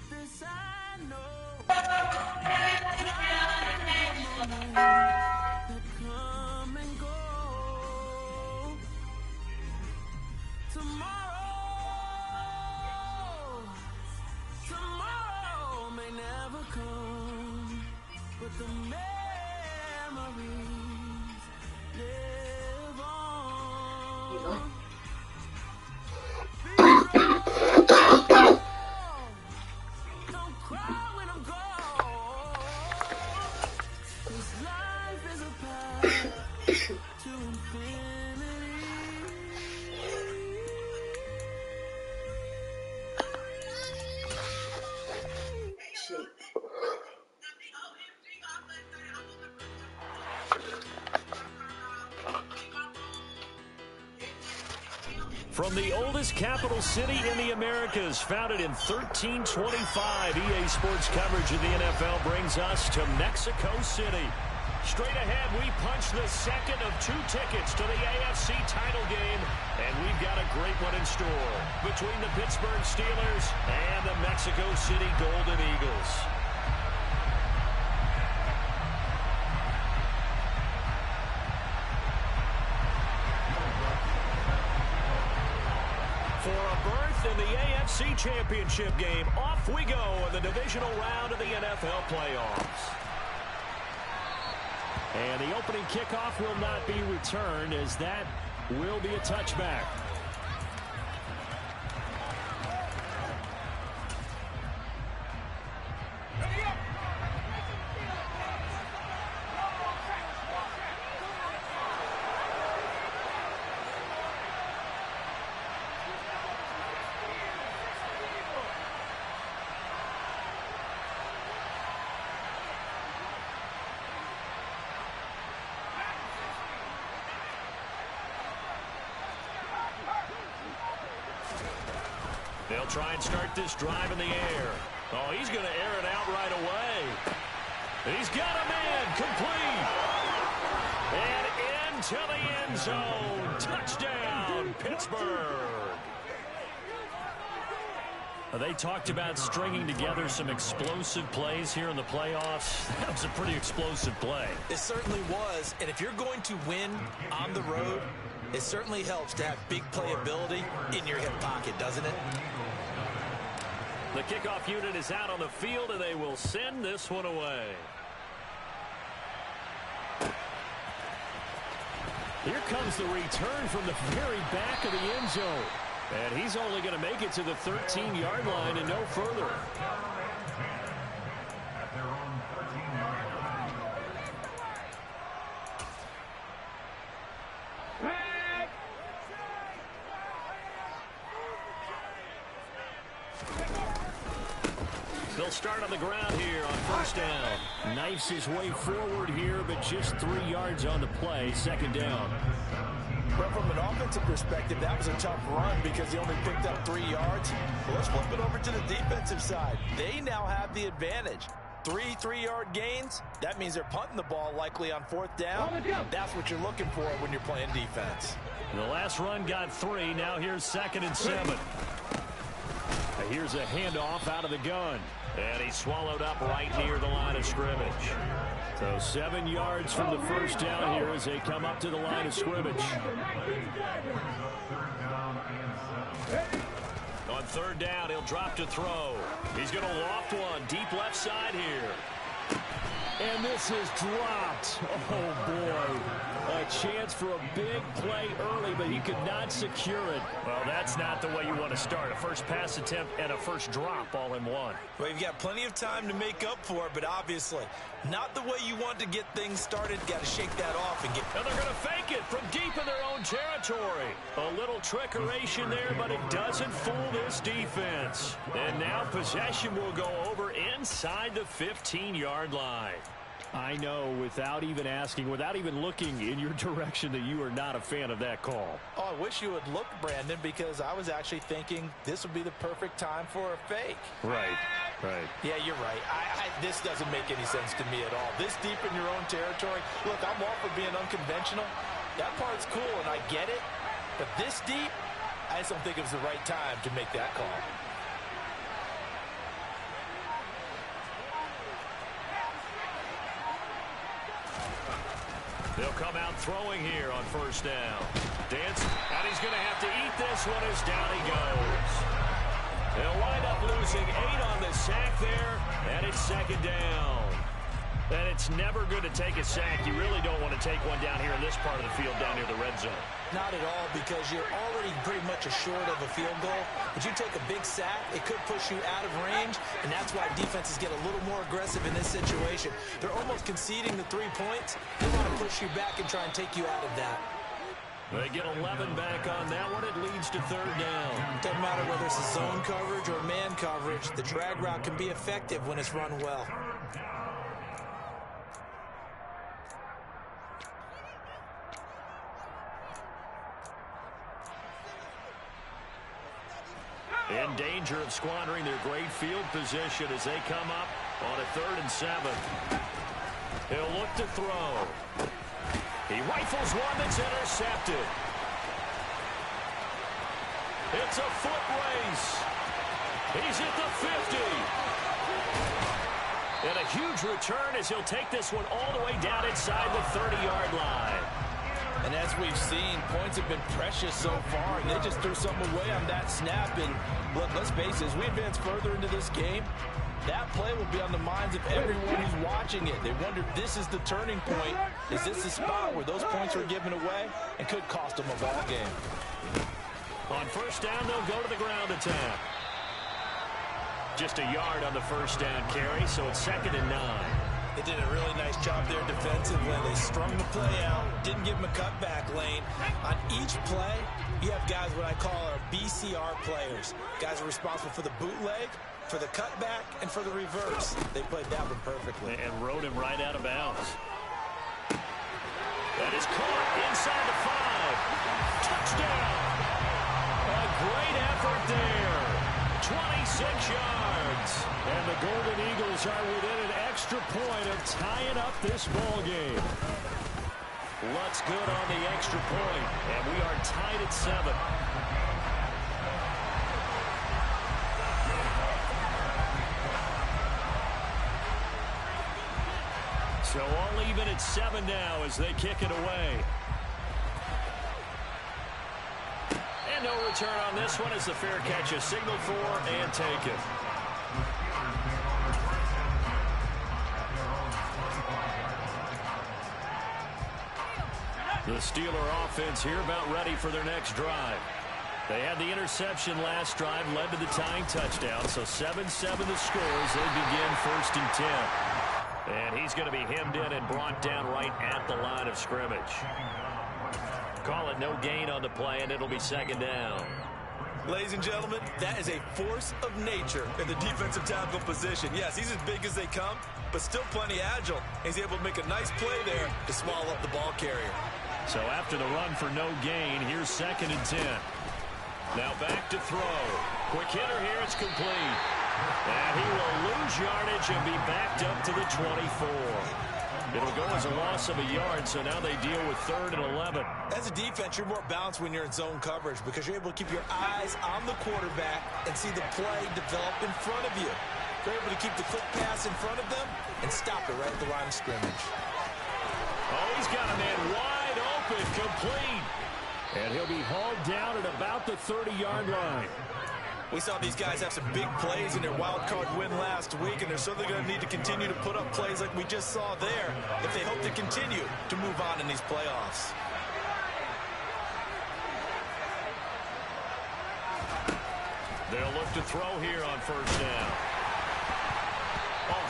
this I know. Time is a moment that come and go. Tomorrow may never come, but the memories live on. Don't cry when I'm gone, 'cause life is a path to infinity. From the oldest capital city in the Americas, founded in 1325, EA Sports coverage of the NFL brings us to Mexico City. Straight ahead, we punch the second of 2 tickets to the AFC title game, and we've got a great one in store between the Pittsburgh Steelers and the Mexico City Golden Eagles. For a berth in the AFC Championship game, off we go in the divisional round of the NFL playoffs. And the opening kickoff will not be returned, as that will be a touchback. They'll try and start this drive in the air. Oh, he's going to air it out right away. He's got a man complete. And into the end zone. Touchdown, Pittsburgh. They talked about stringing together some explosive plays here in the playoffs. That was a pretty explosive play. It certainly was. And if you're going to win on the road, it certainly helps to have big playability in your hip pocket, doesn't it? The kickoff unit is out on the field, and they will send this one away. Here comes the return from the very back of the end zone. And he's only going to make it to the 13-yard line and no further. They'll start on the ground here on first down. Knifes his way forward here, but just 3 yards on the play. Second down. But from an offensive perspective, that was a tough run because he only picked up 3 yards. Well, let's flip it over to the defensive side. They now have the advantage. 3 3-yard gains. That means they're punting the ball likely on 4th down. That's what you're looking for when you're playing defense. The last run got 3. Now here's 2nd and 7. Here's a handoff out of the gun. And he's swallowed up right near the line of scrimmage. So 7 yards from the first down here as they come up to the line of scrimmage. On 3rd down, he'll drop to throw. He's going to loft one deep left side here. And this is dropped. Oh, boy. A chance for a big play early, but he could not secure it. Well, that's not the way you want to start. A first pass attempt and a first drop all in one. Well, you've got plenty of time to make up for it, but obviously not the way you want to get things started. Got to shake that off and get... And they're going to fake it from deep in their own territory. A little trickeration there, but it doesn't fool this defense. And now possession will go over inside the 15-yard line. I know, without even asking, without even looking in your direction, that you are not a fan of that call. Oh, I wish you had looked, Brandon, because I was actually thinking this would be the perfect time for a fake. Right. Yeah, you're right. This doesn't make any sense to me at all. This deep in your own territory, look, I'm all for being unconventional. That part's cool, and I get it. But this deep, I just don't think it was the right time to make that call. They'll come out throwing here on first down. Dance, and he's going to have to eat this one as down he goes. They'll wind up losing 8 on the sack there, and it's second down. And it's never good to take a sack. You really don't want to take one down here in this part of the field down near the red zone. Not at all, because you're already pretty much assured of a field goal. But you take a big sack, it could push you out of range, and that's why defenses get a little more aggressive in this situation. They're almost conceding the 3 points. They want to push you back and try and take you out of that. They get 11 back on that one. It leads to third down. Doesn't matter whether it's a zone coverage or man coverage. The drag route can be effective when it's run well. In danger of squandering their great field position as they come up on a 3rd and 7. He'll look to throw. He rifles one that's intercepted. It's a foot race. He's at the 50. And a huge return as he'll take this one all the way down inside the 30-yard line. And as we've seen, points have been precious so far, and they just threw something away on that snap. And look, let's face it, as we advance further into this game, that play will be on the minds of everyone who's watching it. They wonder, this is the turning point. Is this the spot where those points are given away and could cost them a ball game? On first down, they'll go to the ground attack. Just a yard on the first down carry, so it's 2nd and 9. They did a really nice job there defensively. They strung the play out, didn't give them a cutback lane. On each play, you have guys what I call our BCR players. Guys are responsible for the bootleg, for the cutback, and for the reverse. They played that one perfectly. And rode him right out of bounds. That is caught inside the 5. Touchdown! A great effort there. 26 yards. And the Golden Eagles are within an extra point of tying up this ball game. Lutz good on the extra point, and we are tied at 7. So all even at 7 now as they kick it away. And no return on this one as the fair catch is signaled for and taken. The Steeler offense here about ready for their next drive. They had the interception last drive, led to the tying touchdown, so 7-7 the score as they begin 1st and 10. And he's going to be hemmed in and brought down right at the line of scrimmage. Call it no gain on the play, and it'll be 2nd down. Ladies and gentlemen, that is a force of nature in the defensive tackle position. Yes, he's as big as they come, but still plenty agile. He's able to make a nice play there to swallow up the ball carrier. So after the run for no gain, here's 2nd and 10. Now back to throw. Quick hitter here, it's complete. And he will lose yardage and be backed up to the 24. It'll go as a loss of a yard, so now they deal with 3rd and 11. As a defense, you're more balanced when you're in zone coverage because you're able to keep your eyes on the quarterback and see the play develop in front of you. You're able to keep the quick pass in front of them and stop it right at the line of scrimmage. Oh, he's got a man wide open, complete. And he'll be hauled down at about the 30-yard line. We saw these guys have some big plays in their wild card win last week, and they're certainly going to need to continue to put up plays like we just saw there if they hope to continue to move on in these playoffs. They'll look to throw here on first down.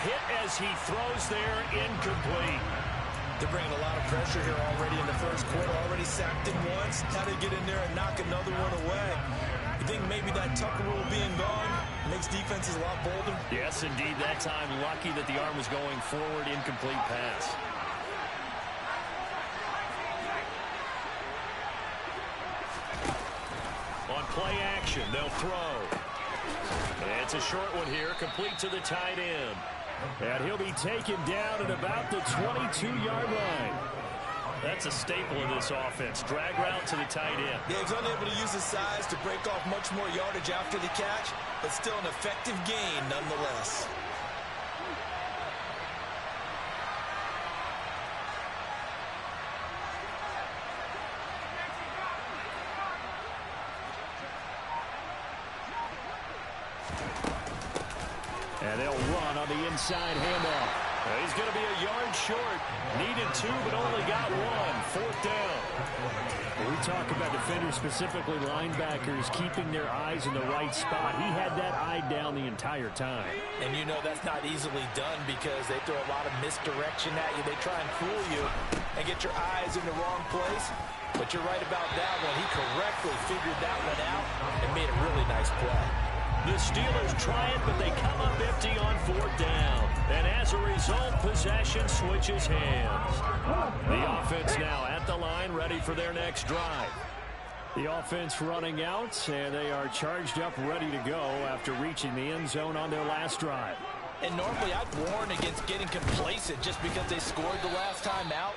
Hit as he throws there, incomplete. They're bringing a lot of pressure here already in the first quarter. Already sacked him once. How to get in there and knock another one away. You think maybe that Tucker rule being gone makes defenses a lot bolder? Yes, indeed. That time, lucky that the arm was going forward, incomplete pass. On play action, they'll throw. And it's a short one here, complete to the tight end. And he'll be taken down at about the 22-yard line. That's a staple of this offense. Drag route to the tight end. Yeah, he's unable to use his size to break off much more yardage after the catch, but still an effective gain nonetheless. And they'll run on the inside handoff. He's going to be a yard short. Needed 2, but only got 1. 4th down. When we talk about defenders, specifically linebackers, keeping their eyes in the right spot. He had that eye down the entire time. And you know that's not easily done because they throw a lot of misdirection at you. They try and fool you and get your eyes in the wrong place. But you're right about that one. He correctly figured that one out and made a really nice play. The Steelers try it, but they come up empty on 4th down. And as a result, possession switches hands. The offense now at the line, ready for their next drive. The offense running out, and they are charged up, ready to go after reaching the end zone on their last drive. And normally I'd warn against getting complacent just because they scored the last time out.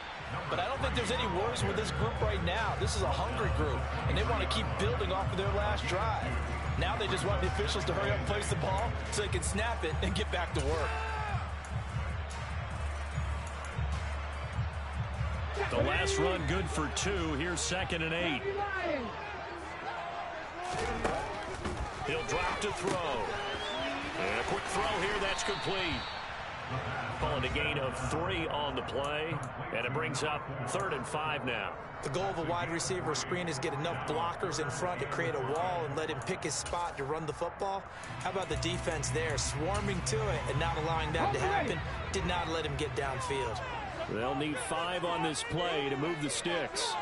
But I don't think there's any worries with this group right now. This is a hungry group, and they want to keep building off of their last drive. Now they just want the officials to hurry up and place the ball so they can snap it and get back to work. The last run good for 2. Here's 2nd and 8. He'll drop to throw. And a quick throw here, that's complete. Calling a gain of 3 on the play, and it brings up 3rd and 5 now. The goal of a wide receiver screen is get enough blockers in front to create a wall and let him pick his spot to run the football. How about the defense there, swarming to it and not allowing that to happen? Did not let him get downfield. They'll need 5 on this play to move the sticks.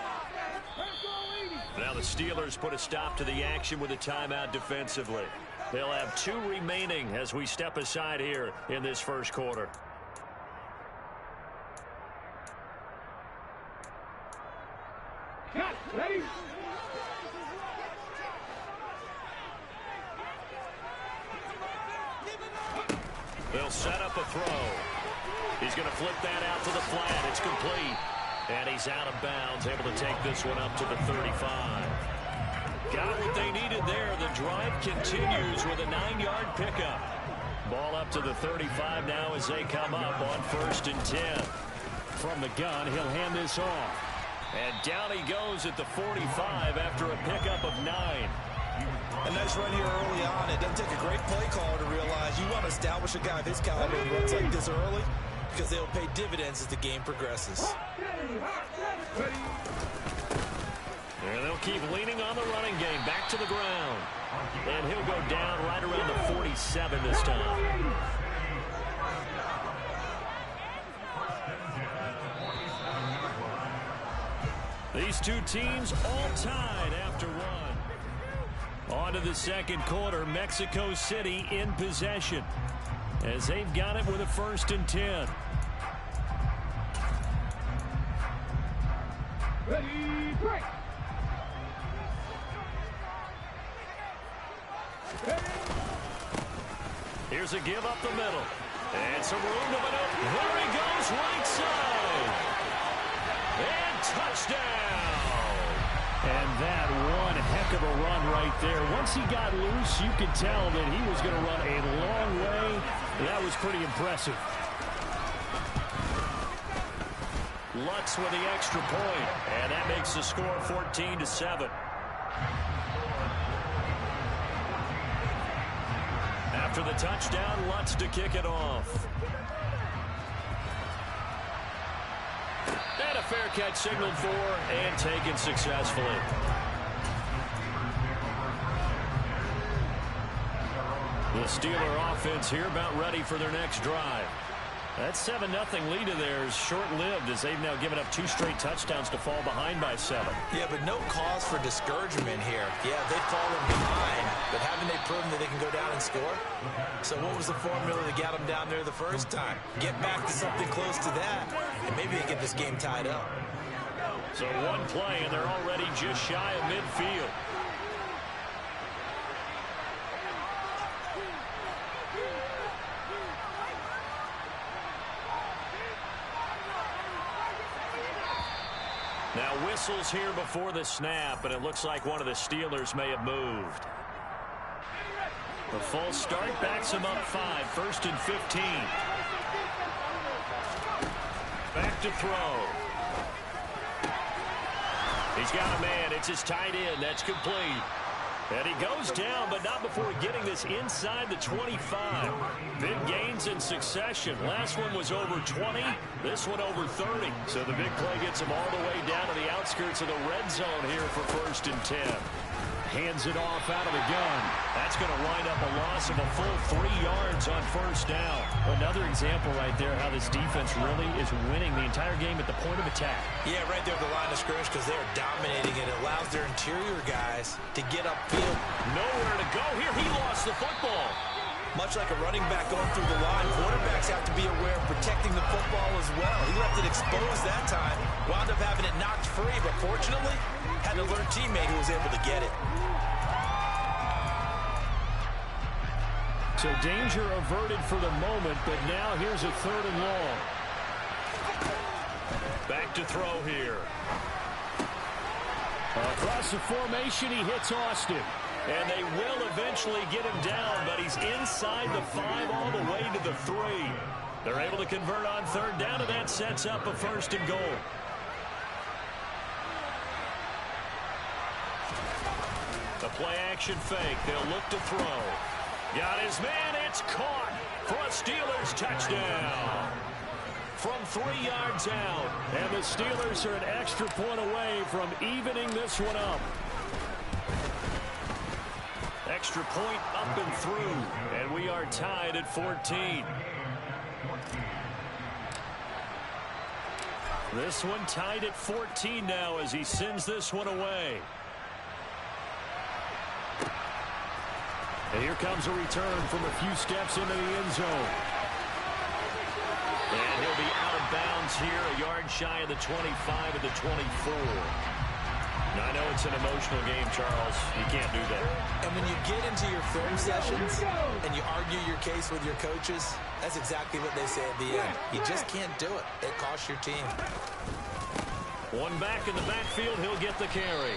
Now the Steelers put a stop to the action with a timeout defensively. They'll have 2 remaining as we step aside here in this first quarter. Ready? They'll set up a throw. He's going to flip that out to the flat. It's complete. And he's out of bounds, able to take this one up to the 35. Got what they needed there. The drive continues with a 9-yard pickup. Ball up to the 35 now as they come up on 1st and 10. From the gun, he'll hand this off. And down he goes at the 45 after a pickup of 9. A nice run here early on. It doesn't take a great play caller to realize you want to establish a guy of his caliber who runs like this early because they'll pay dividends as the game progresses. And they'll keep leaning on the running game. Back to the ground. And he'll go down right around the 47 this time. These 2 teams all tied after 1. On to the second quarter. Mexico City in possession as they've got it with a 1st and 10. Ready, break! Here's a give up the middle. And some room to maneuver. There he goes, right side. And touchdown. And that one heck of a run right there. Once he got loose, you could tell that he was going to run a long way. That was pretty impressive. Lutz with the extra point, and that makes the score 14-7. After the touchdown, Lutz to kick it off. And a fair catch signaled for and taken successfully. The Steeler offense here about ready for their next drive. That 7-0 lead of theirs short-lived as they've now given up 2 straight touchdowns to fall behind by 7. Yeah, but no cause for discouragement here. Yeah, they've fallen behind, but haven't they proven that they can go down and score? So what was the formula that got them down there the first time? Get back to something close to that, and maybe they get this game tied up. So 1 play, and they're already just shy of midfield. Now whistles here before the snap, and it looks like one of the Steelers may have moved. The false start backs him up 5, 1st and 15. Back to throw. He's got a man. It's his tight end. That's complete. And he goes down, but not before getting this inside the 25. Big gains in succession. Last one was over 20. This one over 30. So the big play gets him all the way down to the outskirts of the red zone here for 1st and 10. Hands it off out of the gun. That's going to wind up a loss of a full 3 yards on 1st down. Another example right there how this defense really is winning the entire game at the point of attack. Yeah, right there at the line of scrimmage because they're dominating it. It allows their interior guys to get upfield. Nowhere to go here. He lost the football. Much like a running back going through the line, quarterbacks have to be aware of protecting the football as well. He left it exposed that time, wound up having it knocked free, but fortunately, had an alert teammate who was able to get it. So danger averted for the moment, but now here's a 3rd and long. Back to throw here. Across the formation, he hits Austin. And they will eventually get him down, but he's inside the 5 all the way to the 3. They're able to convert on 3rd down, and that sets up a 1st and goal. The play action fake. They'll look to throw. Got his man. It's caught for a Steelers touchdown. From 3 yards out. And the Steelers are an extra point away from evening this one up. Extra point up and through. And we are tied at 14. This one tied at 14 now as he sends this one away. And here comes a return from a few steps into the end zone. And he'll be out of bounds here, a yard shy of the 25 at the 24. Now, I know it's an emotional game, Charles. You can't do that. And when you get into your film sessions and you argue your case with your coaches, that's exactly what they say at the end. You just can't do it. It costs your team. One back in the backfield, he'll get the carry.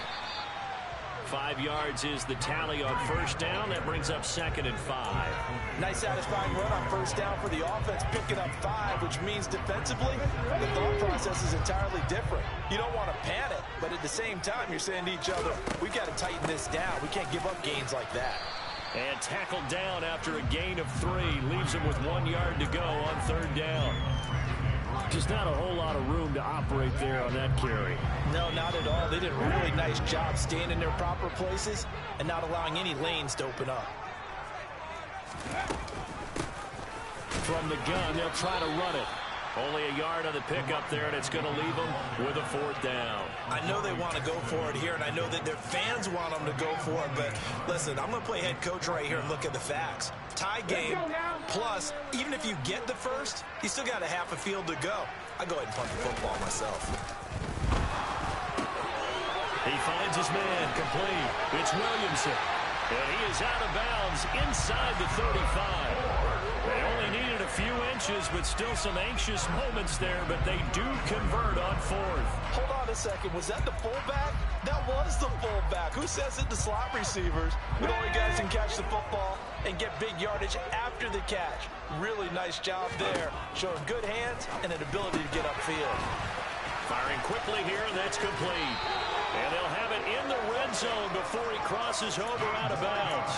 5 yards is the tally on 1st down. That brings up 2nd and 5. Nice satisfying run on 1st down for the offense, picking up 5, which means defensively, the thought process is entirely different. You don't want to panic, but at the same time, you're saying to each other, we've got to tighten this down. We can't give up gains like that. And tackled down after a gain of 3. Leaves him with 1 yard to go on 3rd down. Just not a whole lot of room to operate there on that carry. No, not at all. They did a really nice job staying in their proper places and not allowing any lanes to open up. From the gun, they'll try to run it. Only a yard on the pickup there, and it's going to leave them with a 4th down. I know they want to go for it here, and I know that their fans want them to go for it, but listen, I'm going to play head coach right here and look at the facts. Tie game, plus, even if you get the 1st, you still got a half a field to go. I go ahead and punt the football myself. He finds his man complete. It's Williamson. And he is out of bounds inside the 35. They only needed a few inches, but still some anxious moments there, but they do convert on 4th. Hold on a second. Was that the fullback? That was the fullback. Who says it to slot receivers? But only guys can catch the football and get big yardage after the catch. Really nice job there. Showing good hands and an ability to get upfield. Firing quickly here, and that's complete. And they'll have it in the red zone before he crosses over out of bounds.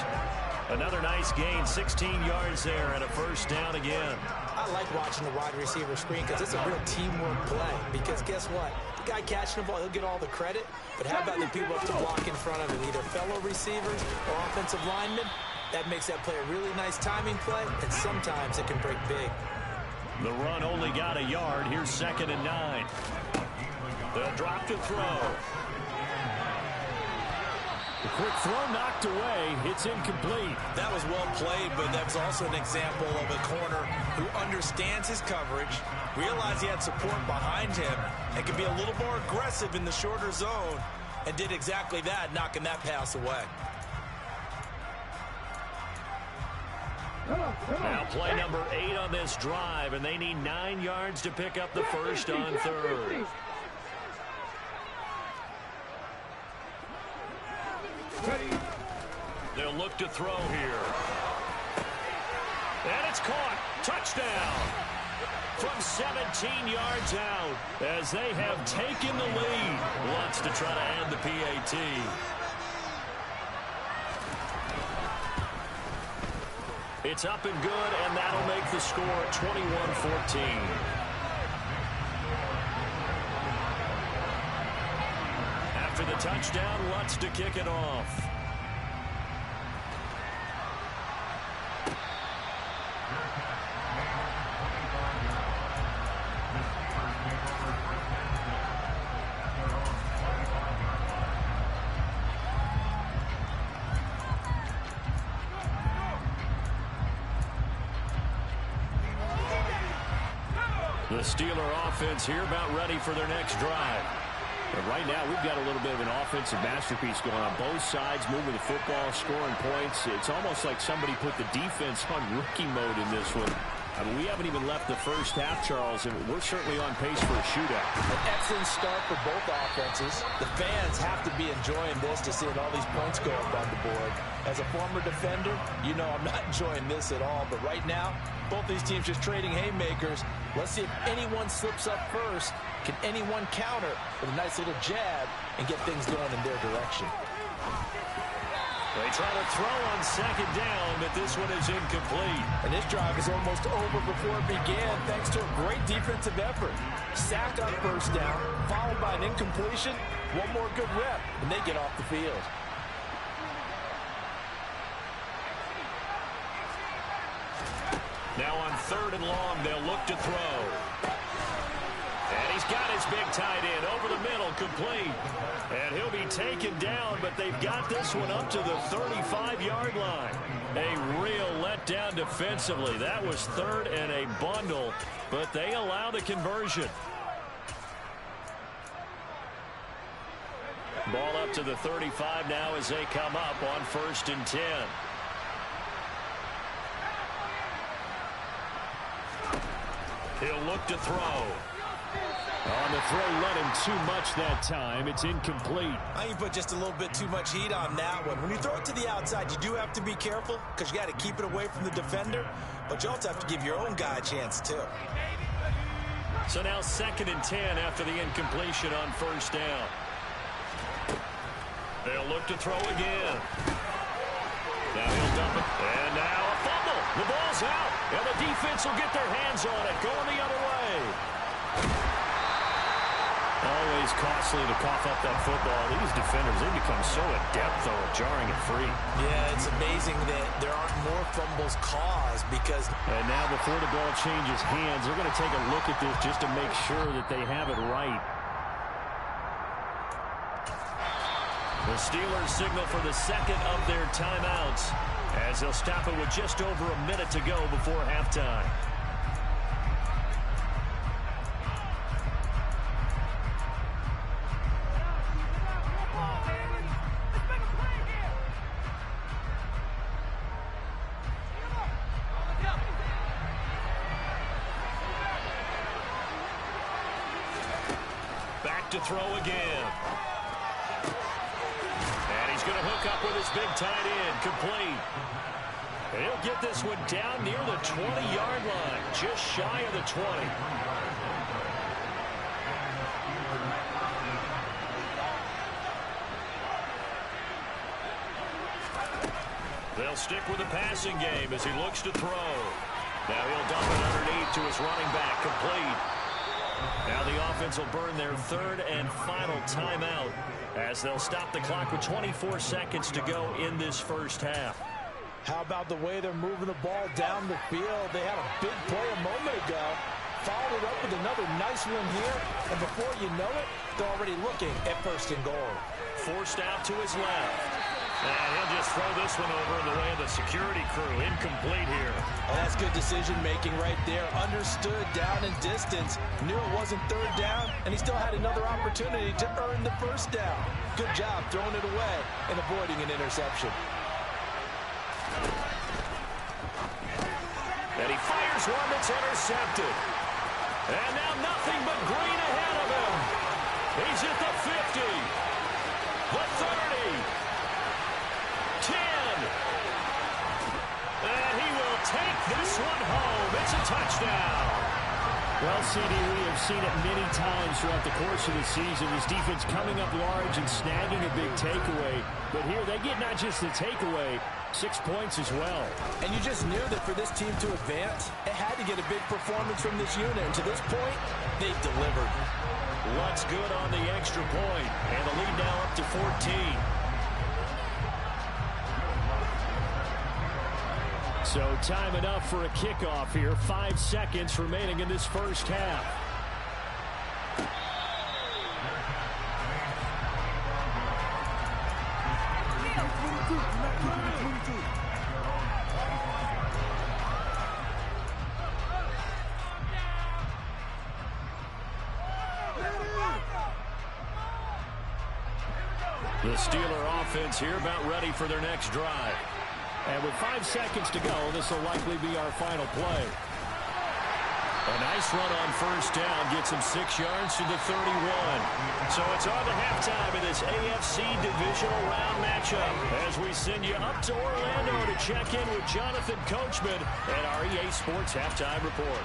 Another nice gain, 16 yards there, and a 1st down again. I like watching the wide receiver screen because it's a real teamwork play. Because guess what? The guy catching the ball, he'll get all the credit. But how about the people up to block in front of him, either fellow receivers or offensive linemen? That makes that play a really nice timing play, and sometimes it can break big. The run only got a yard. Here's 2nd and 9. They'll drop to throw. The quick throw knocked away. It's incomplete. That was well played, but that was also an example of a corner who understands his coverage, realized he had support behind him, and could be a little more aggressive in the shorter zone, and did exactly that, knocking that pass away. Now play number 8 on this drive, and they need 9 yards to pick up the 1st on 3rd. They'll look to throw here. And it's caught. Touchdown. From 17 yards out as they have taken the lead. Wants to try to add the PAT. It's up and good, and that'll make the score 21-14. After the touchdown, Lutz to kick it off. The Steeler offense here about ready for their next drive. But right now, we've got a little bit of an offensive masterpiece going on both sides, moving the football, scoring points. It's almost like somebody put the defense on rookie mode in this one. I mean, we haven't even left the first half, Charles, and we're certainly on pace for a shootout. An excellent start for both offenses. The fans have to be enjoying this to seeing all these points go up on the board. As a former defender, you know I'm not enjoying this at all. But right now, both these teams just trading haymakers. Let's see if anyone slips up first. Can anyone counter with a nice little jab and get things going in their direction? They try to throw on second down, but this one is incomplete. And this drive is almost over before it began, thanks to a great defensive effort. Sack on first down, followed by an incompletion. One more good rep, and they get off the field. Now on 3rd and long, they'll look to throw. And he's got his big tight end over the middle, complete. And he'll be taken down, but they've got this one up to the 35-yard line. A real letdown defensively. That was 3rd and a bundle, but they allow the conversion. Ball up to the 35 now as they come up on 1st and 10. He'll look to throw. On the throw, let him too much that time. It's incomplete. I think you put just a little bit too much heat on that one. When you throw it to the outside, you do have to be careful because you got to keep it away from the defender, but you also have to give your own guy a chance too. So now 2nd and 10 after the incompletion on 1st down. They'll look to throw again. Now he'll dump it. And now a fumble. The ball's out. And the defense will get their hands on it. Going the other way. Always costly to cough up that football. These defenders, they become so adept, though, at jarring it free. Yeah, it's amazing that there aren't more fumbles caused because... And now before the ball changes hands, they're going to take a look at this just to make sure that they have it right. The Steelers signal for the 2nd of their timeouts as they'll stop it with just over a minute to go before halftime. Back to throw again. And he's going to hook up with his big tight end, complete. And he'll get this one down near the 20-yard line, just shy of the 20. They'll stick with the passing game as he looks to throw. Now he'll dump it underneath to his running back, complete. Now the offense will burn their 3rd and final timeout as they'll stop the clock with 24 seconds to go in this first half. How about the way they're moving the ball down the field? They had a big play a moment ago. Followed it up with another nice one here. And before you know it, they're already looking at 1st and goal. Forced out to his left. And he'll just throw this one over in the way of the security crew. Incomplete here. Oh, that's good decision-making right there. Understood down and distance. Knew it wasn't 3rd down, and he still had another opportunity to earn the 1st down. Good job throwing it away and avoiding an interception. And he fires one that's intercepted. And now nothing but green ahead of him. He's at the 50. The 30. 10. And he will take this one home. It's a touchdown. Well, CD, we have seen it many times throughout the course of the season. This defense coming up large and snagging a big takeaway. But here they get not just the takeaway, 6 points as well. And you just knew that for this team to advance, it had to get a big performance from this unit. And to this point, they've delivered. Luck's good on the extra point, and the lead now up to 14. So time enough for a kickoff here. 5 seconds remaining in this first half. The Steeler offense here about ready for their next drive. And with 5 seconds to go, this will likely be our final play. A nice run on first down gets him 6 yards to the 31. So it's on to halftime in this AFC divisional round matchup as we send you up to Orlando to check in with Jonathan Coachman at our EA Sports Halftime Report.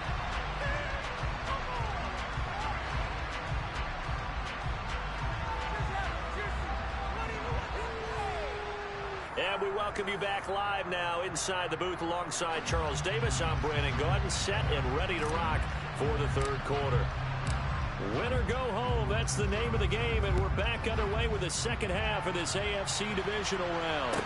And we welcome you back live now inside the booth alongside Charles Davis. I'm Brandon Gaudin, set and ready to rock for the third quarter. Win or go home, that's the name of the game, and we're back underway with the second half of this AFC divisional round.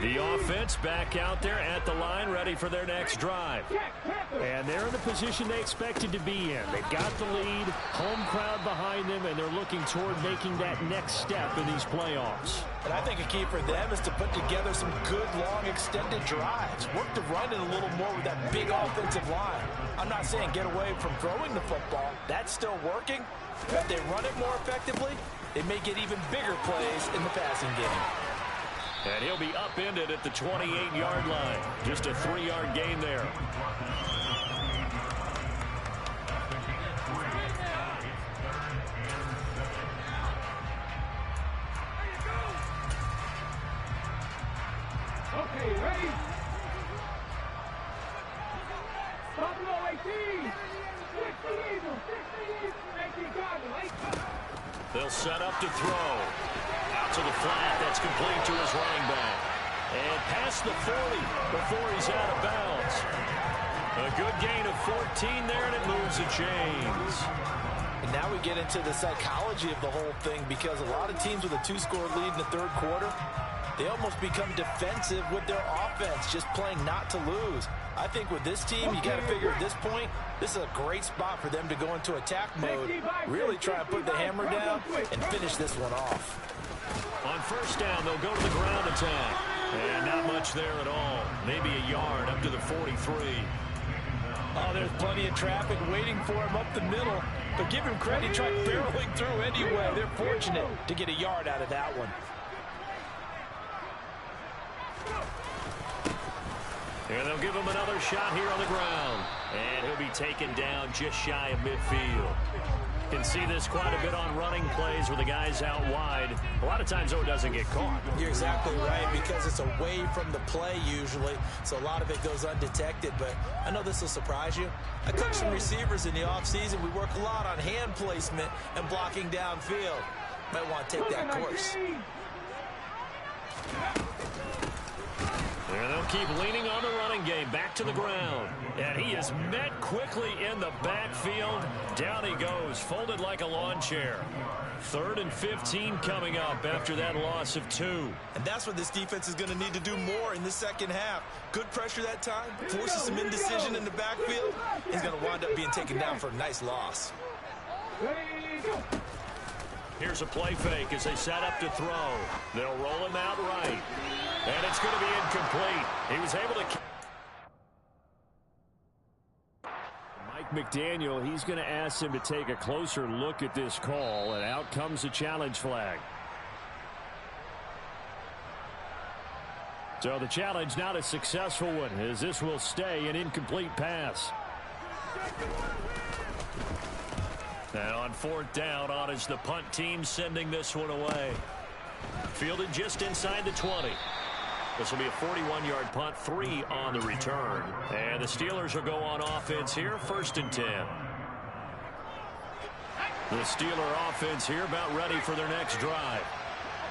The offense back out there at the line, ready for their next drive. And they're in the position they expected to be in. They've got the lead, home crowd behind them, and they're looking toward making that next step in these playoffs. And I think a key for them is to put together some good, long, extended drives. Work the run in a little more with that big offensive line. I'm not saying get away from throwing the football. That's still working. But if they run it more effectively, they may get even bigger plays in the passing game. And he'll be upended at the 28-yard line. Just a 3-yard gain there. Okay, ready? Buffalo 18. 60 Eagles. 18 Cardinals. They'll set up to throw. Out to the flat. That's complete to his running back. And past the 40 before he's out of bounds. A good gain of 14 there, and it moves the chains. And now we get into the psychology of the whole thing, because a lot of teams with a 2-score lead in the third quarter, they almost become defensive with their offense, just playing not to lose. I think with this team, you got to figure at this point, this is a great spot for them to go into attack mode, really try and put the hammer down and finish this one off. On first down, they'll go to the ground attack. And not much there at all. Maybe a yard up to the 43. Oh, there's plenty of traffic waiting for him up the middle. But give him credit, he tried barreling through anyway. They're fortunate to get a yard out of that one. And they'll give him another shot here on the ground. And he'll be taken down just shy of midfield. You can see this quite a bit on running plays where the guy's out wide. A lot of times, though, it doesn't get caught. You're exactly right, because it's away from the play usually, so a lot of it goes undetected. But I know this will surprise you. I coach some receivers in the offseason. We work a lot on hand placement and blocking downfield. Might want to take that course. And they'll keep leaning on the running game. Back to the ground. And he is met quickly in the backfield. Down he goes, folded like a lawn chair. 3rd and 15 coming up after that loss of 2. And that's what this defense is going to need to do more in the second half. Good pressure that time, forces some indecision in the backfield. He's going to wind up being taken down for a nice loss. Here's a play fake as they set up to throw. They'll roll him out right. And it's going to be incomplete. He was able to... Mike McDaniel, he's going to ask him to take a closer look at this call, and out comes the challenge flag. So the challenge not a successful one, as this will stay an incomplete pass. Now on 4th down, on is the punt team sending this one away. Fielded just inside the 20. This will be a 41-yard punt, 3 on the return. And the Steelers will go on offense here, 1st and 10. The Steeler offense here about ready for their next drive.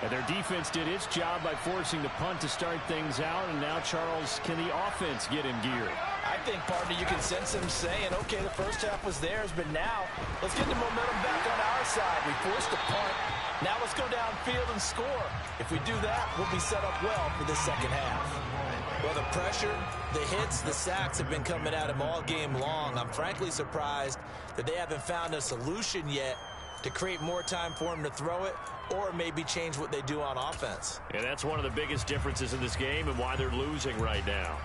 And their defense did its job by forcing the punt to start things out. And now, Charles, can the offense get in gear? I think, partner, you can sense him saying, okay, the first half was theirs, but now let's get the momentum back on our side. We forced a punt. Now let's go downfield and score. If we do that, we'll be set up well for the second half. Well, the pressure, the hits, the sacks have been coming at him all game long. I'm frankly surprised that they haven't found a solution yet to create more time for him to throw it, or maybe change what they do on offense. And that's one of the biggest differences in this game and why they're losing right now.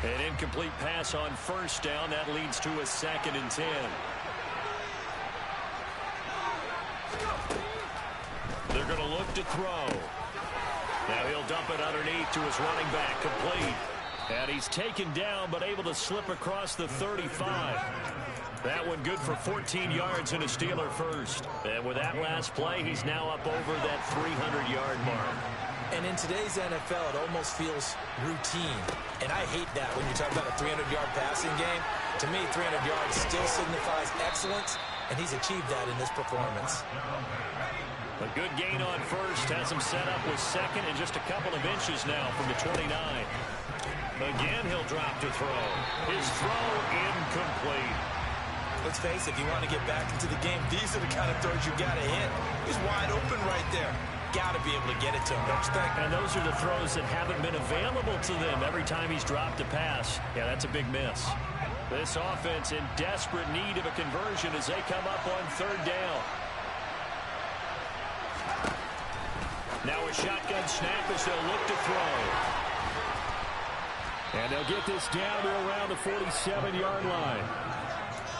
An incomplete pass on 1st down. That leads to a 2nd and 10. They're going to look to throw. Now he'll dump it underneath to his running back, complete. And he's taken down, but able to slip across the 35. That one good for 14 yards and a Steeler first. And with that last play, he's now up over that 300-yard mark. And in today's NFL, it almost feels routine. And I hate that when you talk about a 300-yard passing game. To me, 300 yards still signifies excellence, and he's achieved that in this performance. A good gain on 1st. Has him set up with 2nd and just a couple of inches now from the 29. Again, he'll drop to throw. His throw incomplete. Let's face it, if you want to get back into the game, these are the kind of throws you got to hit. He's wide open right there. Got to be able to get it to him, don't you think? And those are the throws that haven't been available to them every time he's dropped a pass. Yeah, that's a big miss. This offense in desperate need of a conversion as they come up on 3rd down. Now a shotgun snap as they'll look to throw. And they'll get this down to around the 47-yard line.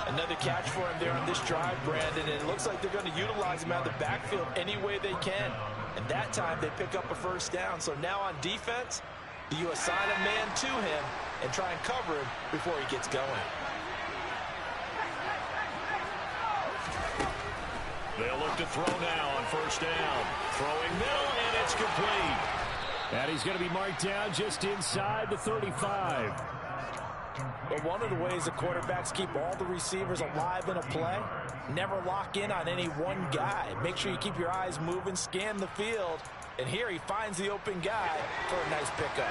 Another catch for him there on this drive, Brandon, and it looks like they're going to utilize him out of the backfield any way they can. And that time they pick up a 1st down. So now on defense, do you assign a man to him and try and cover him before he gets going? They'll look to throw now on 1st down. Throwing middle, and it's complete. And he's going to be marked down just inside the 35. But one of the ways the quarterbacks keep all the receivers alive in a play, never lock in on any one guy. Make sure you keep your eyes moving, scan the field. And here he finds the open guy for a nice pickup.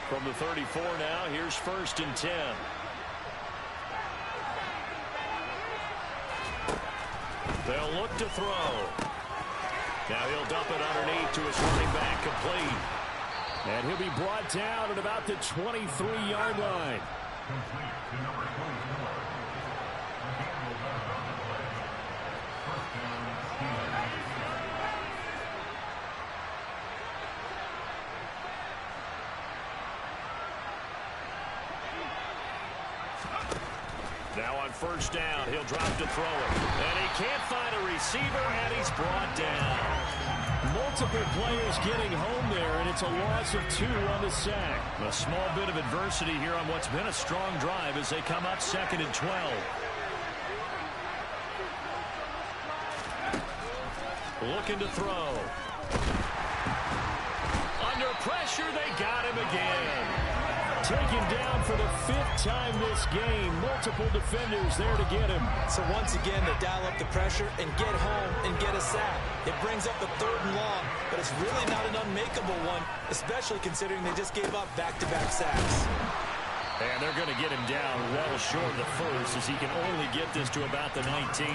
From the 34 now, here's 1st and 10. They'll look to throw. Now he'll dump it underneath to his running back, complete. And he'll be brought down at about the 23-yard line. Now on 1st down, he'll drop to throw it. And he can't find a receiver, and he's brought down. Multiple players getting home there, and it's a loss of 2 on the sack. A small bit of adversity here on what's been a strong drive as they come up 2nd and 12. Looking to throw. Under pressure, they got him again. Taken down for the 5th time this game. Multiple defenders there to get him. So once again, they dial up the pressure and get home and get a sack. It brings up the 3rd and long, but it's really not an unmakeable one, especially considering they just gave up back-to-back sacks. And they're going to get him down well short of the 1st as he can only get this to about the 19.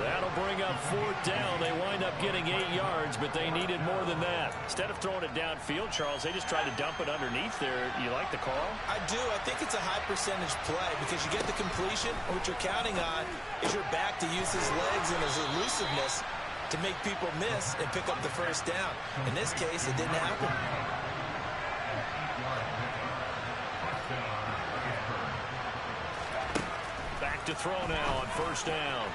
That'll bring up 4th down. They wind up up getting 8 yards, but they needed more than that. Instead of throwing it downfield, Charles, they just tried to dump it underneath there. You like the call? I do. I think it's a high percentage play because you get the completion. And what you're counting on is your back to use his legs and his elusiveness to make people miss and pick up the first down. In this case, it didn't happen. Back to throw now on first down.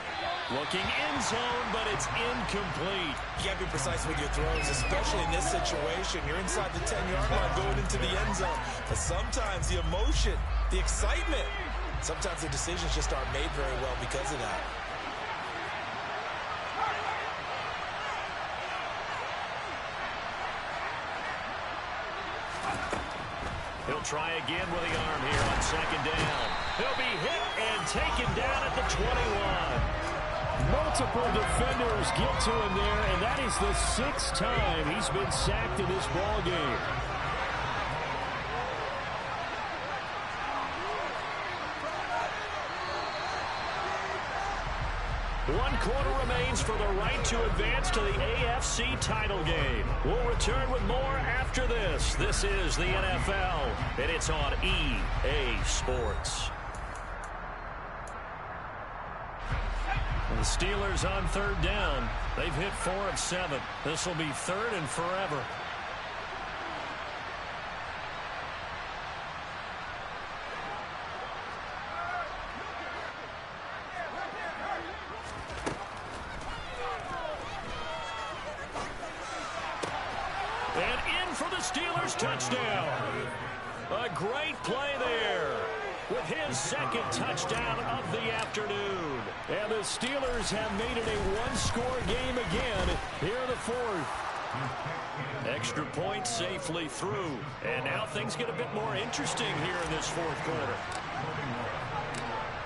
Looking end zone, but it's incomplete. You got to be precise with your throws, especially in this situation. You're inside the 10-yard line going into the end zone. But sometimes the emotion, the excitement, sometimes the decisions just aren't made very well because of that. He'll try again with the arm here on second down. He'll be hit and taken down at the 21. Multiple defenders get to him there, and that is the 6th time he's been sacked in this ball game. One quarter remains for the right to advance to the AFC title game. We'll return with more after this. This is the NFL, and it's on EA Sports. The Steelers on third down. They've hit 4 of 7. This will be third and forever. And in for the Steelers touchdown. A great play there with his 2nd touchdown of the afternoon. And the Steelers have made it a one-score game again here in the 4th. Extra point safely through. And now things get a bit more interesting here in this 4th quarter.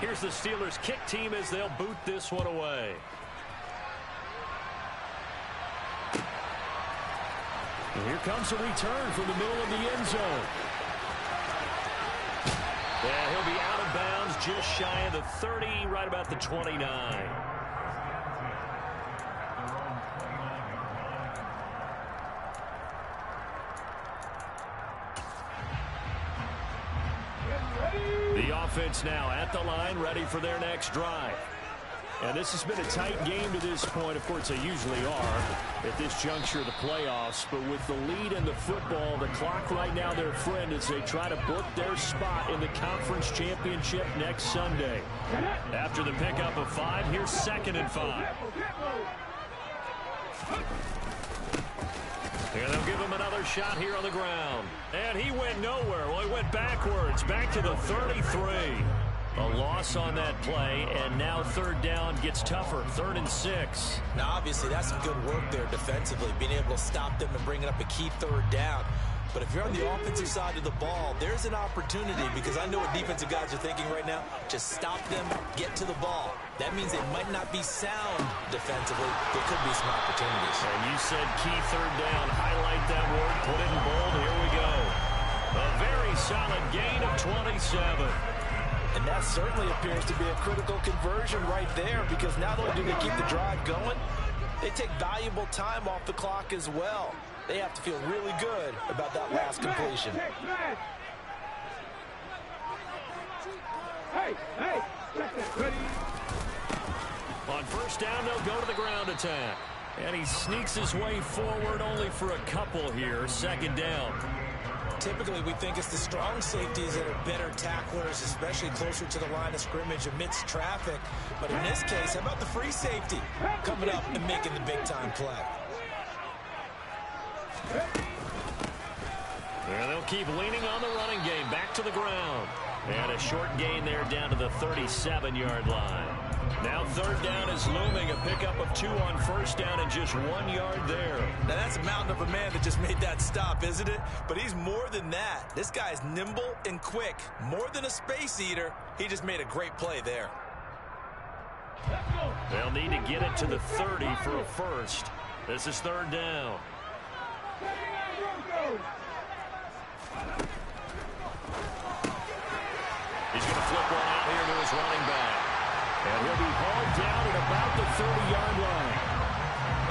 Here's the Steelers kick team as they'll boot this one away. And here comes a return from the middle of the end zone. Yeah, he'll be out of bounds just shy of the 30, right about the 29. The offense now at the line, ready for their next drive. And this has been a tight game to this point. Of course, they usually are at this juncture of the playoffs. But with the lead in the football, the clock right now their friend as they try to book their spot in the conference championship next Sunday. After the pickup of 5, here's 2nd and 5. And they'll give him another shot here on the ground. And he went nowhere. Well, he went backwards, back to the 33. A loss on that play, and now third down gets tougher. 3rd and 6. Now, obviously, that's some good work there defensively, being able to stop them and bringing up a key 3rd down. But if you're on the offensive side of the ball, there's an opportunity because I know what defensive guys are thinking right now. Just stop them, get to the ball. That means they might not be sound defensively. There could be some opportunities. And you said key 3rd down. Highlight that word. Put it in bold. Here we go. A very solid gain of 27. And that certainly appears to be a critical conversion right there because not only do they keep the drive going, they take valuable time off the clock as well. They have to feel really good about that last completion. On first down, they'll go to the ground attack. And he sneaks his way forward only for a couple here. 2nd down. Typically, we think it's the strong safeties that are better tacklers, especially closer to the line of scrimmage amidst traffic. But in this case, how about the free safety coming up and making the big-time play? And they'll keep leaning on the running game. Back to the ground. And a short gain there down to the 37-yard line. Now 3rd down is looming. A pickup of 2 on first down and just 1 yard there. Now that's a mountain of a man that just made that stop, isn't it? But he's more than that. This guy's nimble and quick. More than a space eater. He just made a great play there. They'll need to get it to the 30 for a first. This is 3rd down. He's going to flip one out here to his running back. And he'll be hauled down at about the 30-yard line.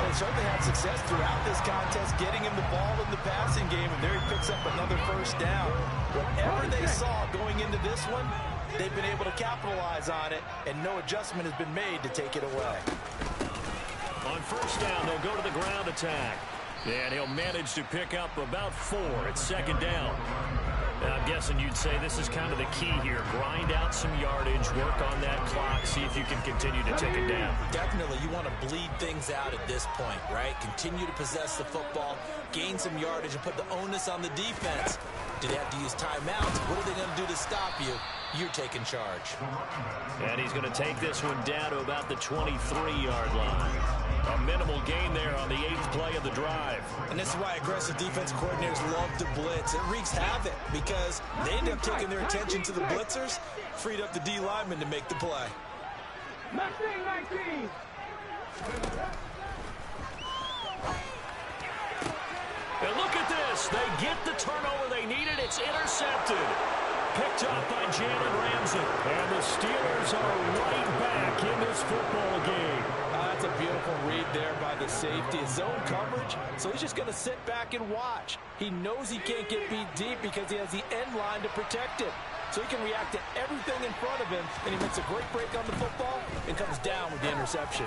They certainly had success throughout this contest, getting him the ball in the passing game, and there he picks up another first down. Whatever they saw going into this one, they've been able to capitalize on it, and no adjustment has been made to take it away. On first down, they'll go to the ground attack. And he'll manage to pick up about 4 at second down. Now, I'm guessing you'd say this is kind of the key here. Grind out some yardage, work on that clock, see if you can continue to take it down. Definitely, you want to bleed things out at this point, right? Continue to possess the football, gain some yardage, and put the onus on the defense. Do they have to use timeouts? What are they going to do to stop you? You're taking charge. And he's going to take this one down to about the 23-yard line. A minimal gain there on the 8th play of the drive. And this is why aggressive defense coordinators love to blitz. It wreaks havoc because they end up taking their attention to the blitzers, freed up the D lineman to make the play. 19. And look at this. They get the turnover they needed. It's intercepted. Picked up by Jalen Ramsey. And the Steelers are right back in this football game. That's a beautiful read there by the safety. His zone coverage, so he's just going to sit back and watch. He knows he can't get beat deep because he has the end line to protect it. So he can react to everything in front of him, and he makes a great break on the football and comes down with the interception.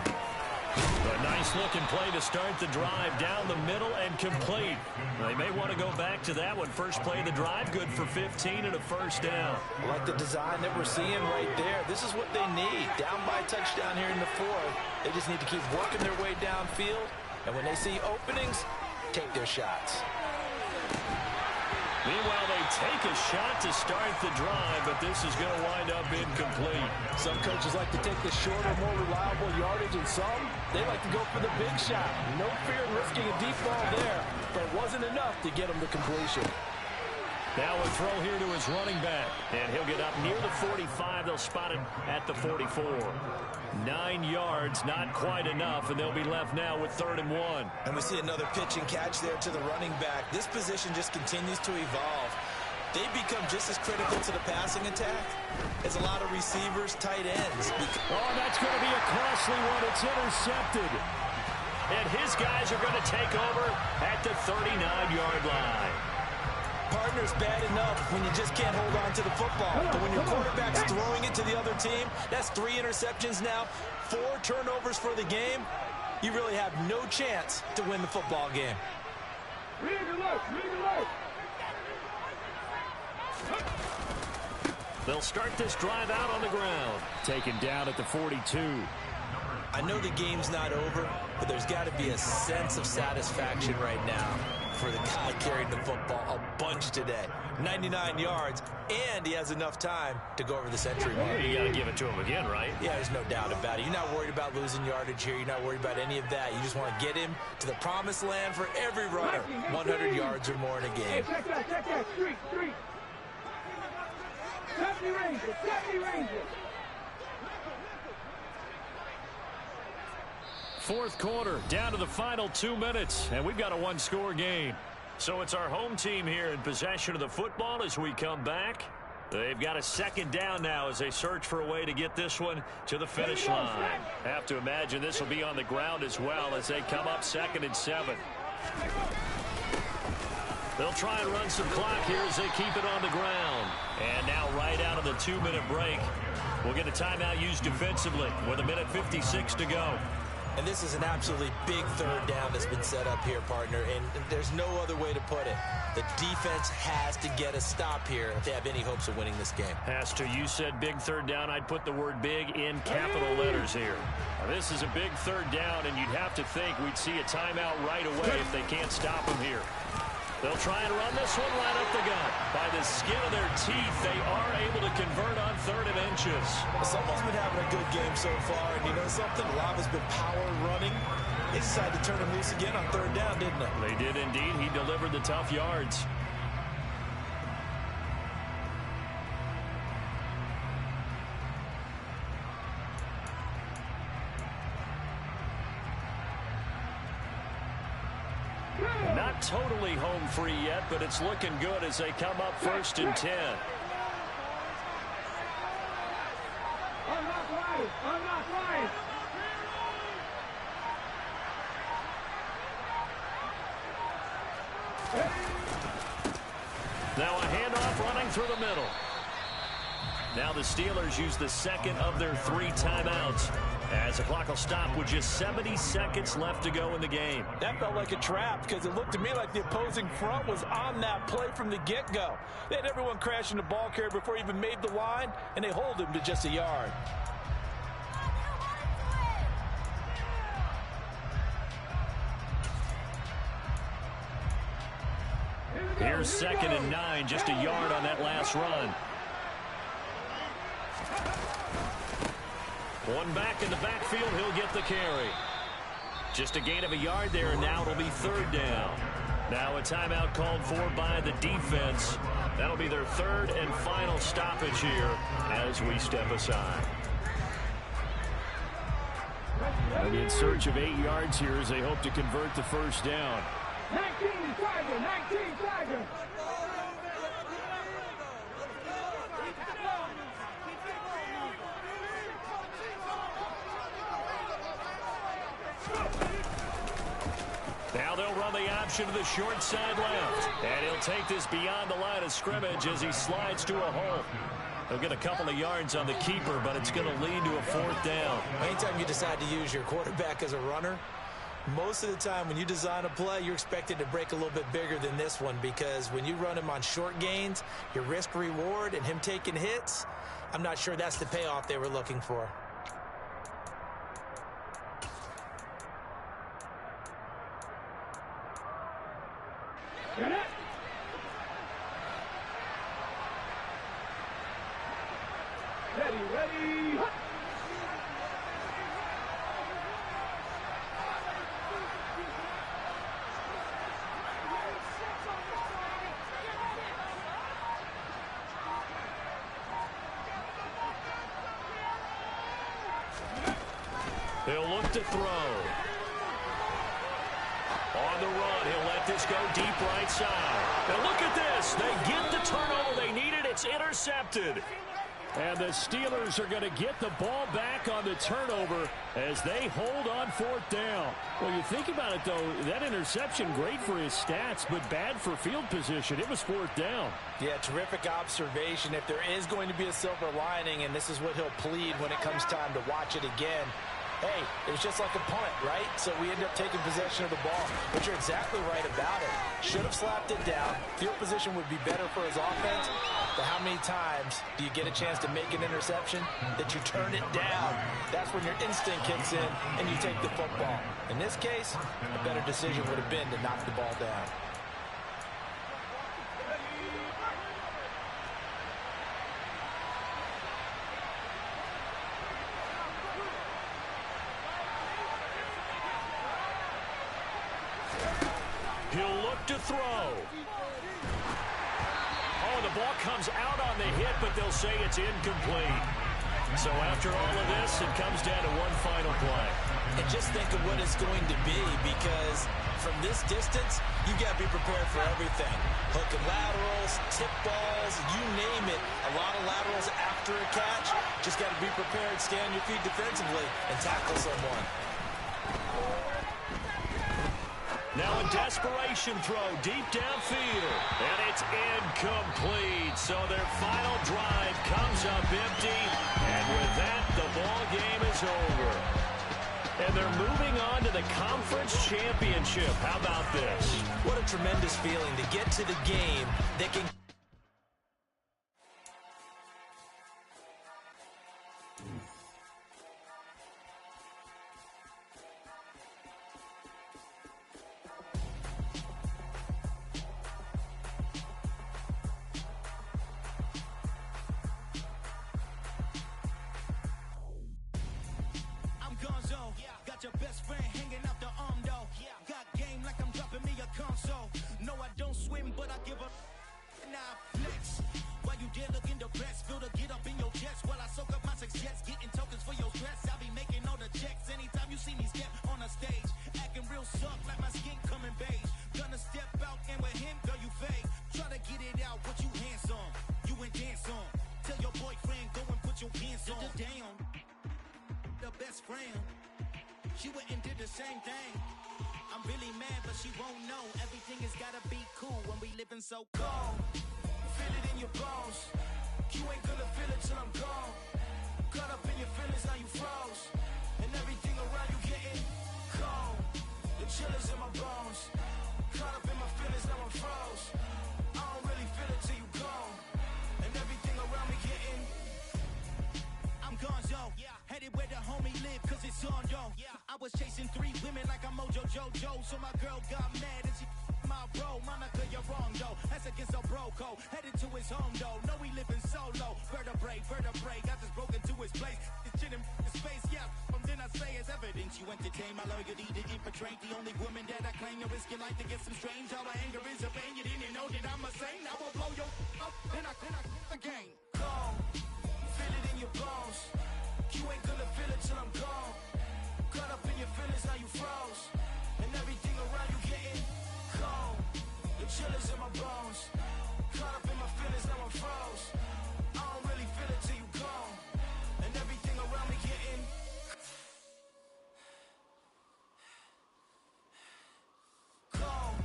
A nice-looking play to start the drive down the middle and complete. They may want to go back to that one. First play of the drive, good for 15 and a first down. I like the design that we're seeing right there. This is what they need. Down by a touchdown here in the 4th. They just need to keep working their way downfield. And when they see openings, take their shots. Meanwhile, they take a shot to start the drive, but this is going to wind up incomplete. Some coaches like to take the shorter, more reliable yardage, and some, they like to go for the big shot. No fear in risking a deep ball there, but it wasn't enough to get him to completion. Now a throw here to his running back, and he'll get up near the 45. They'll spot it at the 44. 9 yards, not quite enough, and they'll be left now with 3rd and 1. And we see another pitch and catch there to the running back. This position just continues to evolve. They become just as critical to the passing attack as a lot of receivers, tight ends. Oh, that's going to be a costly one. It's intercepted. And his guys are going to take over at the 39-yard line. Partner's bad enough when you just can't hold on to the football. But when your quarterback's throwing it to the other team, that's 3 interceptions now, 4 turnovers for the game. You really have no chance to win the football game. Read the look. They'll start this drive out on the ground. Taken down at the 42. I know the game's not over, but there's got to be a sense of satisfaction right now for the guy carrying the football a bunch today. 99 yards, and he has enough time to go over the century mark. You got to give it to him again, right? Yeah, there's no doubt about it. You're not worried about losing yardage here. You're not worried about any of that. You just want to get him to the promised land for every runner. 100 yards or more in a game. Check that. Street. 70 Rangers. 4th quarter, down to the final 2 minutes, and we've got a 1-score game. So it's our home team here in possession of the football as we come back. They've got a 2nd down now as they search for a way to get this one to the finish line. Have to imagine this will be on the ground as well as they come up 2nd and 7. They'll try and run some clock here as they keep it on the ground. And now right out of the 2-minute break, we'll get a timeout used defensively with 1:56 to go. And this is an absolutely big 3rd down that's been set up here, partner, and there's no other way to put it. The defense has to get a stop here if they have any hopes of winning this game. Has to. You said big 3rd down. I'd put the word big in capital letters here. Now, this is a big 3rd down, and you'd have to think we'd see a timeout right away if they can't stop them here. They'll try and run this one right up the gut. By the skin of their teeth, they are able to convert on 3rd and inches. Someone's been having a good game so far, and you know something? Lava's been power running. They decided to turn him loose again on 3rd down, didn't they? They did indeed. He delivered the tough yards. Not totally home free yet, but it's looking good as they come up 1st and 10. Unlock right. Now a handoff running through the middle. Now the Steelers use the second of their 3 timeouts, as the clock will stop with just 70 seconds left to go in the game. That felt like a trap because it looked to me like the opposing front was on that play from the get-go. They had everyone crashing the ball carrier before he even made the line, and they hold him to just a yard. Here's 2nd and 9, just a yard on that last run. One back in the backfield, he'll get the carry. Just a gain of a yard there, and now it'll be 3rd down. Now a timeout called for by the defense. That'll be their 3rd and final stoppage here as we step aside. They'll be in search of 8 yards here as they hope to convert the 1st down. 19 Tiger, 19 Tiger. Now they'll run the option to the short side left. And he'll take this beyond the line of scrimmage as he slides to a hole. He'll get a couple of yards on the keeper, but it's going to lead to a 4th down. Anytime you decide to use your quarterback as a runner, most of the time when you design a play, you're expected to break a little bit bigger than this one, because when you run him on short gains, your risk reward and him taking hits, I'm not sure that's the payoff they were looking for. Get it. Ready, ready. Hut. He'll look to throw. On the run, he'll let this go deep right side. Now look at this. They get the turnover they needed. It's intercepted. And the Steelers are going to get the ball back on the turnover as they hold on 4th down. Well, you think about it, though, that interception, great for his stats, but bad for field position. It was 4th down. Yeah, terrific observation. If there is going to be a silver lining, and this is what he'll plead when it comes time to watch it again, hey, it was just like a punt, right? So we end up taking possession of the ball. But you're exactly right about it. Should have slapped it down. Field position would be better for his offense. But how many times do you get a chance to make an interception that you turn it down? That's when your instinct kicks in and you take the football. In this case, a better decision would have been to knock the ball down. He'll look to throw. Oh, the ball comes out on the hit, but they'll say it's incomplete. So after all of this, it comes down to one final play. And just think of what it's going to be, because from this distance, you got to be prepared for everything. Hook and laterals, tip balls, you name it. A lot of laterals after a catch. Just got to be prepared, stay on your feet defensively, and tackle someone. Now a desperation throw deep downfield, and it's incomplete. So their final drive comes up empty, and with that, the ball game is over. And they're moving on to the conference championship. How about this? What a tremendous feeling to get to the game that can... Your best friend hanging out the arm though. Got game like I'm dropping me a console. No, I don't swim, but I give a now flex. While you dare look in the press, feel to get up in your chest while I soak up my success, getting tokens for your stress. I'll be making all the checks anytime you see me step on a stage, acting real soft like my skin coming beige. Gonna step out and with him, girl, you fade. Try to get it out, what you handsome, you ain't dance on. Tell your boyfriend go and put your pants on. Down, the best friend. She went and did the same thing. I'm really mad, but but she won't know. Everything has gotta be cool when we living so cold. Feel it in your bones. You ain't gonna feel it till I'm gone. Caught up in your feelings, now you froze. And everything around you getting cold. The chillers in my bones. Caught up in my feelings, now I'm froze. I don't really feel it till you gone. And everything around me getting. I'm gonzo, headed where the homie live, cause it's on, yo. I was chasing 3 women like I'm Mojo Jojo, so my girl got mad and she my bro. Monica, you're wrong, though. That's against a bro code. Headed to his home, though. No, we living solo. Vertebrae, got this broken to his place. This shit in his face, yeah. From then I say it's evidence you entertain my loyalty to infiltrate. The only woman that I claim to risk your life to get some strange. All my anger is a pain. You didn't know that I'm a saint. I will blow your up, then I again. Gone. Feel it in your bones. You ain't gonna feel it till I'm gone. Caught up in your feelings, now you froze. And everything around you getting cold. The chillers in my bones. Caught up in my feelings, now I'm froze. I don't really feel it till you gone. And everything around me getting cold.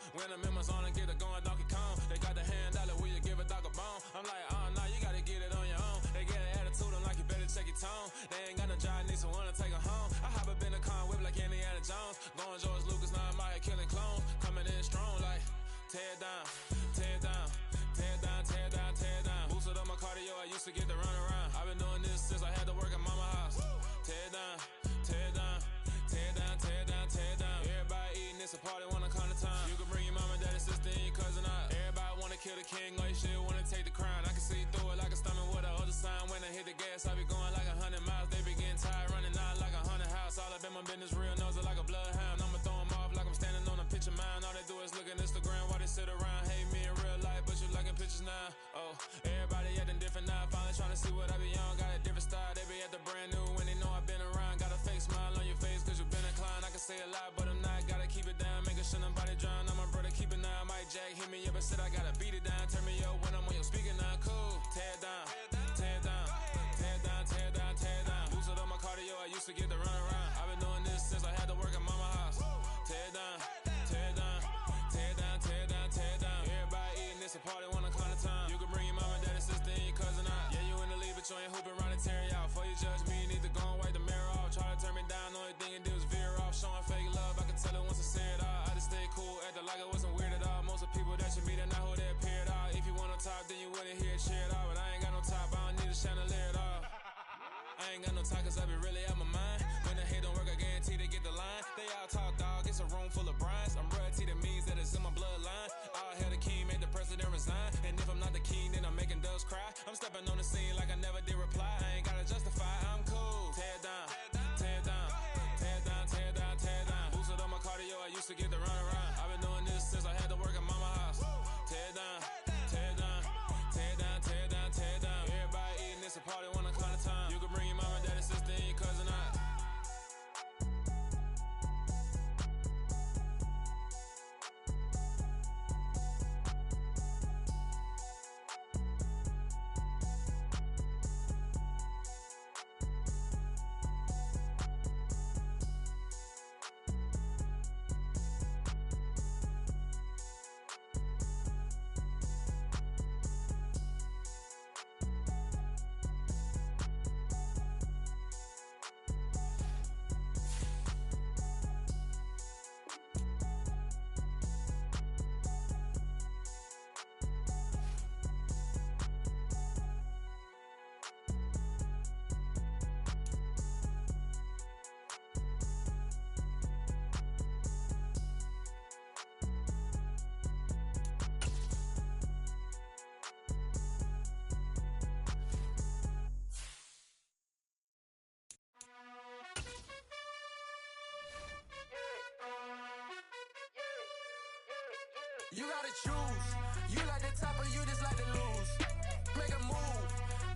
When I'm in my zone and get it going Donkey Kong, they got the hand dollar, will you give a dog a bone? I'm like, oh no, you gotta get it on your own. They get an attitude, I'm like, you better check your tone. They ain't got no job, need someone to take her home. I hop up in the car, whip like Indiana Jones. Going George Lucas, now I'm out here killing clones. Coming in strong like, tear down, tear down, tear down, tear down, tear down. Boosted up my cardio, I used to get to run around. I've been doing this since I had to work at mama house. Tear down, tear down, tear down, tear down, tear down. Everybody eating, it's a party, wanna come to time. You can bring your mama, daddy, sister, and your cousin out. Everybody wanna kill the king, like shit, wanna take the crown. I can see through it like a stomach with a other sign. When I hit the gas, I be going like 100 miles. They be getting tired, running out like 100 house. All up in my business, real nose like a bloodhound. I'ma throw them off like I'm standing on a picture mound. All they do is look at Instagram while they sit around. Hate me in real life, but you liking pictures now. Oh, everybody acting different now. Finally trying to see what I be on. Got a different style, they be at the brand new when they know I've been around. Got a fake smile on your face, cause you been inclined. I can say a lot, but I'm not. Gotta keep it down, making sure nobody drown. I'm my brother, keep it now. Mike Jack hit me up and said I gotta beat it down. Turn me up when I'm on your speaker now. Cool, tear down, tear down, tear down, tear down, tear down. Boosted up my cardio, I used to get to run around. I've been doing this since I had to work at mama house. Tear down, tear down, tear down, tear down, tear down. Everybody eating, it's a party, wanna come to time. You can bring your mama, daddy, sister, and your cousin out. Yeah, you in the lead, but you ain't hooping around and tear you out. Before you judge me, you need to go and wipe the mirror off. Try to turn me down, only thing you did was veer off. Showing fake love, I can tell it once I say it all. I just stay cool, acting like I wasn't weird at all. Most of the people that you meet are not who they appear at all. If you want on top, then you wouldn't hear it cheer at all. But I ain't got no top, I don't need a chandelier at all. I ain't got no talk, cause I be really out my mind. When the hate don't work, I guarantee they get the line. They all talk, dog, it's a room full of Bryans. I'm royalty, that means that it's in my bloodline. All hail the king, made the president resign. And if I'm not the king, then I'm making doves cry. I'm stepping on the scene like I never did reply. I ain't gotta justify, I'm cool. Tear down, tear down, tear down, tear down, tear down. Boosted up my cardio, I used to get to run around. I've been doing this since I had to work at mama house. Tear down, tear down, tear down, tear down, tear down. Everybody eating, it's a party, wanna come to time. You can bring your mama, daddy, sister, and your cousin out. You gotta choose. You like the top or you just like to lose. Make a move.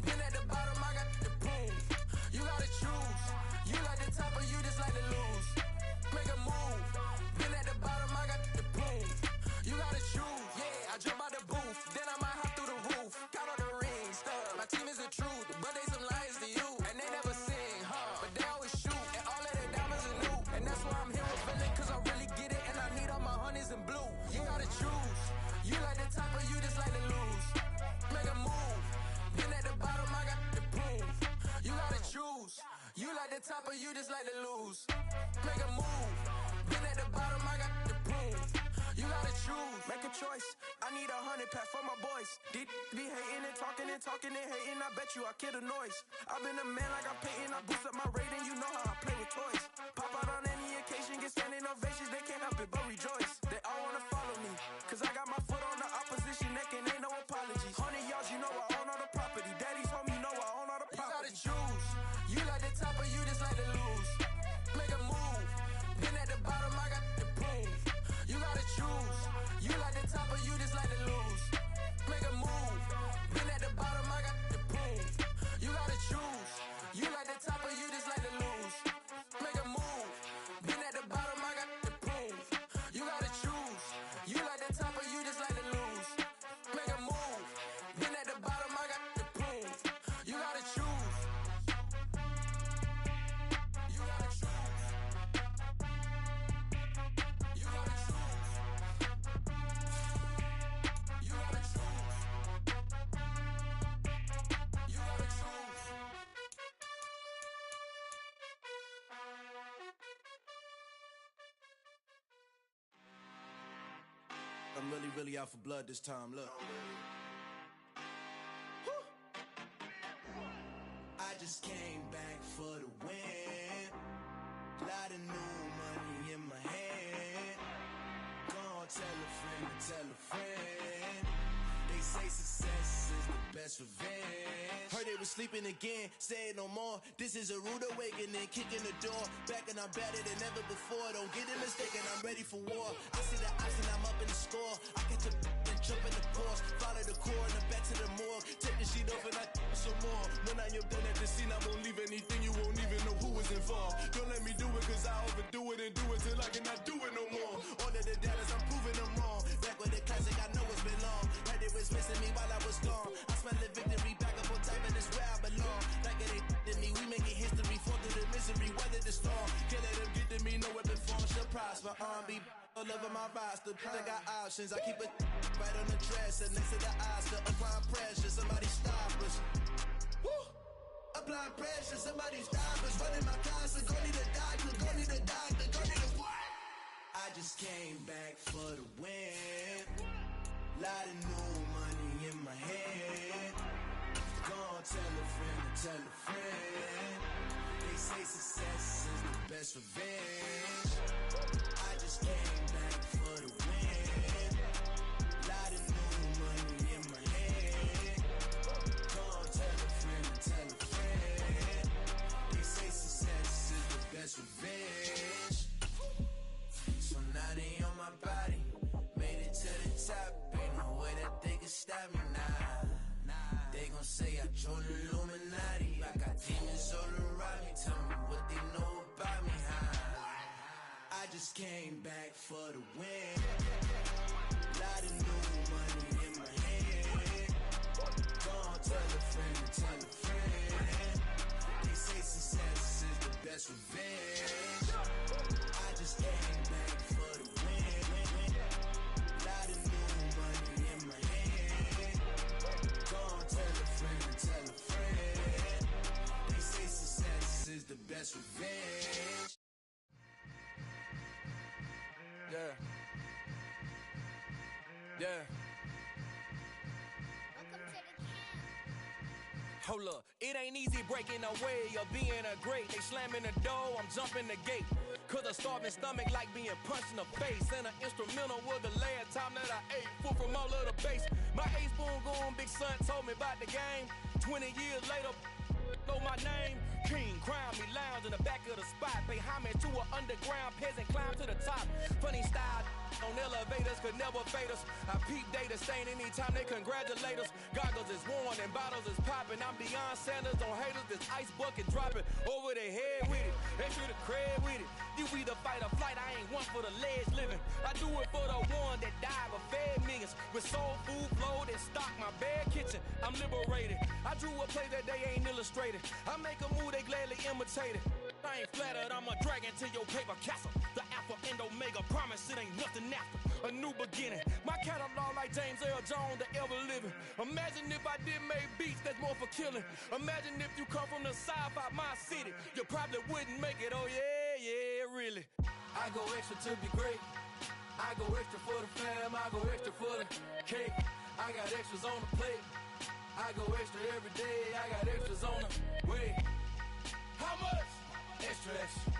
Been at the bottom, I got the prove. You gotta choose. You like the top or you just like to lose. Make a move. Been at the bottom, I got the prove. You gotta choose. Yeah, I jump out the booth. Then I might hop through the roof. Count on the rings. My team is the truth, but they some liars to you. And they never sing, but they always shoot. And all of their diamonds are new. And that's why I'm here with feeling, cause I really get it. And I need all my honeys in blue. You gotta choose. You like the top or you just like to lose. Make a move. Been at the bottom, I got the proof. You gotta choose. You like the top or you just like to lose. Make a move. Been at the bottom, I got the proof. You gotta choose. Make a choice. I need 100 pack for my boys. Be hating and talking and hating. I bet you I kill the noise. I've been a man like I'm Peyton. I boost up my rating. You know how I play with toys. Pop out on any occasion, get standing ovations. They can't help it but rejoice. They all wanna follow me, cause I got my foot on the opposition neck and ain't no apologies. 100 yards, you know I own all the property. Daddy's home, you know I own all the property. You gotta choose. You like the top or you just like to lose. Make a move. Been at the bottom, I got the proof. You gotta choose. You like the top or you just like to lose. Make a move. Been at the bottom, I got the proof. You gotta choose. You like the top or you just like to lose. Make a move. Been at the bottom, I got the proof. You gotta choose. You like the top or you just like to lose. Make a move. Been at the bottom, I got the proof. You gotta choose. You gotta choose. You gotta choose. You gotta choose. You gotta choose. I'm really out for blood this time, look. Woo. I just came back for the win. Lot of new money in my hand. Gonna tell a friend to tell a friend. They say success is the best revenge. Heard they was sleeping again, say it no more. This is a rude awakening, kicking the door. Back and I'm better than ever before. Don't get it mistaken, I'm ready for war. I see the option, I'm up in the score. I catch a and jump in the course. Follow the core and the back to the morgue. Take the sheet off and I some more. When I am done at the scene, I won't leave anything. You won't even know who was involved. Don't let me do it, cause I overdo it and do it till I cannot do it no more. All of the doubters, I'm proving them wrong. Back with the classic, I know it's been long. Heard it was missing me while I was gone. I smell the victory back up on top, and it's where I belong. Like it ain't to me, we making history. Fall through the misery, weather the storm. Can't let them get to me, no weapon form shall prosper. R&B all over my roster. I got options, I keep it right on the dresser. Next to the Oscar, applying pressure, somebody stop us. Woo! Applying pressure, somebody stop us. Running my concert, go need a doctor, go need a doctor, go need a what? I just came back for the win. Lot of new money in my hand. Gonna tell a friend to tell a friend. They say success is the best revenge. I just came back for the win. Lot of new money in my hand. Gonna tell a friend to tell a friend. They say success is the best revenge. So now they on my body. Made it to the top. Ain't no way that they can stop me now. They gon' say I joined the Illuminati. I got demons all around me. Tell me what they know about me, huh? I just came back for the win. Lot of new money in my hand. Gonna tell a friend to tell a friend. They say success is the best revenge. I just came back for the win. Lot of new money in my hand. Gonna tell a friend to tell a friend. They say success is the best revenge. Yeah. Yeah. Hold up, it ain't easy breaking away or being a great. They slamming the door, I'm jumping the gate. Cause a starving stomach like being punched in the face. And an instrumental was the last time that I ate. Full from all of the bass. My A-spoon going, big son told me about the game. 20 years later, know my name. King, crown me, lounge in the back of the spot. Pay homage to an underground peasant, climb to the top. Funny style, On elevators could never fade us. I peep data stain anytime they congratulate us. Goggles is worn and bottles is popping. I'm Deion Sanders on haters. This ice bucket dropping over their head with it. Extra the cred with it. You either fight or flight. I ain't one for the ledge living. I do it for the one that died but fed millions. With soul food flowed and stock my bare kitchen. I'm liberated. I drew a play that they ain't illustrated. I make a move they gladly imitate it. I ain't flattered, I'm a dragon to your paper castle. The Alpha and Omega, promise it ain't nothing after. A new beginning. My catalog like James Earl Jones, the ever living. Imagine if I did make beats that's more for killing. Imagine if you come from the south out my city. You probably wouldn't make it, oh yeah, really. I go extra to be great. I go extra for the fam, I go extra for the cake. I got extras on the plate. I go extra every day, I got extras on the way. How much? Extra, extra.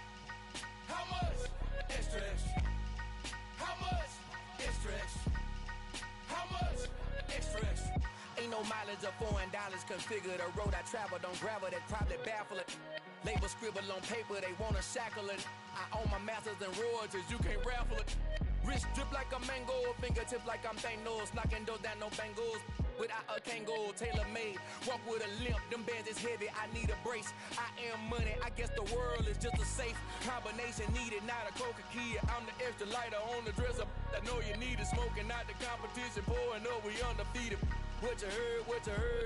How much? Extra, extra. How much? Extra, extra. How much? Extra, extra. Ain't no mileage of $4 configure the road I travel. Don't gravel that probably baffle it. Label scribble on paper, they wanna shackle it. I own my masters and royalties, you can't raffle it. Wrist drip like a mango, fingertips like I'm Thanos. Knocking doors down, no bangles. Without a Kango, tailor-made. Walk with a limp, them bands is heavy, I need a brace. I am money, I guess the world is just a safe combination needed, not a coca key. I'm the extra lighter on the dresser. I know you need it, smoking out the competition, pouring up, we undefeated. What you heard,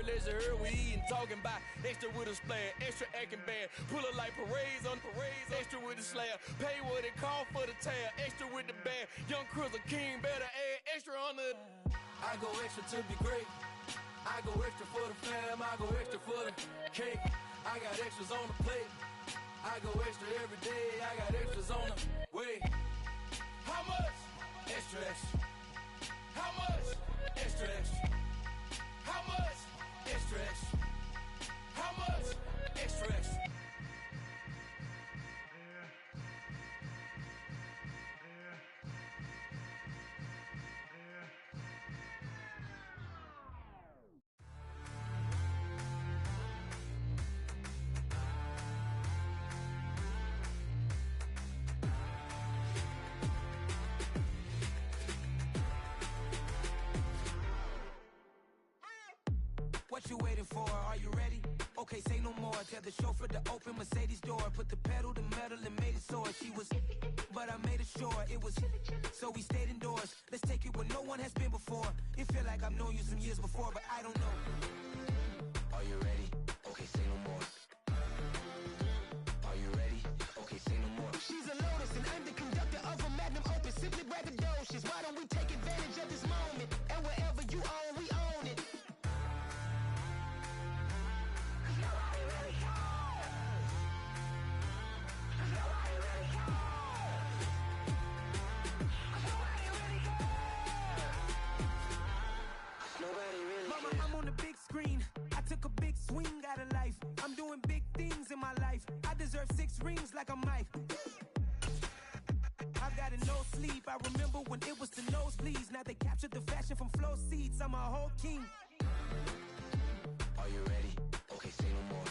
let's you heard, we eatin', talking about extra with a splash, extra acting bad. Pull it like parades on parades, extra with the slab. Pay what it cost for the tab, extra with the bag. Young Cruiser King, better add extra on the. I go extra to be great. I go extra for the fam, I go extra for the cake. I got extras on the plate. I go extra every day, I got extras on the way. How much? Extra, extra. How much? Extra, extra. How much? Extra, extra. How much? Extra, extra. What you waiting for? Are you ready? Okay, say no more. Tell the chauffeur to open Mercedes door. Put the pedal to metal and made it soar. She was, but I made it sure it was. So we stayed indoors. Let's take it where no one has been before. It feel like I've known you some years before, but I don't know. Are you ready? Okay, say no more. Are you ready? Okay, say no more. She's a Lotus and I'm the conductor of a Magnum Opus. Simply braggadocious. Why don't we take advantage of this moment? And wherever you own, we own it. I took a big swing out of life. I'm doing big things in my life. I deserve 6 rings like I'm Mike. I've got a no sleep. I remember when it was the nosebleeds. Now they captured the fashion from flow seats. I'm a whole king. Are you ready? Okay, say no more.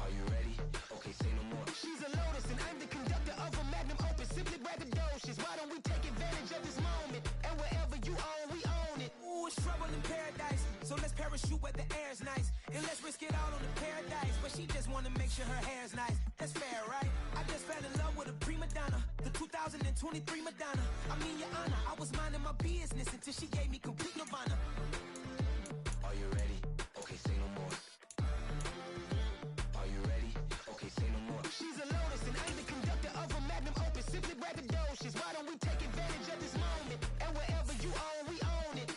Are you ready? Okay, say no more. She's a Lotus and I'm the conductor of a Magnum Opus. Simply braggadocious. Why don't we take advantage of this moment? And wherever you own, we own it. Ooh, it's trouble in paradise. So let's parachute where the air's nice. And let's risk it all on the paradise. But she just wanna make sure her hair's nice. That's fair, right? I just fell in love with a prima donna. The 2023 Madonna. I mean, your honor, I was minding my business until she gave me complete nirvana. Are you ready? Okay, say no more. Are you ready? Okay, say no more. She's a Lotus and I'm the conductor of a Magnum Opus. Simply braggadocious. Why don't we take advantage of this moment? And wherever you own, we own it.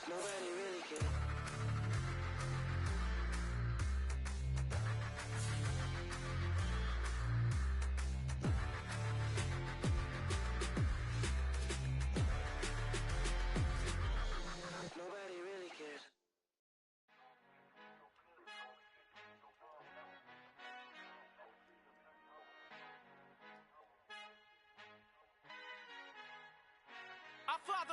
Nobody really cares.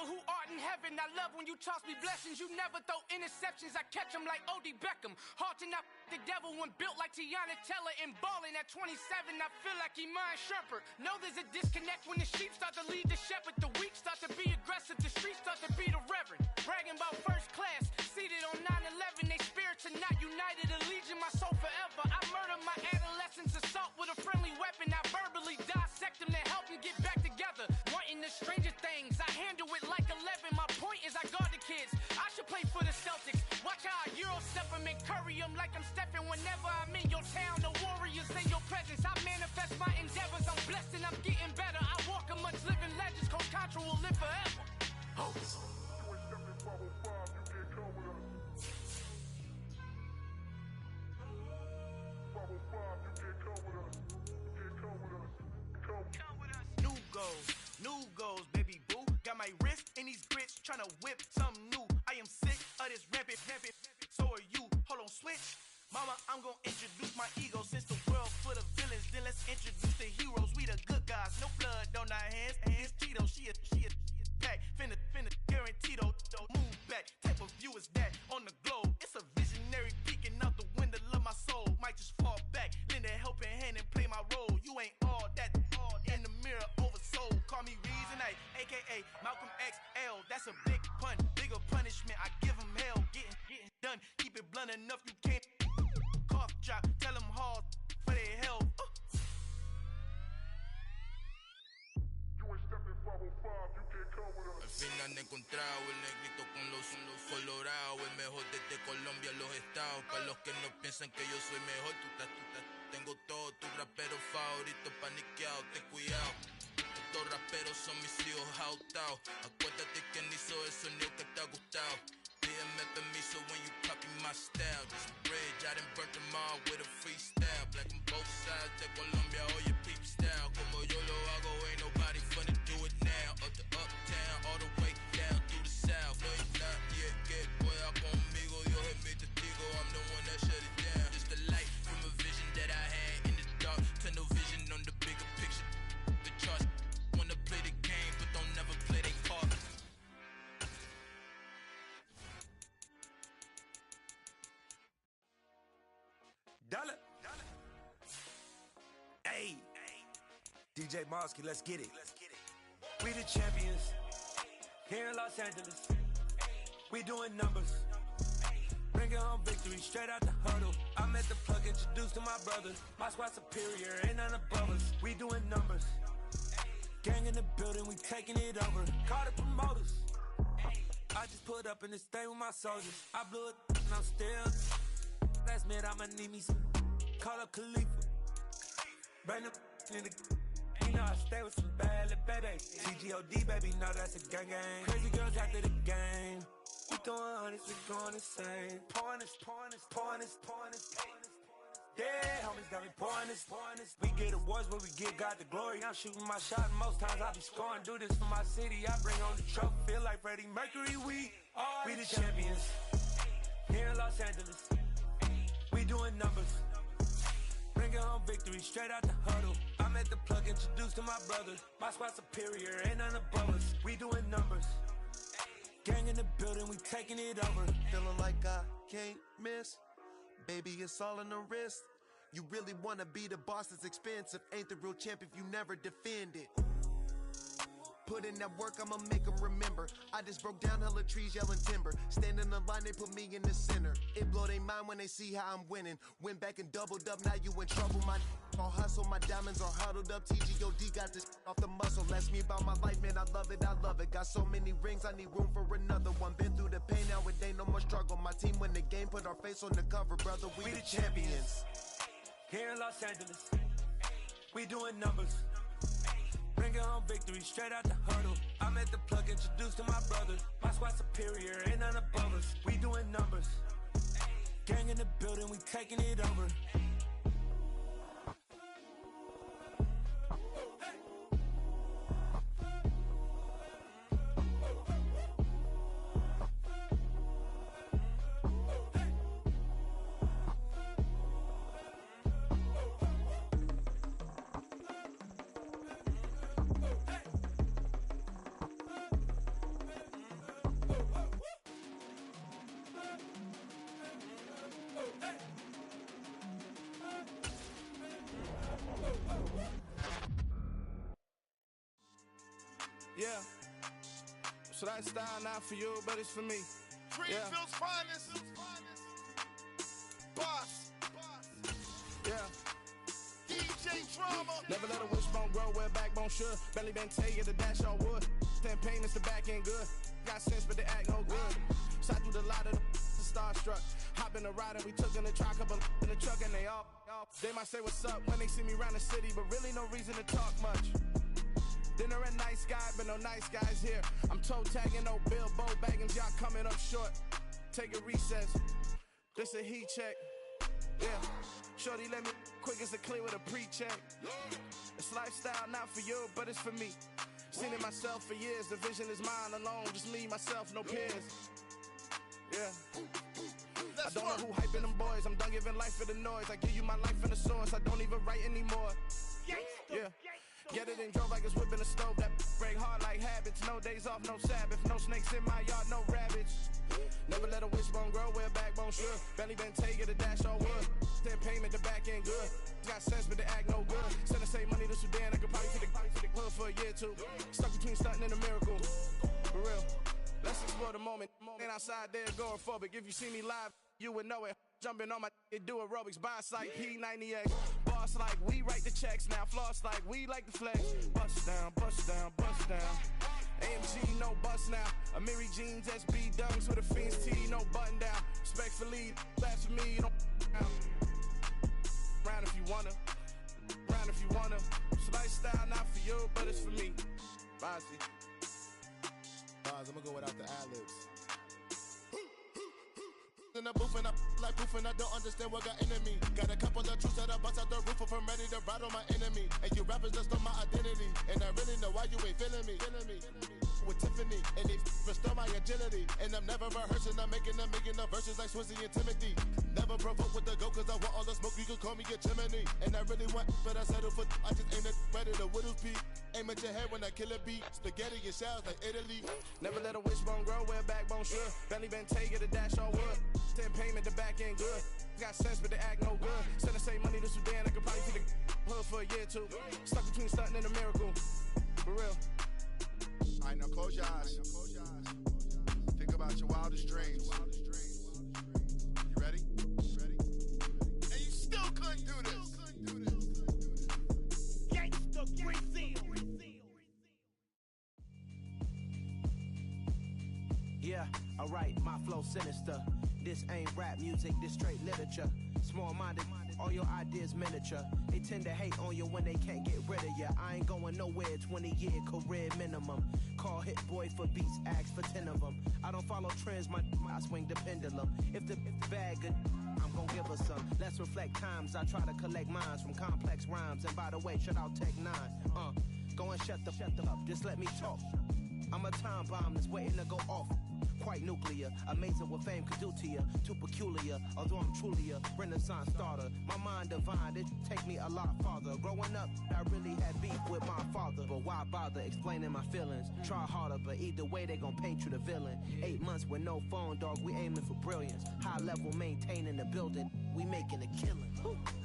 Father who art in heaven, I love when you toss me blessings. You never throw interceptions, I catch them like O.D. Beckham. Hard to not the devil when built like Tiana Teller and balling at 27. I feel like Iman Shumpert. Know there's a disconnect when the sheep start to lead the shepherd. The weak start to be aggressive, the streets start to be the reverend. Bragging about first class, seated on 9/11. They spirits are not united, a legion, my soul forever. I murder my adolescence, assault with a friendly weapon. I verbally dissect them to help them get back together. Wanting the stranger things, I handle it like 11. My point is I guard the kids. I should play for the Celtics. Watch how I Euro step them and curry them like I'm stepping. Whenever I'm in your town, the Warriors in your presence. I manifest my endeavors. I'm blessed and I'm getting better. I walk amongst living legends. Coach Contra will live forever. Oh. New goals, baby boo. Got my wrist in these grits, tryna whip something new. I am sick of this rampant. So are you. Hold on, switch. Mama, I'm gonna introduce my ego. Since the world full of villains, then let's introduce the heroes. We the good guys, no blood on our hands. Hands Tito, she a pack. Finna, guarantee don't move back. Type of view is that on the globe. It's a visionary peeking out the window of my soul. Might just fall back, lend a helping hand and play my role. You ain't all that. In the mirror, oversold. Call me Reason A, aka Malcolm XL. That's a big pun, bigger punishment. I give him hell, getting done. Keep it blunt enough, you can't cough drop. Tell them hard for their health. Al fin han encontrado el negrito con los colorados, el mejor desde Colombia, los estados. Para los que no piensan que yo soy mejor, tengo todos tus raperos favoritos paniqueados, ten cuidado. Estos raperos son mis hijos jautados. Acuérdate que ni hizo el sonido que te ha gustado. Pídeme permiso when you copy my style. This bridge, I done burnt them all with a freestyle. Black on both sides de Colombia, oye peep style. Como yo lo hago, ain't nobody finna do it now. Up to uptown, all the way down through the south. No, you're not yet, que pueda conmigo. Dios es mi testigo, I'm the one that shut it down. Just the light from a vision that I had in the dark. Tunnel vision on the bigger picture. The charts wanna play the game, but don't never play their part. Dollar. Hey, DJ Mosky, let's get it. We the champions here in Los Angeles. We doing numbers. Bringing home victory straight out the huddle. I'm at the plug, introduced to my brothers. My squad superior, ain't none above us. We doing numbers. Gang in the building, we taking it over. Call the promoters. I just put up in this thing with my soldiers. I blew it and I'm still. Last minute, I'ma need me some. Call up Khalifa. Bring them in the. You know I stay with some bad little baby. TGOD, baby, know that's a gang. Crazy girls after the game. We throwing hundreds, we going insane. Pouring this. Yeah, homies got me pouring this. We get awards where we give God the glory. I'm shooting my shot, and most times I be scoring. Do this for my city, I bring on the trophy. Feel like Freddie Mercury, we the champions here in Los Angeles. We doing numbers. Bringing home victory straight out the huddle. I'm at the plug, introduced to my brothers. My squad superior, ain't none above us. We doing numbers. Gang in the building, we taking it over. Feeling like I can't miss. Baby, it's all in the wrist. You really wanna be the boss, it's expensive. Ain't the real champ if you never defend it. Put in that work, I'ma make them remember. I just broke down hella trees, yelling timber. Stand in the line, they put me in the center. It blow their mind when they see how I'm winning. Went back and doubled up, now you in trouble. My all hustle, my diamonds are huddled up. TGOD got this off the muscle. Ask me about my life, man, I love it. Got so many rings, I need room for another one. Been through the pain, now it ain't no more struggle. My team win the game, put our face on the cover, brother. We the champions. Here in Los Angeles, we doing numbers. Bringing home victory straight out the huddle. I'm at the plug, introduced to my brothers. My squad superior, ain't none above us. We doing numbers. Gang in the building, we taking it over. Yeah. So that style not for you, but it's for me. Greenfield's finest. Boss. Yeah. DJ Drama. Never let a wishbone grow where backbone should. Belly been take the dash all wood. 10 payments, the back end good. Got sense, but the act no good. Shot through the lot of the starstruck. Hop in the ride and we took in the truck, couple in the truck and they all. They might say what's up when they see me around the city, but really no reason to talk much. Dinner at Nice Guy, but no nice guys here. I'm toe tagging, no Bilbo Baggins, y'all coming up short. Take a recess. This a heat check. Yeah. Shorty let me quick as a clear with a pre-check. It's lifestyle not for you, but it's for me. Seen it myself for years. The vision is mine alone. Just me, myself, no peers. Yeah. I don't know who hyping them boys. I'm done giving life for the noise. I give you my life in the source. I don't even write anymore. Yeah. Get it and drove like it's whipping a stove. That break hard like habits. No days off, no Sabbath. No snakes in my yard, no rabbits. Never let a wishbone grow where backbone should. Belly been take the dash all wood. 10 payment, the back end good. Got sense, but the act no good. Send the same money to Sudan. I could probably see the hood for a year or two. Stuck between stunting and a miracle. For real. Let's explore the moment. Ain't outside there agoraphobic. If you see me live, you would know it. Jumping on my do aerobics. Boss like P90X. Boss like we write the checks now. Floss like we like the flex. Bust down, bust down, bust down. AMG, no bust now. Amiri jeans, SB dunks with a Fiends tee, no button down. Respectfully, that's for me, you don't down. Round if you wanna. Round if you wanna. It's lifestyle not for you, but it's for me. Bossy. I'm gonna go without the ad-libs. In the booth and I like proof and I don't understand what got into me. Got a couple of truths that I bust out the roof if I'm ready to ride on my enemy. And you rappers just stole my identity. And I really know why you ain't feeling me. With Tiffany, and they restore my agility. And I'm never rehearsing, I'm making a million of verses like Swizzy and Timothy. Never provoke with the go, cause I want all the smoke, you can call me a chimney. And I really want, but I settle for, I just aim it ready to Whittles Peak. Aim at your head when I kill a beat. Spaghetti and shells like Italy. Never let a wishbone grow where backbone should. Belly been take the dash all wood. 10 payment, the back end good. Got sense, but the act no good. Send the same money to Sudan, I could probably see the hood for a year or two. Stuck between stunting and a miracle. For real. Alright, now close your eyes. Think about your wildest dreams. You ready? And you still couldn't do this. Gangsta Brazil. Yeah, alright, my flow sinister. This ain't rap music, this straight literature. Small-minded, all your ideas miniature. They tend to hate on you when they can't get rid of you. I ain't going nowhere, 20-year career minimum. Call Hit Boy for beats, ask for 10 of them. I don't follow trends, I swing the pendulum. If the bag good, I'm gon' give her some. Let's reflect times, I try to collect minds from complex rhymes. And by the way, shout out Tech 9. Go and shut the up, just let me talk. I'm a time bomb that's waiting to go off. Quite nuclear, amazing what fame could do to you. Too peculiar, although I'm truly a renaissance starter. My mind divine, it take me a lot farther. Growing up, I really had beef with my father. But why bother explaining my feelings? Try harder, but either way they gon' paint you the villain. 8 months with no phone, dog, we aiming for brilliance. High level maintaining the building, we making a killing.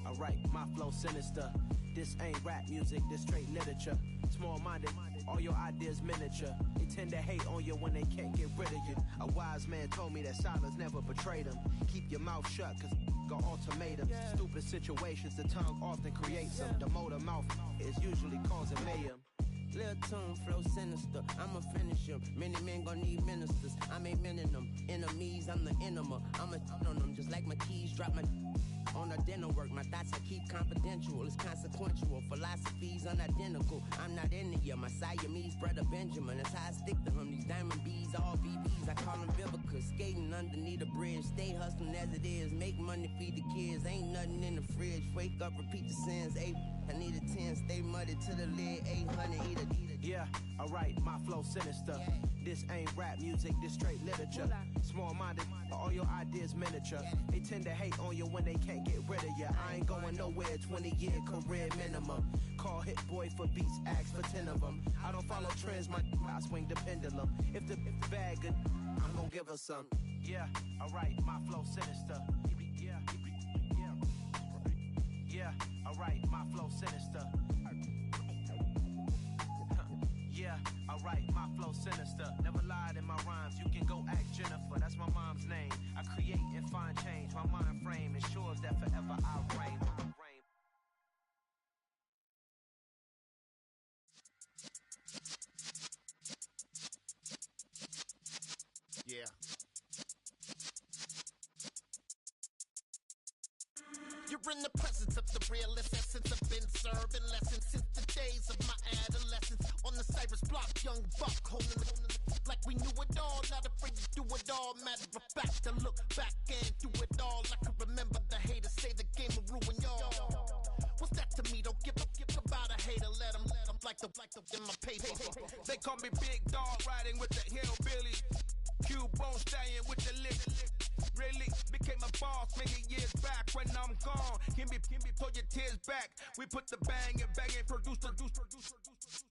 Alright, my flow sinister. This ain't rap music, this straight literature. Small-minded, all your ideas miniature. They tend to hate on you when they can't get rid of you. A wise man told me that silence never betrayed him. Keep your mouth shut, cause got ultimatums. Stupid situations, the tongue often creates them. The motor mouth is usually causing mayhem. Lil' tune, flow sinister, I'ma finish him. Many men gon' need ministers, I'm a men in them. Enemies, I'm the enema, I'ma on them. Just like my keys, drop my on the dinner work. My thoughts I keep confidential, it's consequential. Philosophies unidentical, I'm not in the my Siamese brother Benjamin. That's how I stick to him, these diamond bees, all BBs. I call them Vivica, skating underneath the bridge. Stay hustling as it is, make money, feed the kids. Ain't nothing in the fridge, wake up, repeat the sins. I need a 10, stay muddy to the lid, 800, eat it. Yeah, alright, my flow sinister. This ain't rap music, this straight literature. Small-minded, all your ideas miniature. They tend to hate on you when they can't get rid of you. I ain't going nowhere, 20-year career minimum. Call Hit Boy for beats, ask for 10 of them. I don't follow trends, I swing the pendulum. If the bag good, I'm gon' give her some. Yeah, alright, my flow sinister. Yeah, alright, my flow sinister. Yeah, I write my flow sinister. Never lied in my rhymes. You can go ask Jennifer. That's my mom's name. I create and find change. My mind frame ensures that forever I reign. Yeah. You're in the presence of the realest essence. I've been serving lessons since the days of my adolescence. On the Cypress block, young buck holding the like we knew it all. Not afraid to do it all. Matter of fact, to look back and do it all. I can remember the haters say the game will ruin y'all. What's that to me? Don't give about a hater. Let them like the in my paper. They call me Big Dog, riding with the hillbilly. Q-Bone stallion with the lick. Really became a boss many years back. When I'm gone, can be pull your tears back. We put the bang and bang and produce.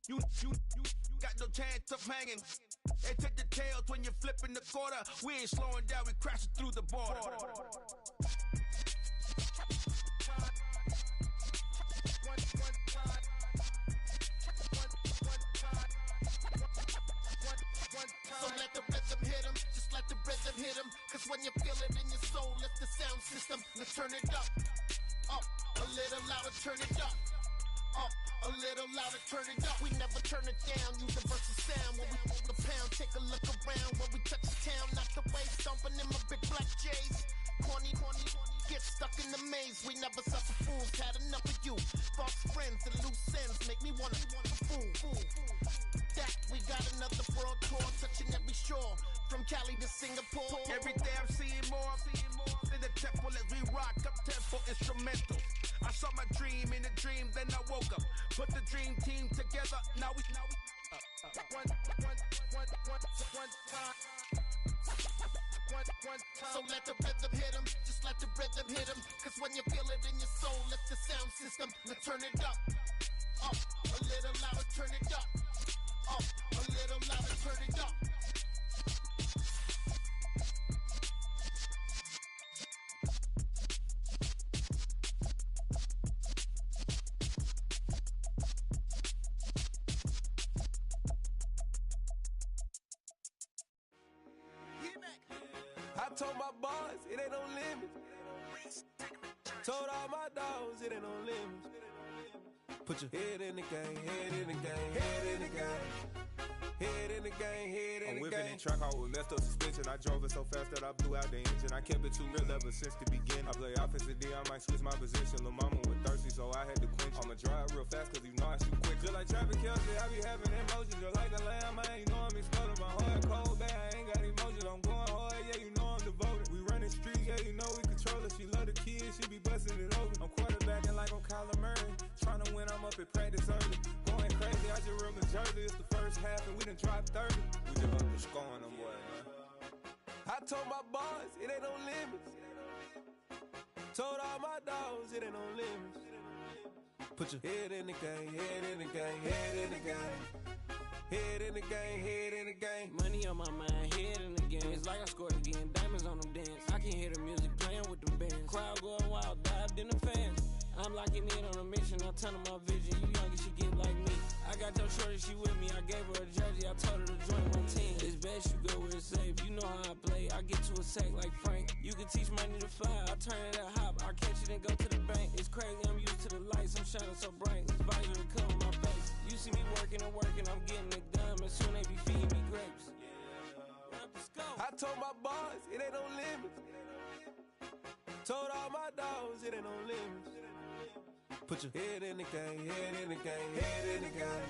You got no chance of hanging. They take the tails when you're flipping the quarter. We ain't slowing down, we crashing through the border. So let the rhythm hit him, just let the rhythm hit him. Cause when you feel it in your soul, lift the sound system. Let's turn it up, a little louder, turn it up, a little louder, turn it up. We never turn it down, universal sound. When we on the pound, take a look around. When we touch the town, not the way, stomping in my big black J's. Corny, get stuck in the maze. We never suffer fools, had enough of you. False friends and loose ends make me wanna fool. That we got another world tour, touching every shore, from Cali to Singapore. Every day I'm seeing more in the temple as we rock up tempo instrumental. I saw my dream in a dream, then I woke up. Put the dream team together, now we one time. So let the rhythm hit him, just let the rhythm hit him. Cause when you feel it in your soul, lift the sound system. Let's turn it up, a little louder, turn it up, a little louder, turn it up. I told my boys it ain't no limits. Told all my dogs it ain't no limits. Put your head in the game, head in the game, head in the game. Head in the game, head in the game. I'm whipping in track, I was messed up suspension. I drove it so fast that I blew out the engine. I kept it too real ever since the beginning. I play offensive D, I might switch my position. Lil' mama was thirsty, so I had to quench. I'ma drive real fast, cause you know I shoot quick. Just like Travis Kelce, I be having emotions. Just like the lamb, man, you know I'm exploding. My heart cold, bad, I ain't got emotions. I'm going hard, yeah, you know I'm devoted. We running streets, yeah, you know we control it. She love the kids, she be busting it open. I'm quarterbacking like I'm Kyler Murray. Trying to win, I'm up at practice early. Going crazy, I just real Jersey. It's the first half and we done dropped 30. We just up to scoring them, boy, man. I told my boys it ain't no limits. Told all my dogs it ain't no limits. Put your head in the game, head in the game, head in the game. Head in the game, head in the game. Money on my mind, head in the game. It's like I scored again, diamonds on them dance. I can hear the music playing with them bands. Crowd going wild, dived in the fans. I'm locking in on a mission, I turn on my vision. You young and she get like me. I got your shorty, she with me. I gave her a jersey, I told her to join my team. It's best you go where it's safe. You know how I play. I get to a sack like Frank. You can teach money to fly. I turn it a hop. I catch it and go to the bank. It's crazy, I'm used to the lights. I'm shining so bright. This visor to cover my face. You see me working and working, I'm getting it done. And soon they be feeding me grapes. I told my boys it ain't no limits. Told all my dogs it ain't no limits. Put your head in the game, head in the game, head in the game.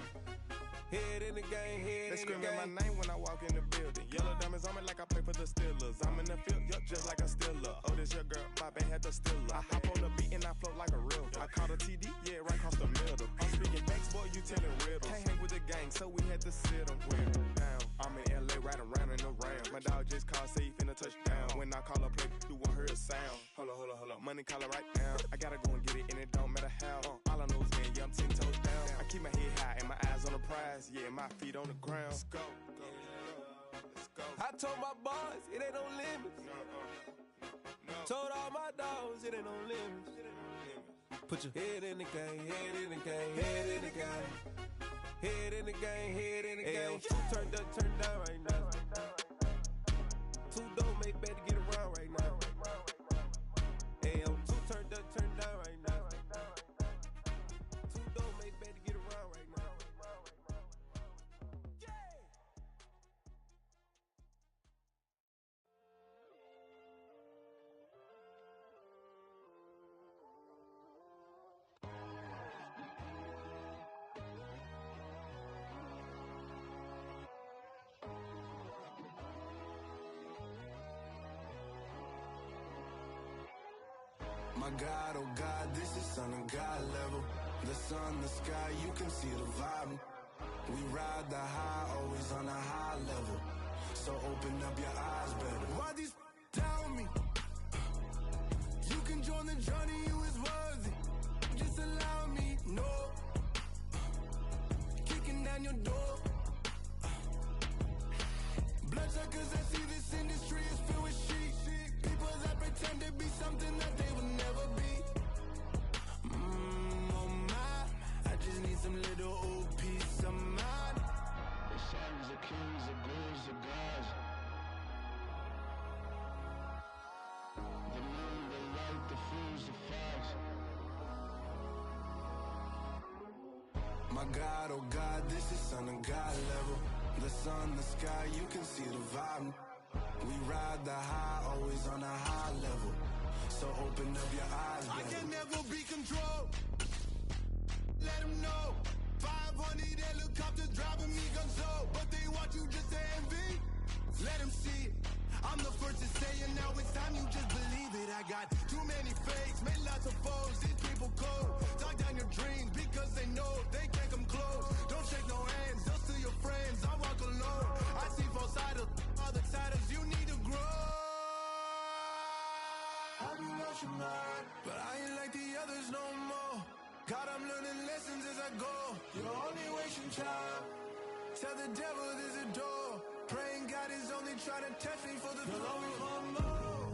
Head in the game, head They in the screaming game. my name when I walk in the building. Yellow diamonds on me like I play for the Steelers. I'm in the field, yup, just like a Steeler. Oh, this your girl, my band had the Steeler. I hop on the beat and I float like a river. I caught a TD, yeah, right across the middle. I'm speaking facts, boy, you telling riddles. Can't hang with the gang, so we had to sit them down. I'm in LA, riding around and around. My dog just called, say he finna touchdown. When I call a play, you won't hear a sound. Hold up, money caller right now. I gotta go and get it, and it don't matter how. All I know is, man, yeah, I'm 10 toes down. I keep my head high and my eyes on the prize. Yeah, my feet on the ground. Let's go. I told my boys it ain't no limits. Told all my dogs it ain't no limits. Put your head in the game, head in the game, head in the game. Head in the game, head in the game. Two turned up, turned down right now. Two don't make better get around right now. Hey, I'm two turned up, turned down right now. Two don't make better get around right now. My God, oh God, this is Son of God level. The sun, the sky, you can see the vibe. We ride the high, always on a high level. So open up your eyes better. Why these tell me? You can join the journey, you is worthy. Just allow me, no. Kicking down your door. Bloodsuckers, I see this industry is filled with shit. People that pretend to be something that they would never be. Oh my, I just need some little old peace of mind. The sons of kings, the ghouls, the gods. The moon, the light, the fools, the facts. My God, oh God, this is Son of God level. The sun, the sky, you can see the vibe. We ride the high, always on a high level. So open up your eyes, baby. I can never be controlled. Let them know. 500 helicopters driving me gunso. But they want you just to envy. Let them see it. I'm the first to say it, now it's time you just believe it. I got too many fakes, made lots of foes. These people cold. Talk down your dreams because they know they can't come close. Don't shake no hands, just to your friends. I walk alone. I see both sides of other siders. You need to grow. Have you lost your mind? But I ain't like the others no more. God, I'm learning lessons as I go. You're only wasting time. Tell the devil there's a door. Praying God is only trying to test me for the glory for more.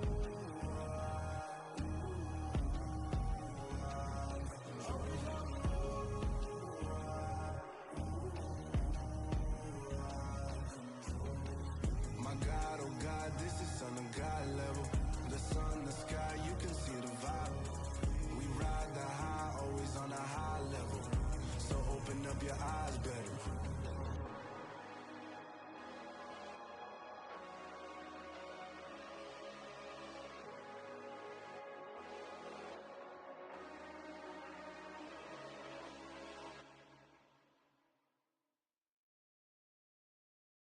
My God, oh God, this is Son of God level. The sun, the sky, you can see the vibe. We ride the high, always on a high level. So open up your eyes better.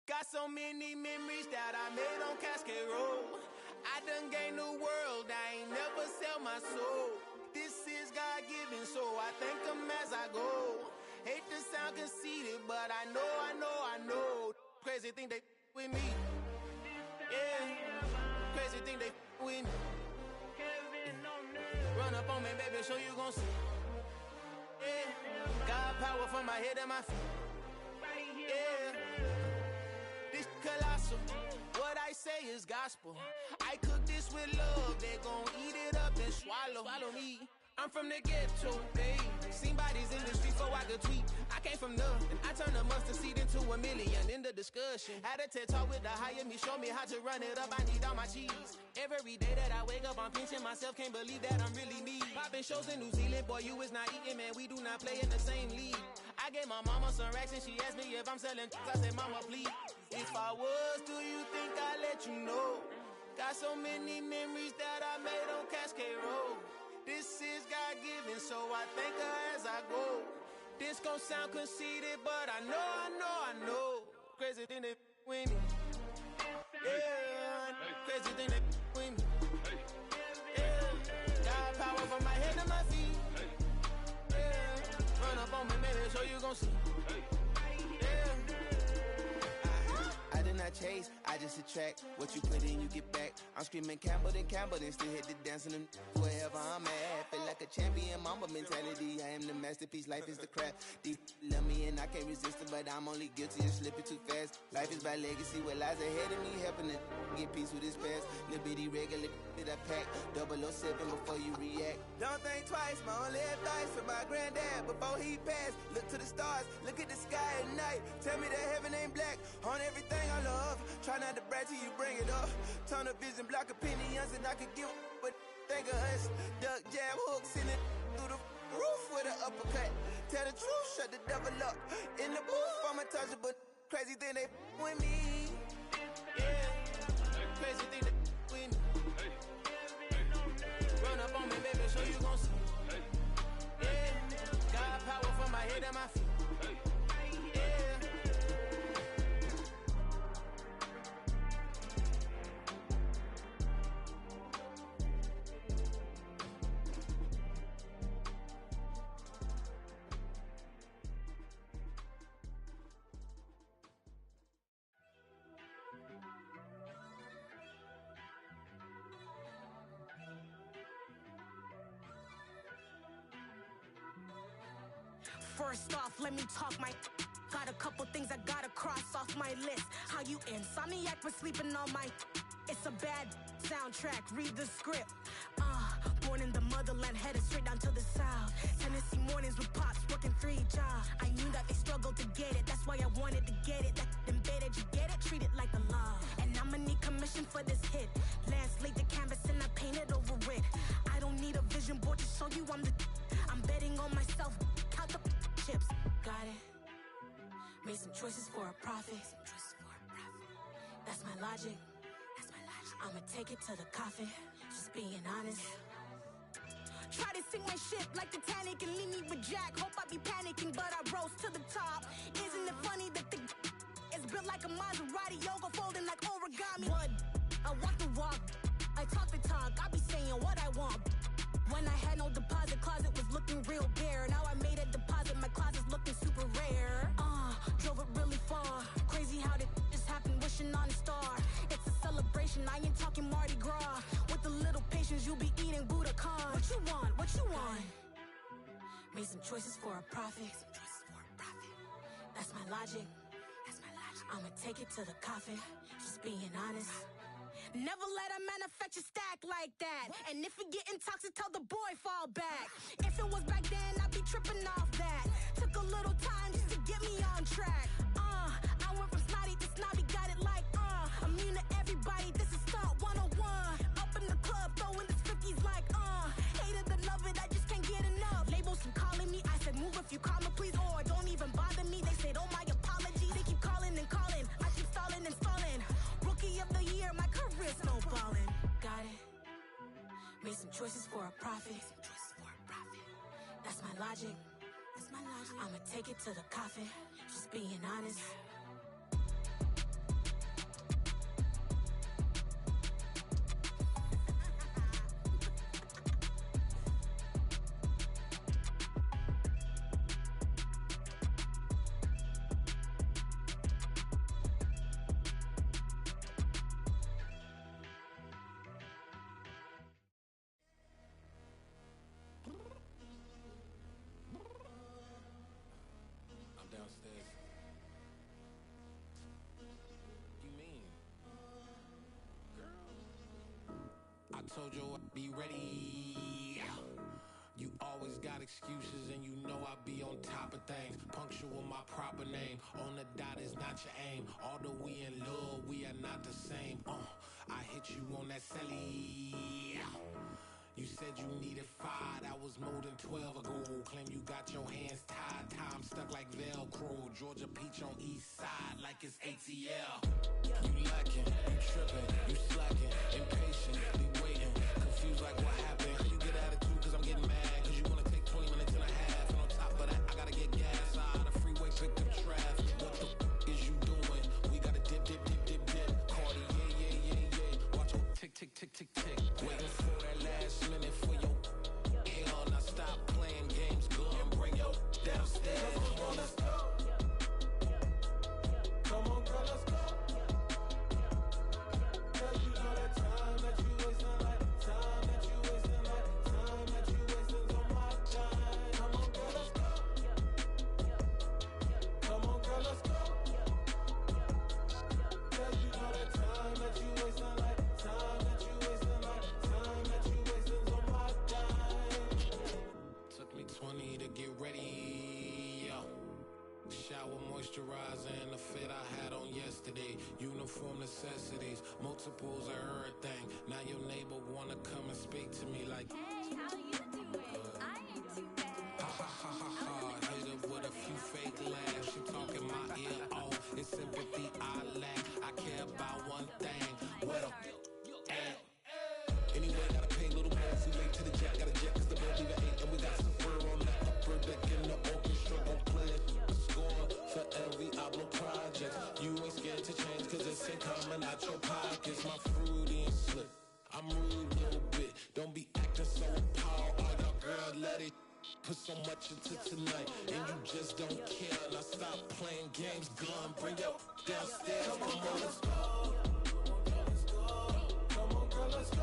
Got so many memories that I made on Cascade Road. I done gained the world, I ain't never sell my soul. This is God-given, so I thank him as I go. Hate to sound conceited, but I know. Crazy thing they with me. Yeah, crazy thing they with me. Run up on me, baby, show you gon' see. Yeah, God power from my head and my feet. Yeah. This colossal, what I say is gospel. I cook this with love, they gon' eat it up and swallow me. I'm from the ghetto, baby. Seen bodies in the street so I could tweet. I came from nothing, I turned a mustard seed into a million in the discussion. Had a TED talk with the higher me, show me how to run it up, I need all my cheese. Every day that I wake up, I'm pinching myself, can't believe that I'm really me. Popping shows in New Zealand, boy, you is not eating, man, we do not play in the same league. I gave my mama some racks and she asked me if I'm selling. I said, mama, please. If I was, do you think I'd let you know? Got so many memories that I made on Cascade Road. This is God-given, so I thank her as I go. This gon' sound conceited, but I know. Crazy thing they with me. Yeah, crazy thing they with me. Yeah, got power from my head to my feet. Yeah, run up on me, baby, so you gon' see. I did not chase, I just attract. What you put in, you get back. I'm screaming Campbell, then still hit the dancing. And wherever I'm at, feel like a champion, mama mentality. I am the masterpiece, life is the crap. Deep love me and I can't resist it, but I'm only guilty of slipping too fast. Life is by legacy, what lies ahead of me, helping to get peace with this past. Little bitty regular that I pack, 007 before you react. Don't think twice, my only advice for my granddad before he passed. Look to the stars, look at the sky at night. Tell me that heaven ain't black on everything I love. Try not to brag till you bring it up. Tunnel vision, block opinions, and I could give but think of us. Duck jab hooks in it through the roof with an uppercut. Tell the truth, shut the devil up. In the booth, I'm untouchable. Crazy thing they with me. Yeah, crazy thing they with me. Run up on me, baby, so you gon' see. Yeah, got power from my head and my feet. First off, let me talk my. Got a couple things I gotta cross off my list. How you insomniac for sleeping on my. It's a bad soundtrack, read the script. Born in the motherland, headed straight down to the south. Tennessee mornings with pops, working 3 jobs. I knew that they struggled to get it, that's why I wanted to get it. That embedded, you get it, treat it like a law. And I'ma need commission for this hit. Last laid the canvas and I painted over it. I don't need a vision board to show you I'm the. I'm betting on myself, count the chips. Got it. Made some choices for a profit. That's my logic. I'ma take it to the coffin. Just being honest. Try to sink my ship like Titanic and leave me with Jack. Hope I be panicking, but I rose to the top. Isn't it funny that the is built like a Maserati, yoga folding like origami? What? I walk the walk. I talk the talk. I be saying what I want. When I had no deposit, closet was looking real bare. Now I made a deposit, my closet's looking super rare. Drove it really far. Crazy how did this happen, wishing on a star. It's a celebration, I ain't talking Mardi Gras. With a little patience, you'll be eating Budokan. What you want? What you want? Made some choices for a profit. That's my logic. I'ma take it to the coffin. Just being honest. Never let a manufacture stack like that. And if you getting toxic, tell the boy fall back. If it was back then, I'd be tripping off that. Took a little time just to get me on track. I went from snotty to snobby, got it like immune to everybody, this is stunt 101. Up in the club, throwing the 50s like hated to love it, I just can't get enough. Labels from calling me, I said move if you call me please, or don't even bother me. They said oh my apologies, they keep calling and calling. I keep stalling and stalling. Rookie of the year, my career snowballing. Got it. Made some choices for a profit. That's my logic. I'ma take it to the coffin. Just being honest. Told you I'd be ready. You always got excuses and you know I be on top of things. Punctual my proper name. On the dot is not your aim. Although we in love, we are not the same. I hit you on that celly. You said you needed 5, that was more than 12 ago. Claim you got your hands tied, time stuck like Velcro. Georgia Peach on east side like it's ATL. You lacking, you tripping, you slacking, impatient, be waiting, confused like what happened. You get attitude cause I'm getting mad, cause you wanna take 20 minutes and a half. And on top of that, I gotta get gas out of the freeway, pick up traffic. What the is you doing? We gotta dip. Cardi, yeah. Watch your tick, tick, tick, tick, tick. Waiting for that last minute for your hell. Now stop playing games, go and bring your downstairs. Come on, let's go. Come on, girl, let's go. Cause you know that time that you wasting, like time that you wasting, like time that you wasting. shower, moisturizer, and the fit I had on yesterday. Uniform necessities, multiples of everything. Now your neighbor wanna come and speak to me like, hey, how you doing? I ain't too bad. Ha ha ha ha ha. Hit her with a few fake laughs. She talking my ear off. It's sympathy I lack. I care about one thing. What up? Anyway, gotta pay a little more. We late to the jack, got a jet, cause the boat leave at 8. And we got some fur on the upper deck in the orchestra. Gon' play a score for every album project. You ain't scared to change, cause it's ain't coming out your pockets. My fruity and slip. I'm rude a little bit. Don't be acting so appalled. All y'all girl, let it put so much into tonight. And you just don't care. Now stop playing games, gun. Bring your downstairs. Come on, let's go. Come on, girl, let's go.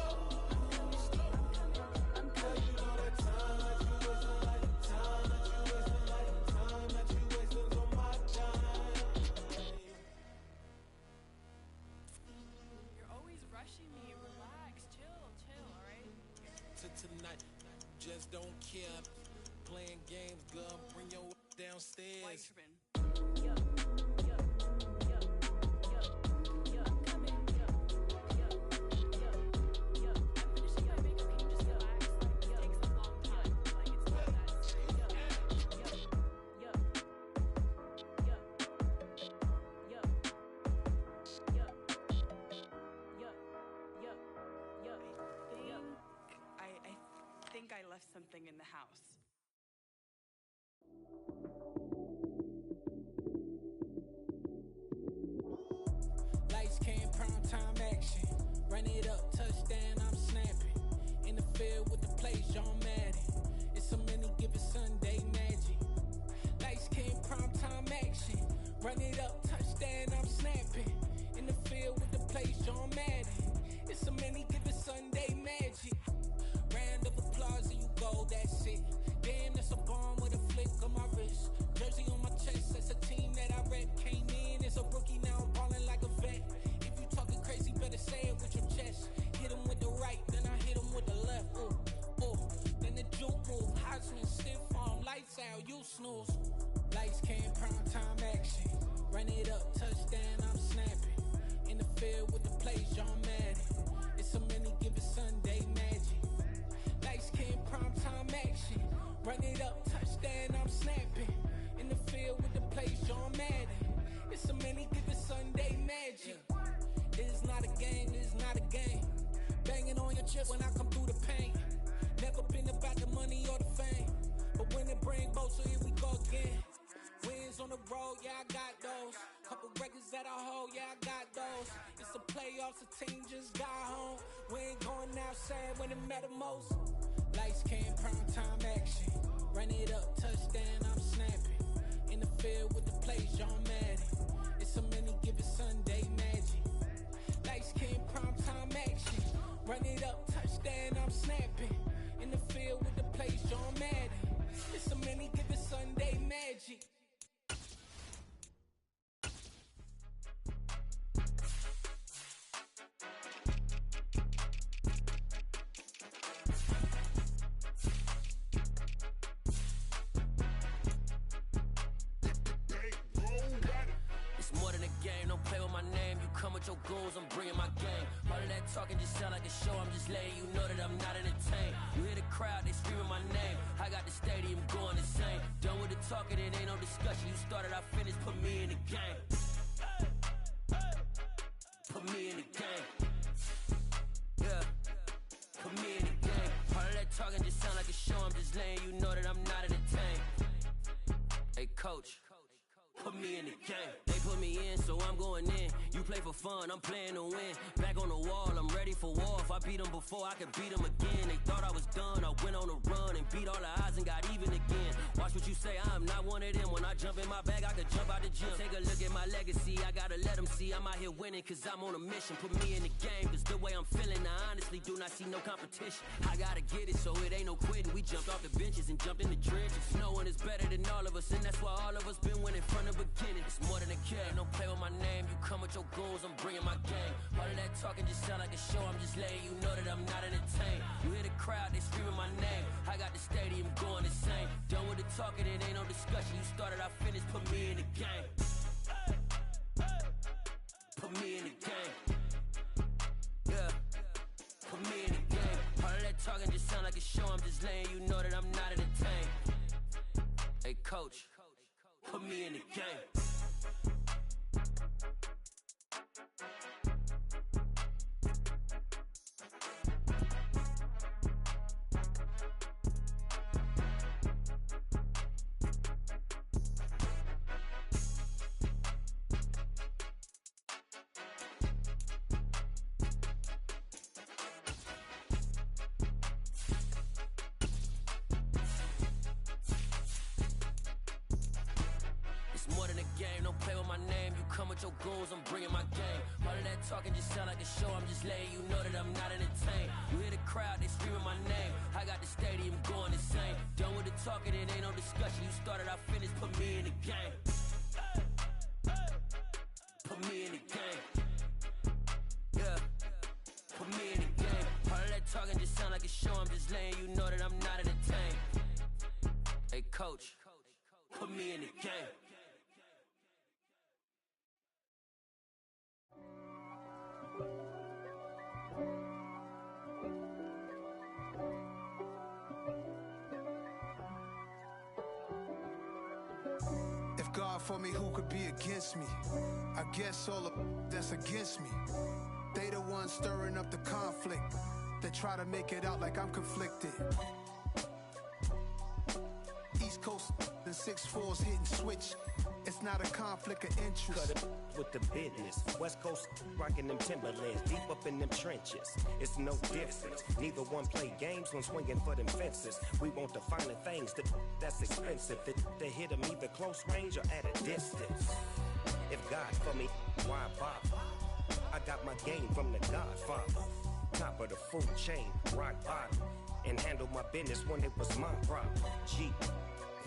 Tonight, just don't care. Playing games, girl, bring your downstairs. I left something in the house. Lights came, prime time action. Run it up, touchdown, I'm snapping. In the field with the plays, John Madden. It's a mini given Sunday magic. Lights came, prime time action. Run it up, touchdown, I'm snapping. In the field with the plays, John Madden. It's a mini given Sunday magic. Round of applause and you go, that's it. Damn, that's a bomb with a flick on my wrist. Jersey on my chest, that's a team that I rep. Came in as a rookie, now I'm ballin' like a vet. If you talking crazy, better say it with your chest. Hit him with the right, then I hit him with the left. Ooh, ooh, then the juke move. Heisman, stiff arm, lights out, you snooze. Lights came, prime time action. Run it up, touchdown, I'm snapping. In the field with the plays, John Madden. It's a mini given Sunday magic. Lights came, prime time action. Run it up, touchdown, I'm snapping. In the field with the plays, John Madden. It's a mini given Sunday magic. It is not a game, it is not a game. Banging on your chip when I come through the pain. Never been about the money or the fame. But when it bring both, so here we go again. Wins on the road, yeah, I got those. Couple records that I hold, yeah, I got those. It's the playoffs, the team just got home. We ain't going outside when it matter most. Lights came, prime time action. Run it up, touchdown, I'm snapping. In the field with the plays, John Madden. It's a mini given Sunday magic. Lights came, prime time action. Run it up, touchdown, I'm snapping. In the field with the plays, John Madden. It's a mini given Sunday magic. Your goals, I'm bringing my game. All of that talking just sound like a show. I'm just letting you know that I'm not entertained. You hear the crowd, they screaming my name. I got the stadium going insane. Done with the talking, it ain't no discussion. You started, I finished, put me in the game. Put me in the game. Yeah, put me in the game. All of that talking just sound like a show. I'm just letting you know that I'm not entertained. Hey, coach, put me in the game. They put me in, so I'm going in. You play for fun, I'm playing to win. Back on the wall, I'm ready for war. If I beat them before, I could beat them again. They thought I was done, I went on a run and beat all the odds and got even again. Watch what you say, I'm not one of them. When I jump in my bag, I could jump out the gym. Take a look at my legacy, I gotta let them see I'm out here winning, cause I'm on a mission. Put me in the game, cause the way I'm feeling, I honestly do not see no competition. I gotta get it, so it ain't no quitting. We jumped off the benches and jumped in the trenches. No one is better than all of us, and that's why all of us been winning from the beginning. It's more than a game, don't play with my name. You come with your goals, I'm bringing my game. All of that talking just sound like a show. I'm just letting you know that I'm not entertained. You hear the crowd, they screaming my name. I got the stadium going insane. Done with the talking, it ain't no discussion. You started, I finished, put me in the game. Put me in the game. Yeah, put me in the game. All of that talking just sound like a show, I'm just letting you know that I'm not entertained. Hey coach, put me in the game. Your goons, I'm bringing my game. All of that talking just sound like a show, I'm just letting you know that I'm not entertained. You hear the crowd, they screaming my name. I got the stadium going insane. Done with the talking, it ain't no discussion. You started, I finished, put me in the game. Put me in the game. Yeah, put me in the game. All of that talking just sound like a show, I'm just letting you know that I'm not entertained. Hey coach, put me in the game. If God for me, who could be against me? I guess all of that's against me. They the ones stirring up the conflict. They try to make it out like I'm conflicted. East Coast, the 6'4's hitting switch. It's not a conflict of interest. Cut it with the business. West Coast rocking them Timberlands, deep up in them trenches. It's no difference. Neither one play games when swinging for them fences. We want the finer things that's expensive. They hit them either close range or at a distance. If God for me, why bother? I got my game from the Godfather. Top of the food chain, rock bottom. And handle my business when it was my problem. G.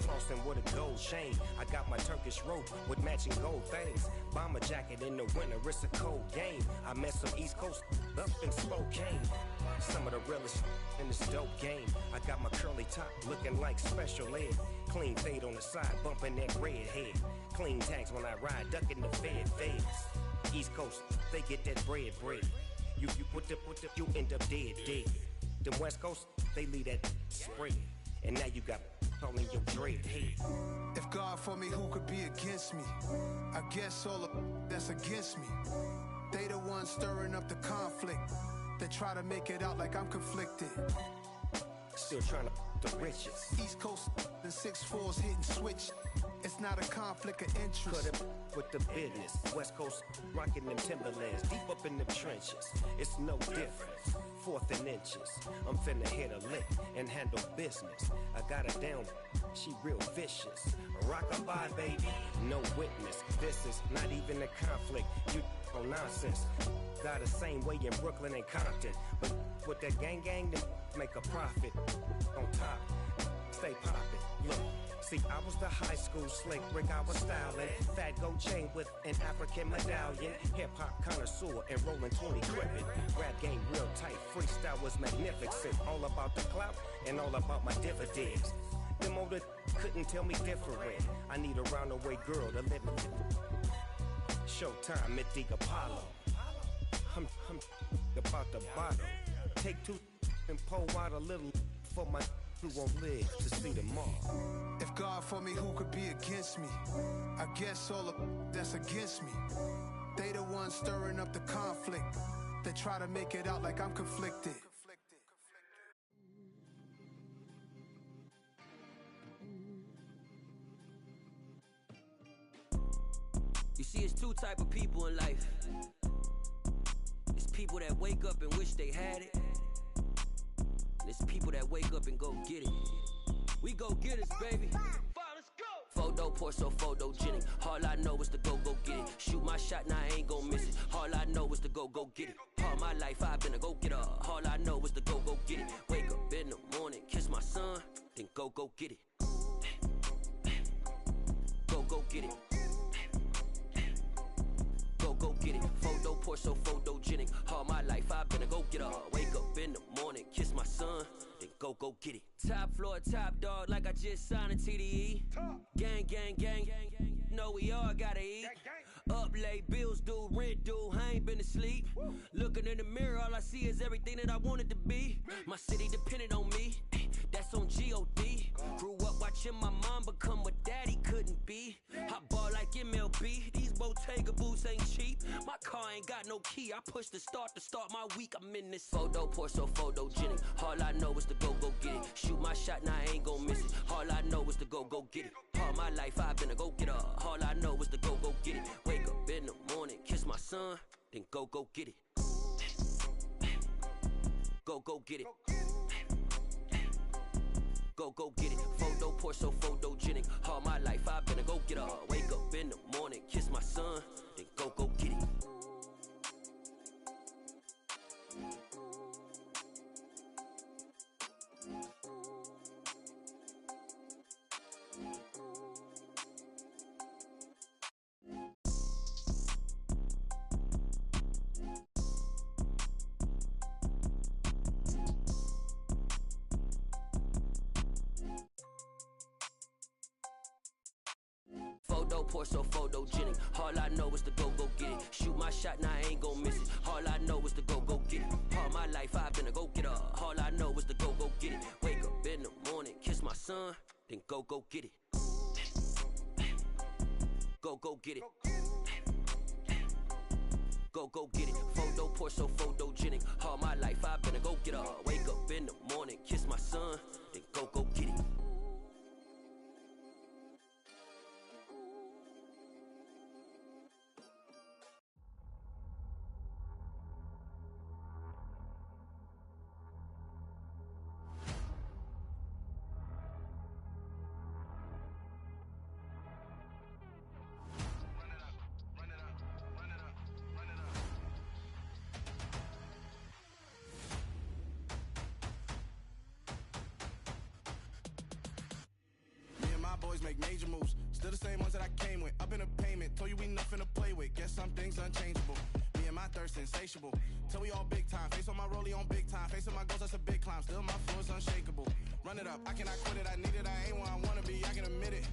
Flossing with a gold chain. I got my Turkish rope with matching gold things. Bomber jacket in the winter, it's a cold game. I met some East Coast up in Spokane. Some of the realest in this dope game. I got my curly top looking like special ed. Clean fade on the side, bumping that red head. Clean tags when I ride, ducking the feds. East Coast, they get that bread. You put the, you end up dead. Them West Coast, they leave that spread. And now you got all in your dread head. If God for me, who could be against me? I guess all of that's against me. They the ones stirring up the conflict. They try to make it out like I'm conflicted. Still trying to the riches. East Coast, the 6'4's hitting switch. It's not a conflict of interest. Cut it with the business. West Coast rocking them Timberlands, deep up in them trenches. It's no difference. 4th and inches. I'm finna hit a lick and handle business. I got her down, she real vicious. Rockabye, baby, no witness. This is not even a conflict. You on nonsense. Got the same way in Brooklyn and Compton. But with that gang, then make a profit. On top, stay poppin'. Look. See, I was the high school slick Rick, I was styling. Fat gold chain with an African medallion. Hip-hop connoisseur and rolling 20 gripping. Rap game real tight, freestyle was magnificent. All about the clout and all about my dividends. Them older couldn't tell me different. I need a roundaway girl to live with. Showtime at the Apollo. I'm about the bottle. Take 2 and pour out a little for my who won't live to see tomorrow. If God for me, who could be against me? I guess all of that's against me. They the ones stirring up the conflict. They try to make it out like I'm conflicted. You see, it's 2 type of people in life. It's people that wake up and wish they had it. There's people that wake up and go get it. We go get it, baby. Let's go. Photo pour so photogenic. All I know is to go get it. Shoot my shot, now I ain't gon' miss it. All I know is to go get it. All my life I've been a go getter. All I know is to go get it. Wake up in the morning, kiss my son, then go get it. Go get it. Go get it. Photo pour so photogenic. All my life I've been a go getter. Wake up in the morning, kiss my son, then go go get it. Top floor, top dog, like I just signed a TDE. Gang, gang, gang, know we all gotta eat. Up late, bills due, rent due, I ain't been asleep. Looking in the mirror, all I see is everything that I wanted to be. My city depended on me, that's on G.O.D. Grew up watching my mom become what daddy couldn't be. I ball like MLB, these Bottega boots ain't cheap. My car ain't got no key, I push the start to start my week. I'm in this photo, pour so photogenic. All I know is to go get it. Shoot my shot, now I ain't gon' miss it. All I know is to go get it. All my life I've been a go-getter. All I know is to go get it. Wake up in the morning, kiss my son, then go get it. Go get it. Go get it. Photo, pour so photogenic. All my life I've been a go-getter. Wake up in the morning, kiss my son, then go get it. Photo, pour so photogenic. All I know is to go get it. Shoot my shot, now I ain't gon' miss it. All I know is to go get it. All my life I've been a go-getter. All I know is to go get it. Wake up in the morning, kiss my son, then go get it. Go get it. Go get it. Photo, pour so photogenic. All my life I've been a go-getter. Wake up in the morning, kiss my son, then go get it. Boys make major moves, still the same ones that I came with. Up in a payment, told you we nothing to play with. Guess some things unchangeable. Me and my thirst insatiable. Till we all big time. Face on my rollie on big time. Facing my goals, that's a big climb. Still my flow is unshakable. Run it up, I cannot quit it. I need it, I ain't where I wanna be. I can admit it.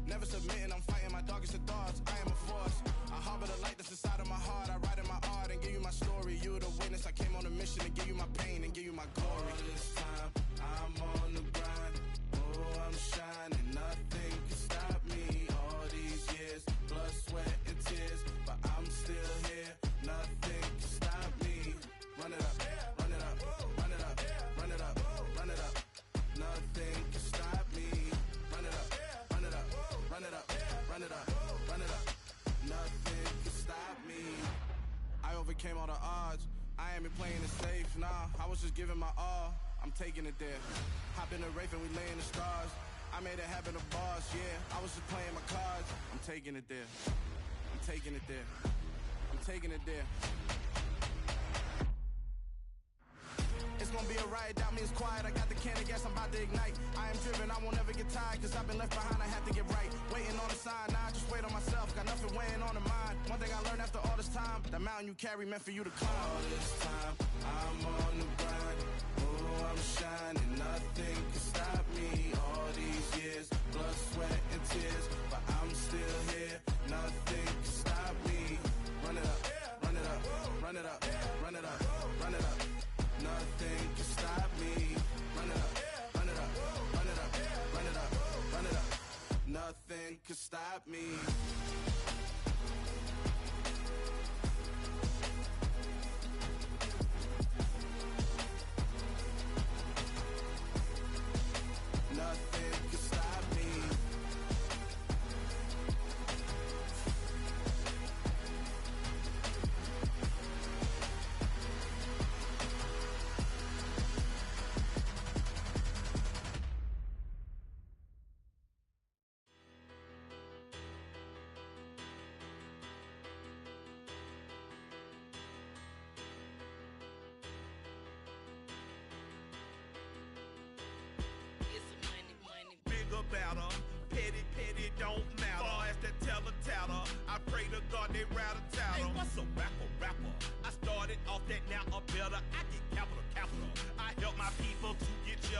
Never submitting, I'm fighting my darkest of thoughts. I am a force. I harbor the light that's inside of my heart. I write in my art and give you my story. You are the witness. I came on a mission to give you my pain and give you my glory. All this time, I'm on the grind. Oh, I'm shining. Nothing can stop me. All these years, blood, sweat, and tears. But I'm still here. Nothing can stop me. Run it up, run it up, run it up, run it up, run it up. Nothing can stop me. Run it up, run it up, run it up, run it up, run it up. Nothing can stop me. I overcame all the odds. I ain't been playing it safe, nah. I was just giving my all. I'm taking it there. Hop in the Wraith and we lay in the stars. I made it happen to boss, yeah. I was just playing my cards. I'm taking it there. I'm taking it there. I'm taking it there. It's gonna be a riot, doubt me it's quiet. I got the can of gas, I'm about to ignite. I am driven, I won't ever get tired. Cause I've been left behind, I have to get right. Waiting on the sign, now I just wait on myself. Got nothing weighing on the mind. One thing I learned after all this time, the mountain you carry meant for you to climb. All this time, I'm on the grind. Oh, I'm shining, nothing can stop me. All these years, blood, sweat, and tears. But I'm still here, nothing can stop me. Run it up, run it up, run it up, run it up, run it up. Nothing can stop me. Run it up, run it up, run it up, run it up, run it up. Nothing can stop me. Nothing can stop me. Better. Petty, petty don't matter. Far as that teller tatter, I pray to God they rattle tattle. Hey, what's a rapper? I started off that, now a better. I get capital. I help my people to get you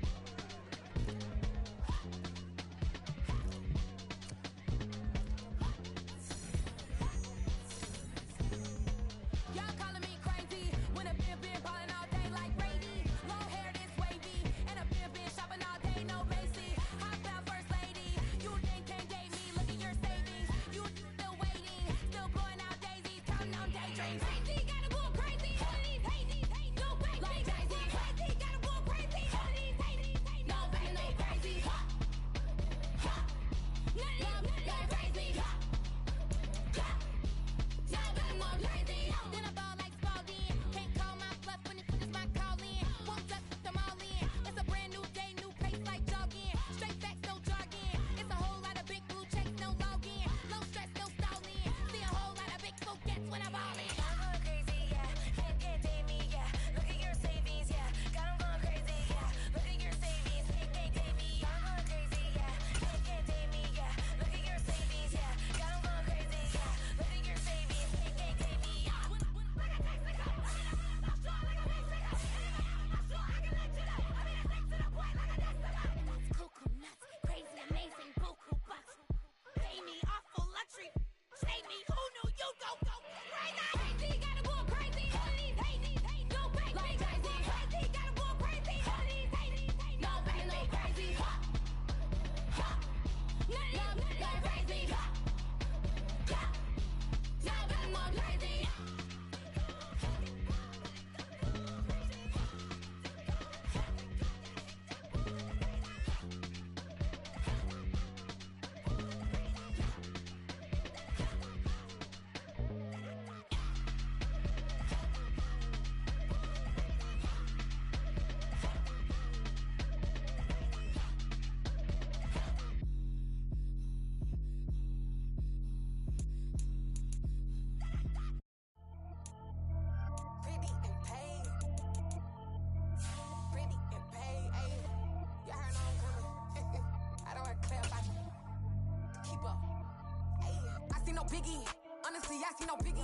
see no biggie. Honestly, I see no biggie.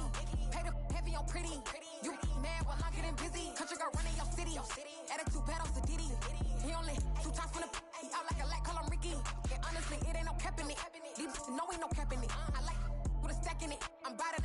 Pay the heavy on pretty. You mad while I'm getting busy. Country girl running your city. Attitude bad on Diddy. He only 2 times from the he out like a light, call him Ricky. And honestly, it ain't no cap in it. These no ain't no cap in it. I like with a stack in it. I'm bout it.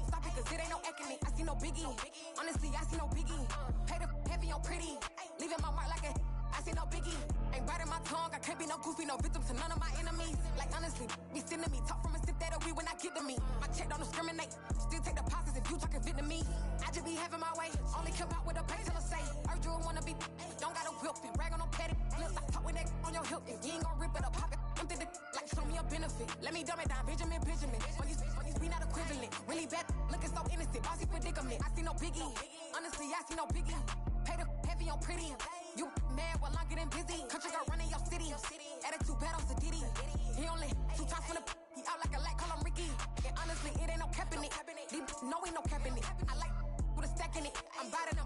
Stop it, cause it ain't no acting it. I see no biggie. Honestly, I see no biggie. Pay the heavy on pretty. Leaving my mark like a I see no biggie. Ain't biting my tongue. I can't be no goofy, no victim to none of my enemies. Like honestly, be sending me talk from a sip that we when I get to me. My check don't discriminate. Still take deposits if you talking Vietnamese. I just be having my way. Only come out with a pay till I say. Urge you wanna be, don't got a whip and rag on no petty. Flips like talk with that on your hip. If you ain't gon' rip it up, pop it. Empty the like show me a benefit. Let me dumb it down, Benjamin. We not equivalent. Really bad, looking so innocent. Bossy predicament. I see no biggie. Honestly, I see no biggie. Pay the heavy on pretty. You mad while I'm getting busy. Country girl running your city. Attitude bad on Diddy. He only 2 times from the he out like a light, call him Ricky. And honestly, it ain't no cap in it. No ain't no cap in it. I like with a stack in it. I'm bout it.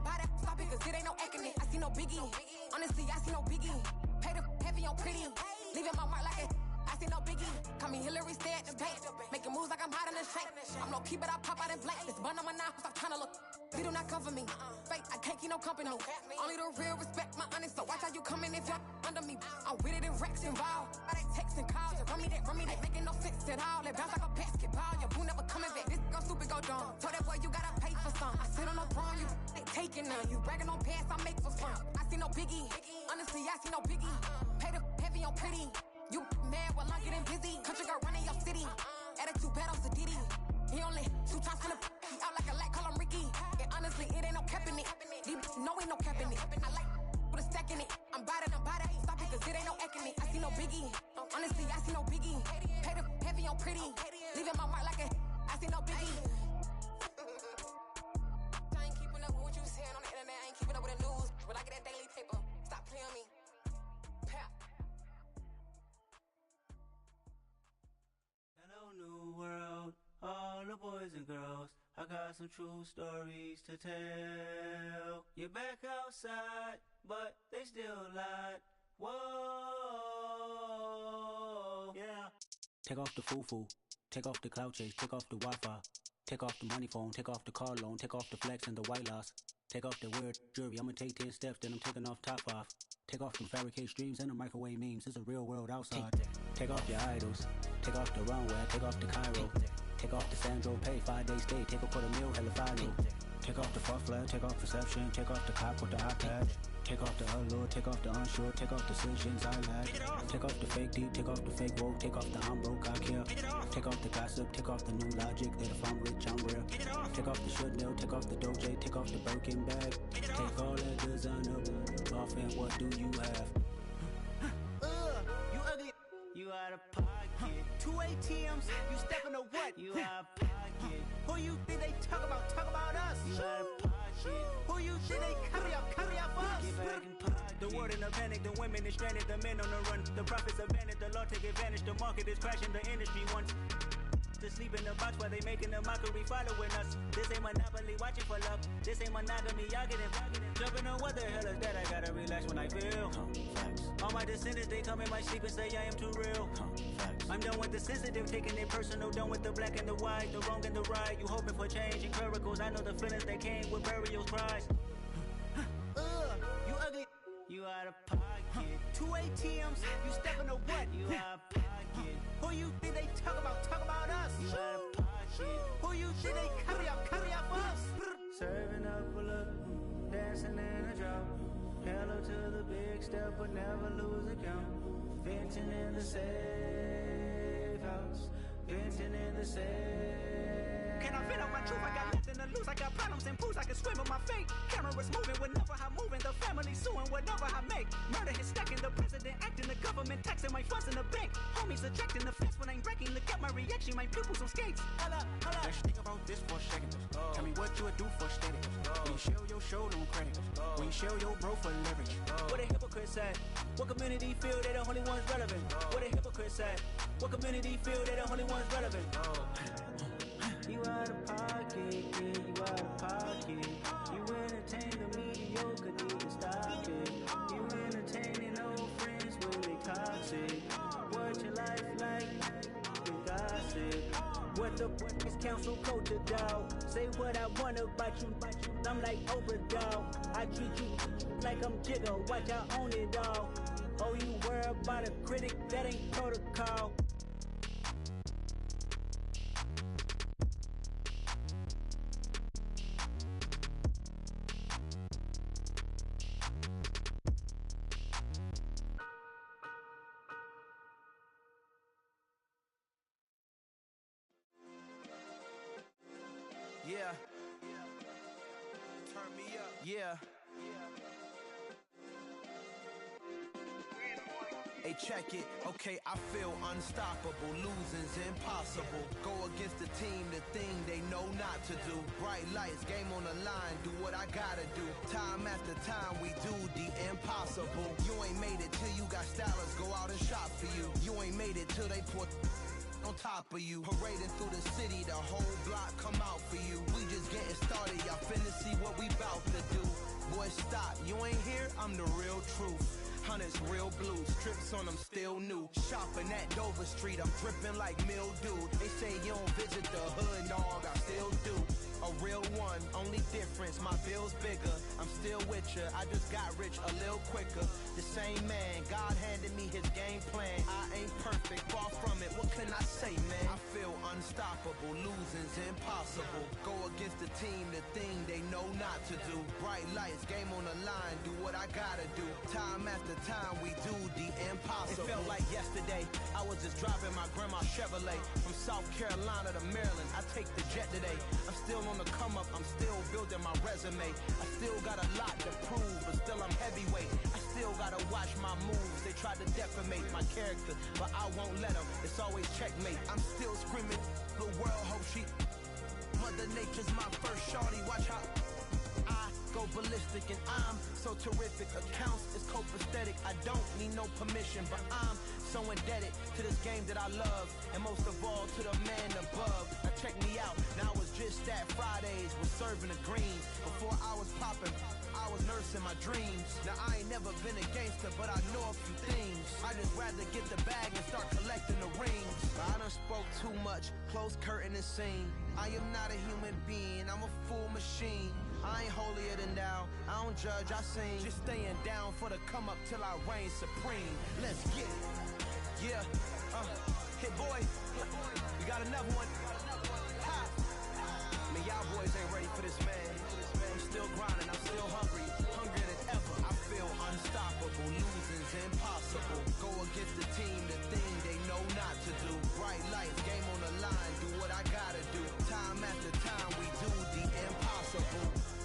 Stop it, cause it ain't no acting it. I see no biggie. Honestly, I see no biggie. Pay the heavy on pretty. Leaving my mark like a I see no biggie. Call me Hillary, stay at the bank. Making moves like I'm hot in the shank. I'm no keep it, I pop out in blank. This bun on my knife, stop trying to look. They do not come for me. Fake, I can't keep no company. Only the real respect my honest. So watch how you coming if y'all under me. I'm with it in racks involved. I they text and calls. Run me that. Making no sense at all. They bounce like a basketball. Your boo never coming back. This go stupid, go dumb. Told that boy you gotta pay for some. I sit on no throne, you they taking none. You bragging on pants, I make for fun. I see no biggie. Honestly, I see no biggie. Pay the heavy on pretty. You mad while I'm getting busy. Country girl running your city. Attitude bad on Diddy. He only 2 times from the he out like a light, call him Ricky. And honestly, it ain't no cap in it. No ain't no cap in it. I like with a stack in it. I'm bout it. Stop it, cause it ain't no acting it. I see no biggie. Honestly, I see no biggie. Pay the heavy on pretty. Leaving my mark like a I see no biggie. I ain't keeping up with what you saying on the internet. I ain't keeping up with the news. But I get that daily paper. Stop playing me. Pap. Hello, new world, all the boys and girls. I got some true stories to tell. You're back outside, but they still lied. Whoa, yeah. Take off the foo-foo, take off the cloud chase, take off the Wi-Fi, take off the money phone, take off the car loan, take off the flex and the white loss, take off the weird jewelry. I'ma take 10 steps, then I'm taking off top off. Take off them fabricate streams and the microwave memes. It's a real world outside. Take off your idols, take off the runway, take off the Cairo, take off the Sandro Pay, 5-day stay, take a $250,000 hella final. Take off the fuck flag, take off perception, take off the cop with the iPad. Take off the allure, take off the unsure, take off decisions I lack. Take off the fake deep, take off the fake woke, take off the I'm broke, I care. Take off the gossip, take off the new logic that if I'm rich, I'm real. Take off the Chanel, take off the Doja, take off the Birkin bag. Take all that designer off and what do you have? You ugly, you out of pocket. 2 ATMs, you stepping to what? You out of pocket. Who you think they talk about? Talk about us. You out of pocket. Who you think they carry up us? Get back in pocket. The world in a panic, the women is stranded, the men on the run. The profits abandoned, the law take advantage. The market is crashing, the industry wants to sleep in the box while they making a mockery following us. This ain't monopoly, watching for love. This ain't monogamy, y'all getting jumping on what the hell is that? I gotta relax when I feel. All my descendants, they come in my sleep and say I am too real. I'm done with the sensitive, taking it personal. Done with the black and the white, the wrong and the right. You hoping for change and miracles. I know the feelings that came with burials, cries. You ugly, you out of pocket. 2 ATMs, you stepping to what? You out of pocket. Who you think they talk about? Talk about us. You out of pocket. Who you think they carry up us? Serving up a look, dancing in a drop. Hello to the big step, but never lose a count. Venting in the safe house. Venting in the safe. Can I vent out my truth? I got nothing to lose. I got problems and pools. I can swim with my fate. Cameras moving whenever I'm moving. The family suing whatever I make. Murder is stacking. The president acting. The government taxing my funds in the bank. Homies subtracting the fence when I'm breaking. Look at my reaction. My pupils on skates. Holla. Let's think about this for a second. Tell me what you would do for status. When you show your show, no credit. When you show your bro for leverage. What a hypocrite said. What community feel they the only ones relevant? What a hypocrite said. What community feel they the only ones relevant? You out of pocket, yeah, you out of pocket. You entertain the mediocre, need to stop it. You entertaining old friends when they toxic. What your life like? You gossip. What the fuck is council culture, dog? Say what I want about you, I'm like overdog. I treat you like I'm Jigga, watch I own it all. Oh, you worry about a critic, that ain't protocol. Yeah. Turn me up. Yeah. Hey, check it. Okay, I feel unstoppable. Losing's impossible. Go against the team, the thing they know not to do. Bright lights, game on the line. Do what I gotta do. Time after time, we do the impossible. You ain't made it till you got stylists go out and shop for you. You ain't made it till they put on top of you. Parading through the city, the whole block come out for you. We just getting started, y'all finna see what we bout to do. Boy, stop, you ain't here, I'm the real truth. Hunters, real blue, strips on them still new. Shopping at Dover Street, I'm dripping like mildew. They say you don't visit the hood, dog, I still do. A real one, only difference, my bill's bigger. I'm still with ya, I just got rich a little quicker. The same man, God handed me his game plan. I ain't perfect, far from it, what can I say, man? I feel unstoppable, losing's impossible. Go against the team, the thing they know not to do. Bright lights, game on the line, do what I gotta do. Time after time, we do the impossible. It felt like yesterday, I was just driving my grandma's Chevrolet. From South Carolina to Maryland, I take the jet today. I'm still on the come up, I'm still building my resume. I still got a lot to prove, but still I'm heavyweight. I still gotta watch my moves. They try to defamate my character, but I won't let them. It's always checkmate. I'm still screaming, the world hope she. Mother Nature's my first shorty, watch how I go ballistic and I'm so terrific. Accounts is copacetic, I don't need no permission, but I'm so indebted to this game that I love, and most of all to the man above. Now check me out, now it's just that Fridays was serving the greens. Before I was popping, I was nursing my dreams. Now I ain't never been a gangster, but I know a few things. I just rather get the bag and start collecting the rings. I done spoke too much, close curtain and scene. I am not a human being, I'm a full machine. I ain't holier than thou, I don't judge, I sing. Just staying down for the come up till I reign supreme. Let's get it. Yeah, hit boy, we got another one. Ha! Man, y'all boys ain't ready for this, man. I'm still grinding, I'm still hungry, hungrier than ever. I feel unstoppable, losing's impossible. Go against the team, the thing they know not to do. Bright lights, game on the line, do what I gotta do. Time after time, we do the impossible.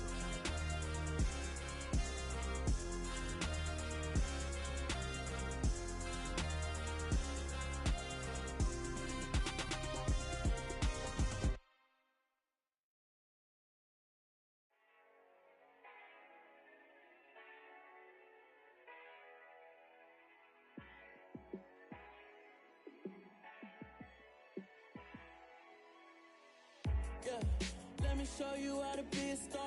Yeah, let me show you how to be a star.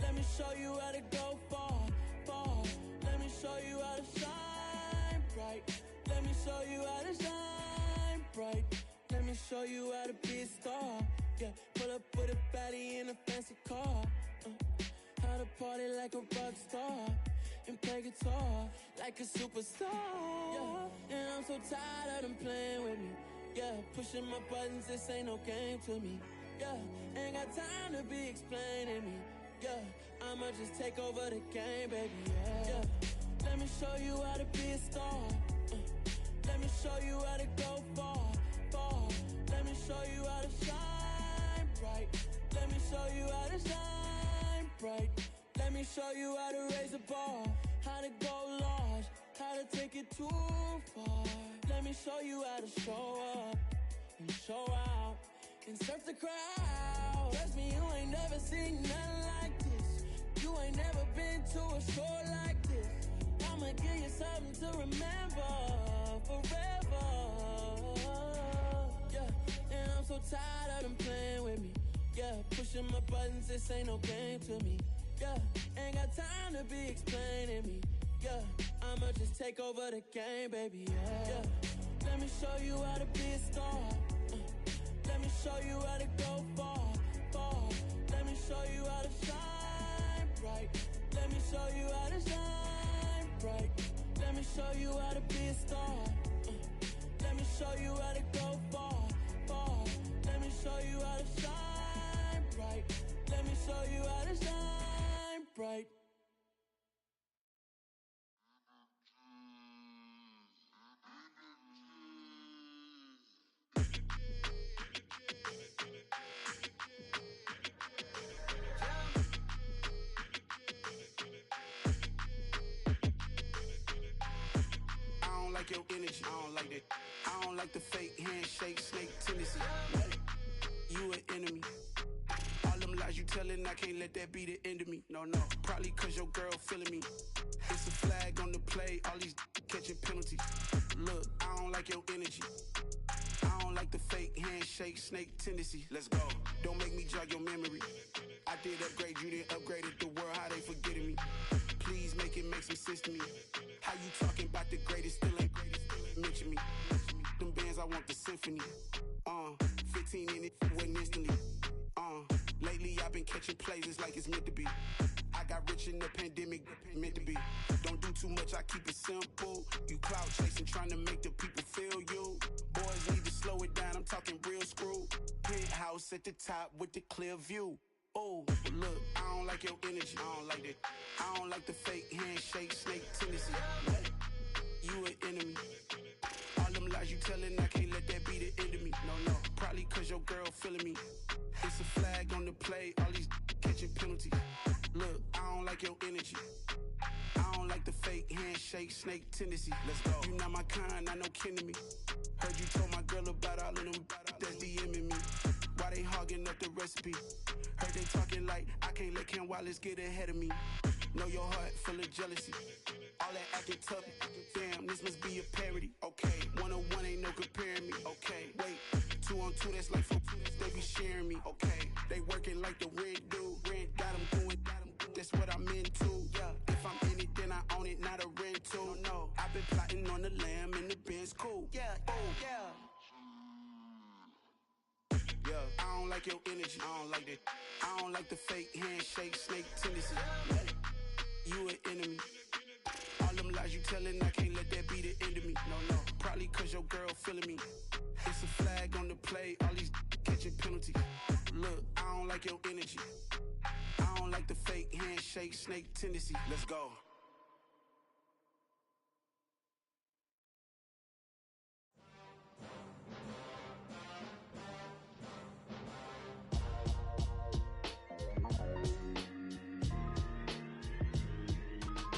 Let me show you how to go far, far. Let me show you how to shine bright. Let me show you how to shine bright. Let me show you how to be a star. Yeah, pull up with a baddie in a fancy car. How to party like a rock star and play guitar like a superstar. Yeah, and I'm so tired of them playing with me. Yeah, pushing my buttons, this ain't no game to me. Yeah, ain't got time to be explaining me. Yeah, I'ma just take over the game, baby. Yeah, let me show you how to be a star. Let me show you how to go far, far. Let me show you how to shine bright. Let me show you how to shine bright. Let me show you how to raise a bar, how to go large, how to take it too far. Let me show you how to show up and show out and surf the crowd. Trust me, you ain't never seen nothing like this. You ain't never been to a show like this. I'ma give you something to remember forever. Yeah, and I'm so tired of them playing with me. Yeah, pushing my buttons, this ain't no game to me. Yeah, ain't got time to be explaining me. Yeah, I'ma just take over the game, baby. Yeah, let me show you how to be a star. show you how to go far, far. Let me show you how to shine bright. Let me show you how to shine bright. Let me show you how to be a star. Let me show you how to go far, far. Let me show you how to shine bright. Let me show you how to shine bright. I don't like your energy, I don't like that. I don't like the fake handshake, snake tendency. You an enemy. All them lies you telling, I can't let that be the end of me. No, probably cause your girl feeling me. It's a flag on the play, all these catching penalties. Look, I don't like your energy. I don't like the fake handshake, snake tendency. Let's go. Don't make me jog your memory. I did upgrade, you didn't upgrade it. The world, how they forgetting me. Please make it make some sense to me. How you talking about the greatest, still ain't mention me. Them bands, I want the symphony. 15 in it, went instantly. Lately I've been catching plays, it's like it's meant to be. I got rich in the pandemic, meant to be. Don't do too much, I keep it simple. You clout chasing, trying to make the people feel you. Boys need to slow it down, I'm talking real screw. Penthouse at the top with the clear view. Oh, look, I don't like your energy, I don't like that. I don't like the fake handshake, snake tendency. You an enemy. All them lies you telling, I can't let that be the end of me. No, probably cause your girl feeling me. It's a flag on the play, all these catching penalties. Look, I don't like your energy. I don't like the fake handshake, snake tendency. Let's go. You not my kind, I know kin to me. Heard you told my girl about all of them that's DMing me. Why they hogging up the recipe? Heard they talking like I can't let Ken Wallace get ahead of me. Know your heart full of jealousy. All that acting tough, damn, this must be a parody. Okay, 101 ain't no comparing me. Okay, wait, 2 on 2, that's like 4, they be sharing me. Okay, they working like the rent do. Rent got them going, that's what I'm into. Yeah, if I'm in it, then I own it, not a rental. No, I've been plotting on the lamb and the Benz cool. Yeah, yeah. I don't like your energy, I don't like that. I don't like the fake handshake, snake tendency. You an enemy. All them lies you telling, I can't let that be the end of me. No, probably cause your girl feeling me. It's a flag on the play, all these catching penalties. Look, I don't like your energy. I don't like the fake handshake, snake tendency. Let's go.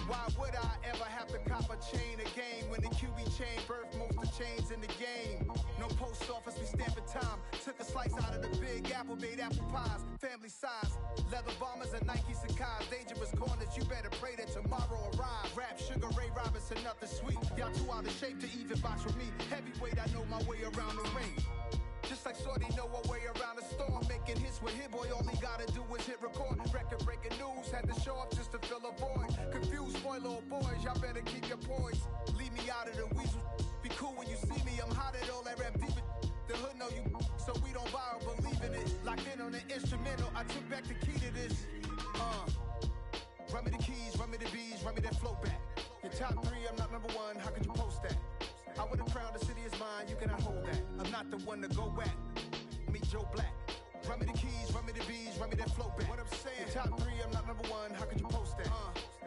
Why would I ever have to cop a chain again when the QB chain birthed most of chains in the game? No post office, we stamping time. Took a slice out of the big apple, made apple pies, family size. Leather bombers and Nike Sacai's. Dangerous corners, you better pray that tomorrow arrives. Rap, Sugar Ray Robinson, nothing sweet. Y'all too out of shape to even box with me. Heavyweight, I know my way around the ring. Just like Shorty know her way around the storm. Making hits with Hit Boy, all he gotta do is hit record. Record breaking news, had to show up just to fill a void. Confused boy, little boys, y'all better keep your poise. Leave me out of the weasel. Be cool when you see me, I'm hot at all that rap deep. The hood know you, so we don't borrow, believe in it. Locked in on the instrumental, I took back the key to this. Run me the keys, run me the bees, run me that flow back. Your top 3, I'm not number 1, how could you post that? I would've crowned the city is mine, you cannot hold that. I'm not the one to go back. Meet Joe Black. Run me the keys, run me the bees, run me that flow back. What I'm saying, top 3, I'm not number 1, how could you post that?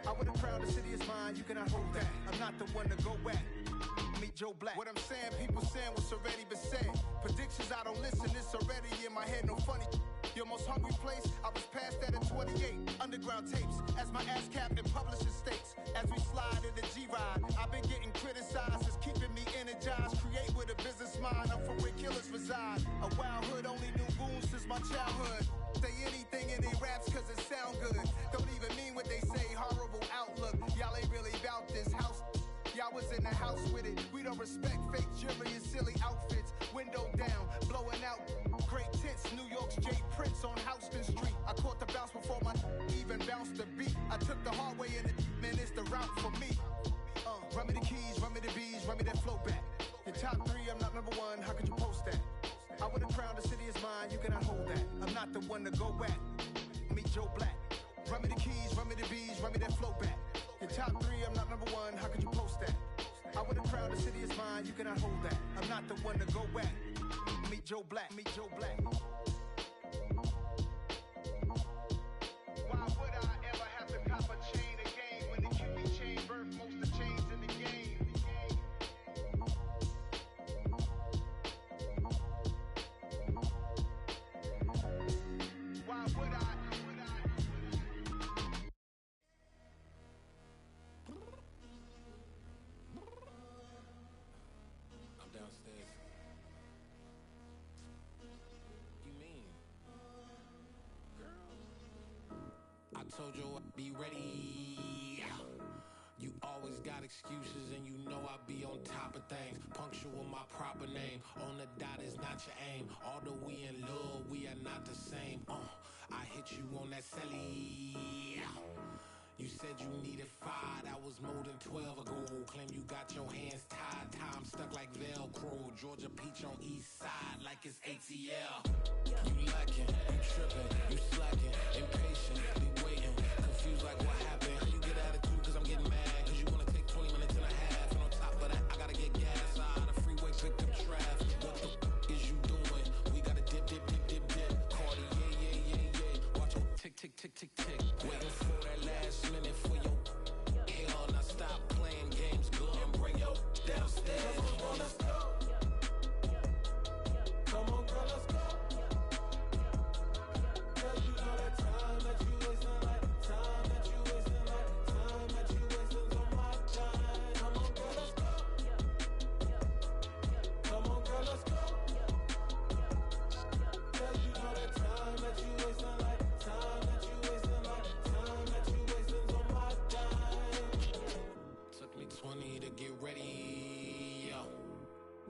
I would've crowned the city is mine, you cannot hold that. I'm not the one to go back. Meet Joe Black. What I'm saying, people saying what's already been said. Predictions, I don't listen, it's already in my head, no funny. Your most hungry place, I was past that at 28. Underground tapes, as my ass captain publishing stakes. As we slide in the G-Ride, I've been getting criticized, it's keeping me energized. Create with a business mind, I'm from where killers reside. A wild hood, only knew goons since my childhood. Say anything in they raps cause it sound good. Don't even mean what they say, horrible outlook. Y'all ain't really about this house. Y'all was in the house with it. We don't respect fake jewelry and silly outfits. Window down, blowing out great tits. New York's J. Prince on Houston Street. I caught the bounce before my even bounced the beat. I took the hard way in it, man, it's the route for me. Run me the keys, run me the bees, run me that flow back. Your top 3, I'm not number 1, how could you post that? I would have crowned the city is mine, you cannot hold that. I'm not the one to go at. Meet Joe Black. Run me the keys, run me the bees, run me that flow back. Your top three, I'm not number one, how could you post that? I would have crowned the city is mine, you cannot hold that. I'm not the one to go at. Meet Joe Black, meet Joe Black. Why would I ever have to cop a chain again when the QB chain birthed most of the chains in the game? Why would I? I'm downstairs. You mean? Girl. I told you I'd be ready. You always got excuses and you know I be on top of things. Punctual my proper name. On the dot is not your aim. Although we in love, we are not the same. I hit you on that celly. You said you needed 5, that was more than 12 ago. Claim you got your hands tied, time stuck like Velcro. Georgia Peach on east side like it's ATL. You lacking, you tripping, you slacking, impatient, be waiting, confused like what happened. You get attitude cause I'm getting mad, cause you wanna take 20 minutes and a half. And on top of that, I gotta get gas out of the freeway, pick up traffic. What the is you doing? We gotta dip, dip, dip, dip, dip. Cardi, yeah. Watch your tick, tick, tick, tick, tick. Waiting for that last minute for your hell. Now stop playing games, go and bring your downstairs. Come on, let's go. Come on, girl, let's go. Cause you know that time that you wasting, like time that you wasting, like time that you wasting on my time. Come on, girl, let's go. Come on, girl, let's go. Cause you know that time that you wasting, like time that you wasting, like time that you wasting on my time. Took me 20 to get ready.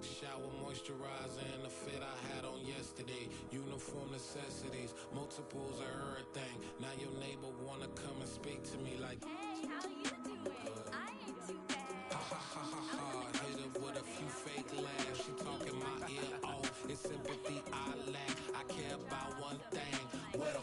Shower moisturizer and the fit I had on yesterday. Uniform necessities, multiples of everything. Now your neighbor wanna come and speak to me like, Hey, how you doing? I ain't too bad. ha ha ha ha ha. Hit her with a few fake laughs. She talking my ear off. It's sympathy I lack. I care about one thing. What a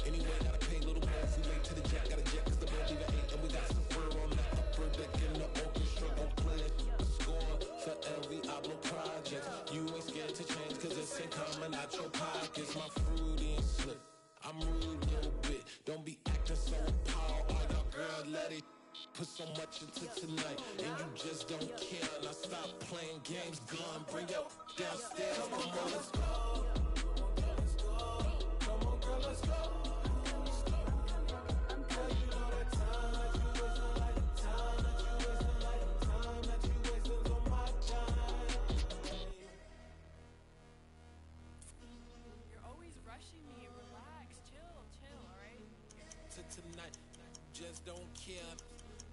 anyway, gotta pay a little more. If we late to the jack, gotta jet cause the boat leave at 8. And we got some fur on the upper deck in the orchestra. Gon' play it. Score for every Ablo project. You ain't scared to change cause it's ain't coming out your pockets. My fruity and slip. I'm rude a little bit. Don't be acting so appalled. All y'all girl, let it put so much into tonight. And you just don't care. Now stop playing games. Gun, bring your downstairs. Come on, let's go. Come on, girl, let's go. Cause you know that time that you wasting, like time that you wasting, like time that you wasting on my time. You're always rushing me. Relax, chill, alright? To tonight, just don't care.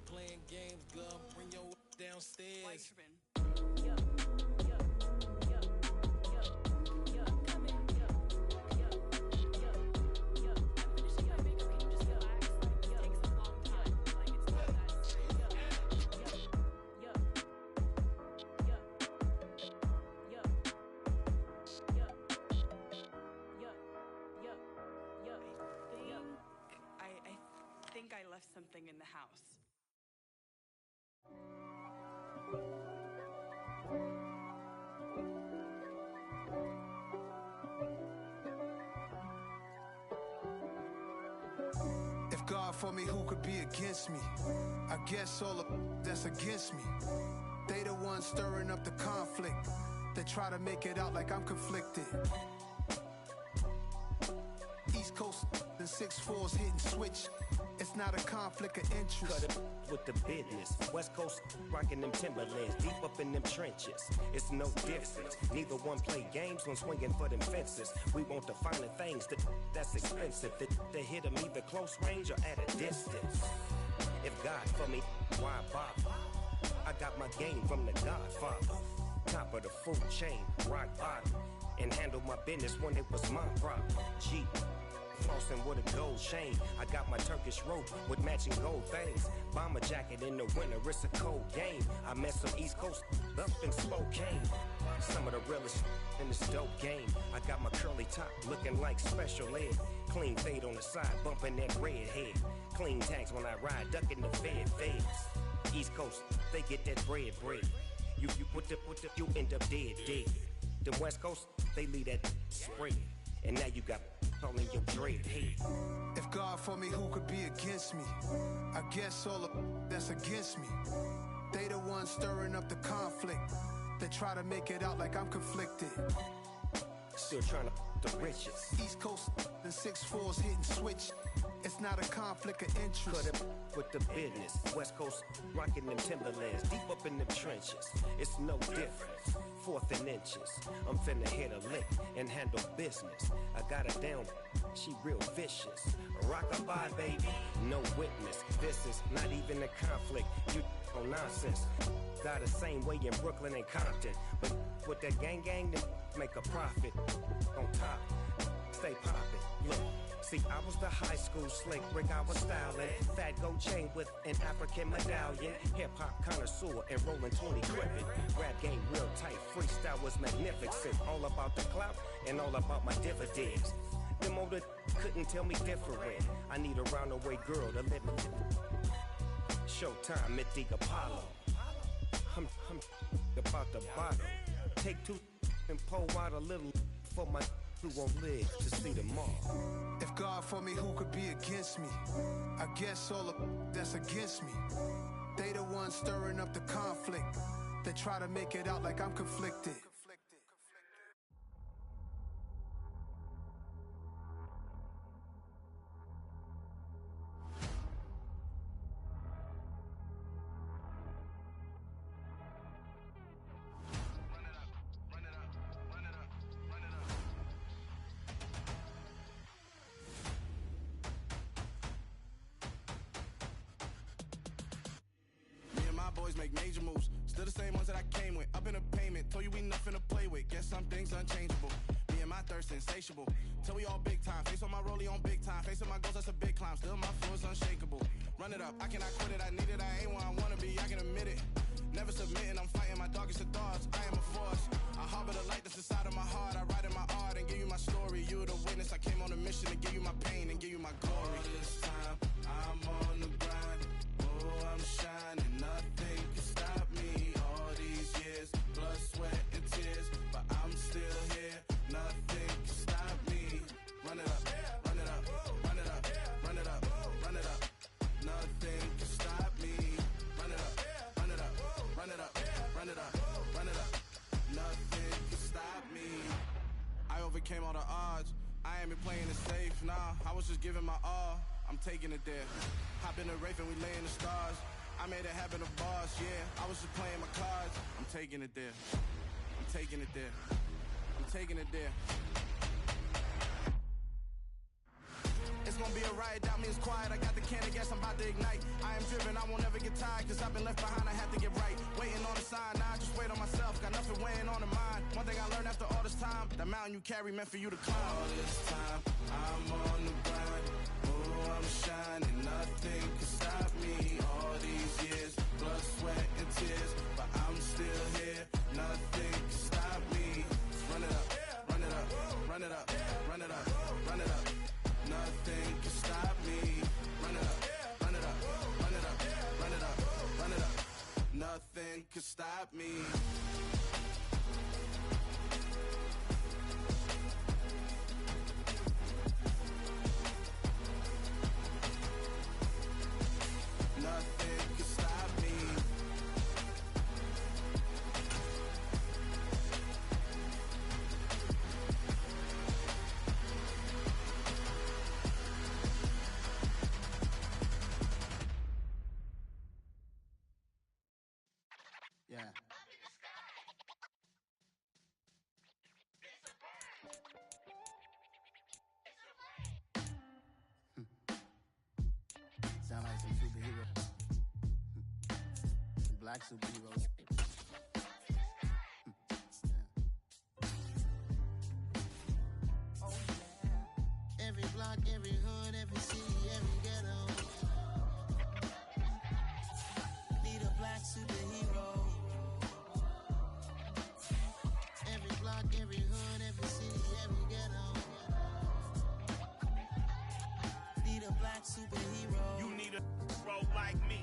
Playing games, girl, bring your downstairs. I think I left something in the house. If God for me, who could be against me? I guess all of that's against me. They the ones stirring up the conflict. They try to make it out like I'm conflicted. East Coast and 6'4's hitting switch. It's not a conflict of interest. Cut it with the business. West Coast rocking them Timberlands, deep up in them trenches. It's no difference. Neither one play games when swinging for them fences. We want the finer things that's expensive. That hit them either close range or at a distance. If God for me, why bother? I got my game from the Godfather. Top of the food chain, rock bottom. And handle my business when it was my problem. G. Flossing with a gold chain. I got my Turkish rope with matching gold things. Bomber jacket in the winter, it's a cold game. I met some East Coast up in Spokane. Some of the realest in this dope game. I got my curly top looking like special ed. Clean fade on the side, bumping that red head. Clean tags when I ride, ducking the feds. East Coast, they get that bread. You put the, you end up dead. The West Coast, they leave that spread. And now you got all in your dread head. If God for me, who could be against me? I guess all of that's against me. They the ones stirring up the conflict. They try to make it out like I'm conflicted. Still trying to the riches. East Coast, the 6'4s hitting switch. It's not a conflict of interest. Cut up with the business. West Coast rocking them Timberlands. Deep up in the trenches. It's no difference. 4th and inches. I'm finna hit a lick and handle business. I got her down. She real vicious. Rock-a-bye, baby. No witness. This is not even a conflict. You on nonsense. Got the same way in Brooklyn and Compton. But with that gang, then make a profit. On top, stay poppin'. Look, see, I was the high school slick Rick, I was styling. Fat gold chain with an African medallion. Hip-hop connoisseur and rolling 20 crippin'. Rap game real tight, freestyle was magnificent. All about the clout and all about my dividends. Them older couldn't tell me different. I need a roundaway girl to let me. Showtime, Mythic Apollo. I'm about the bottle. Take 2 and pour out a little for my who won't live to see them all. If God for me, who could be against me? I guess all of that's against me. They the ones stirring up the conflict. They try to make it out like I'm conflicted. Make major moves, still the same ones that I came with. Up in a payment, told you we nothing to play with. Guess some things unchangeable. Me and my thirst insatiable. Till we all big time. Face on my rollie on big time. Facing my goals, that's a big climb. Still my flow is unshakable. Run it up, I cannot quit it. I need it, I ain't where I wanna be. I can admit it. Never submitting, I'm fighting my darkest of thoughts. I am a force. I harbor the light that's inside of my heart. I write in my art and give you my story. You are the witness. I came on a mission to give you my pain and give you my glory. All this time, I'm on the grind. Oh, I'm shining. Nothing can stop me. All these years, blood, sweat, and tears, but I'm still here. Nothing can stop me. Run it up, run it up, run it up, run it up, run it up. Nothing can stop me. Run it up, run it up, run it up, run it up, run it up. Nothing can stop me. I overcame all the odds. I ain't been playing it safe, nah. I was just giving my all. I'm taking it there. Hop in the Wraith and we lay in the stars. I made it happen, a boss, yeah. I was just playing my cards. I'm taking it there. I'm taking it there. I'm taking it there. It's gonna be a riot, doubt me it's quiet. I got the can of gas, I'm about to ignite. I am driven, I won't ever get tired, cause I've been left behind, I have to get right. Waiting on the sign, now I just wait on myself. Got nothing weighing on the mind. One thing I learned after all this time, that mountain you carry meant for you to climb. All this time, I'm on the grind. Oh, I'm shining, nothing can stop me. All these years, blood, sweat, and tears, but I'm still here. Nothing can stop me. Run it up, run it up, run it up, run it up, run it up. Nothing can stop me. Run it up, run it up, run it up, run it up, run it up. Nothing can stop me. Nothing can stop me. Yeah. Sound like some superheroes. Some black superheroes. Every block, every hood, every city, every ghetto. Need a black superhero. Every block, every hood. superhero. You need a bro like me.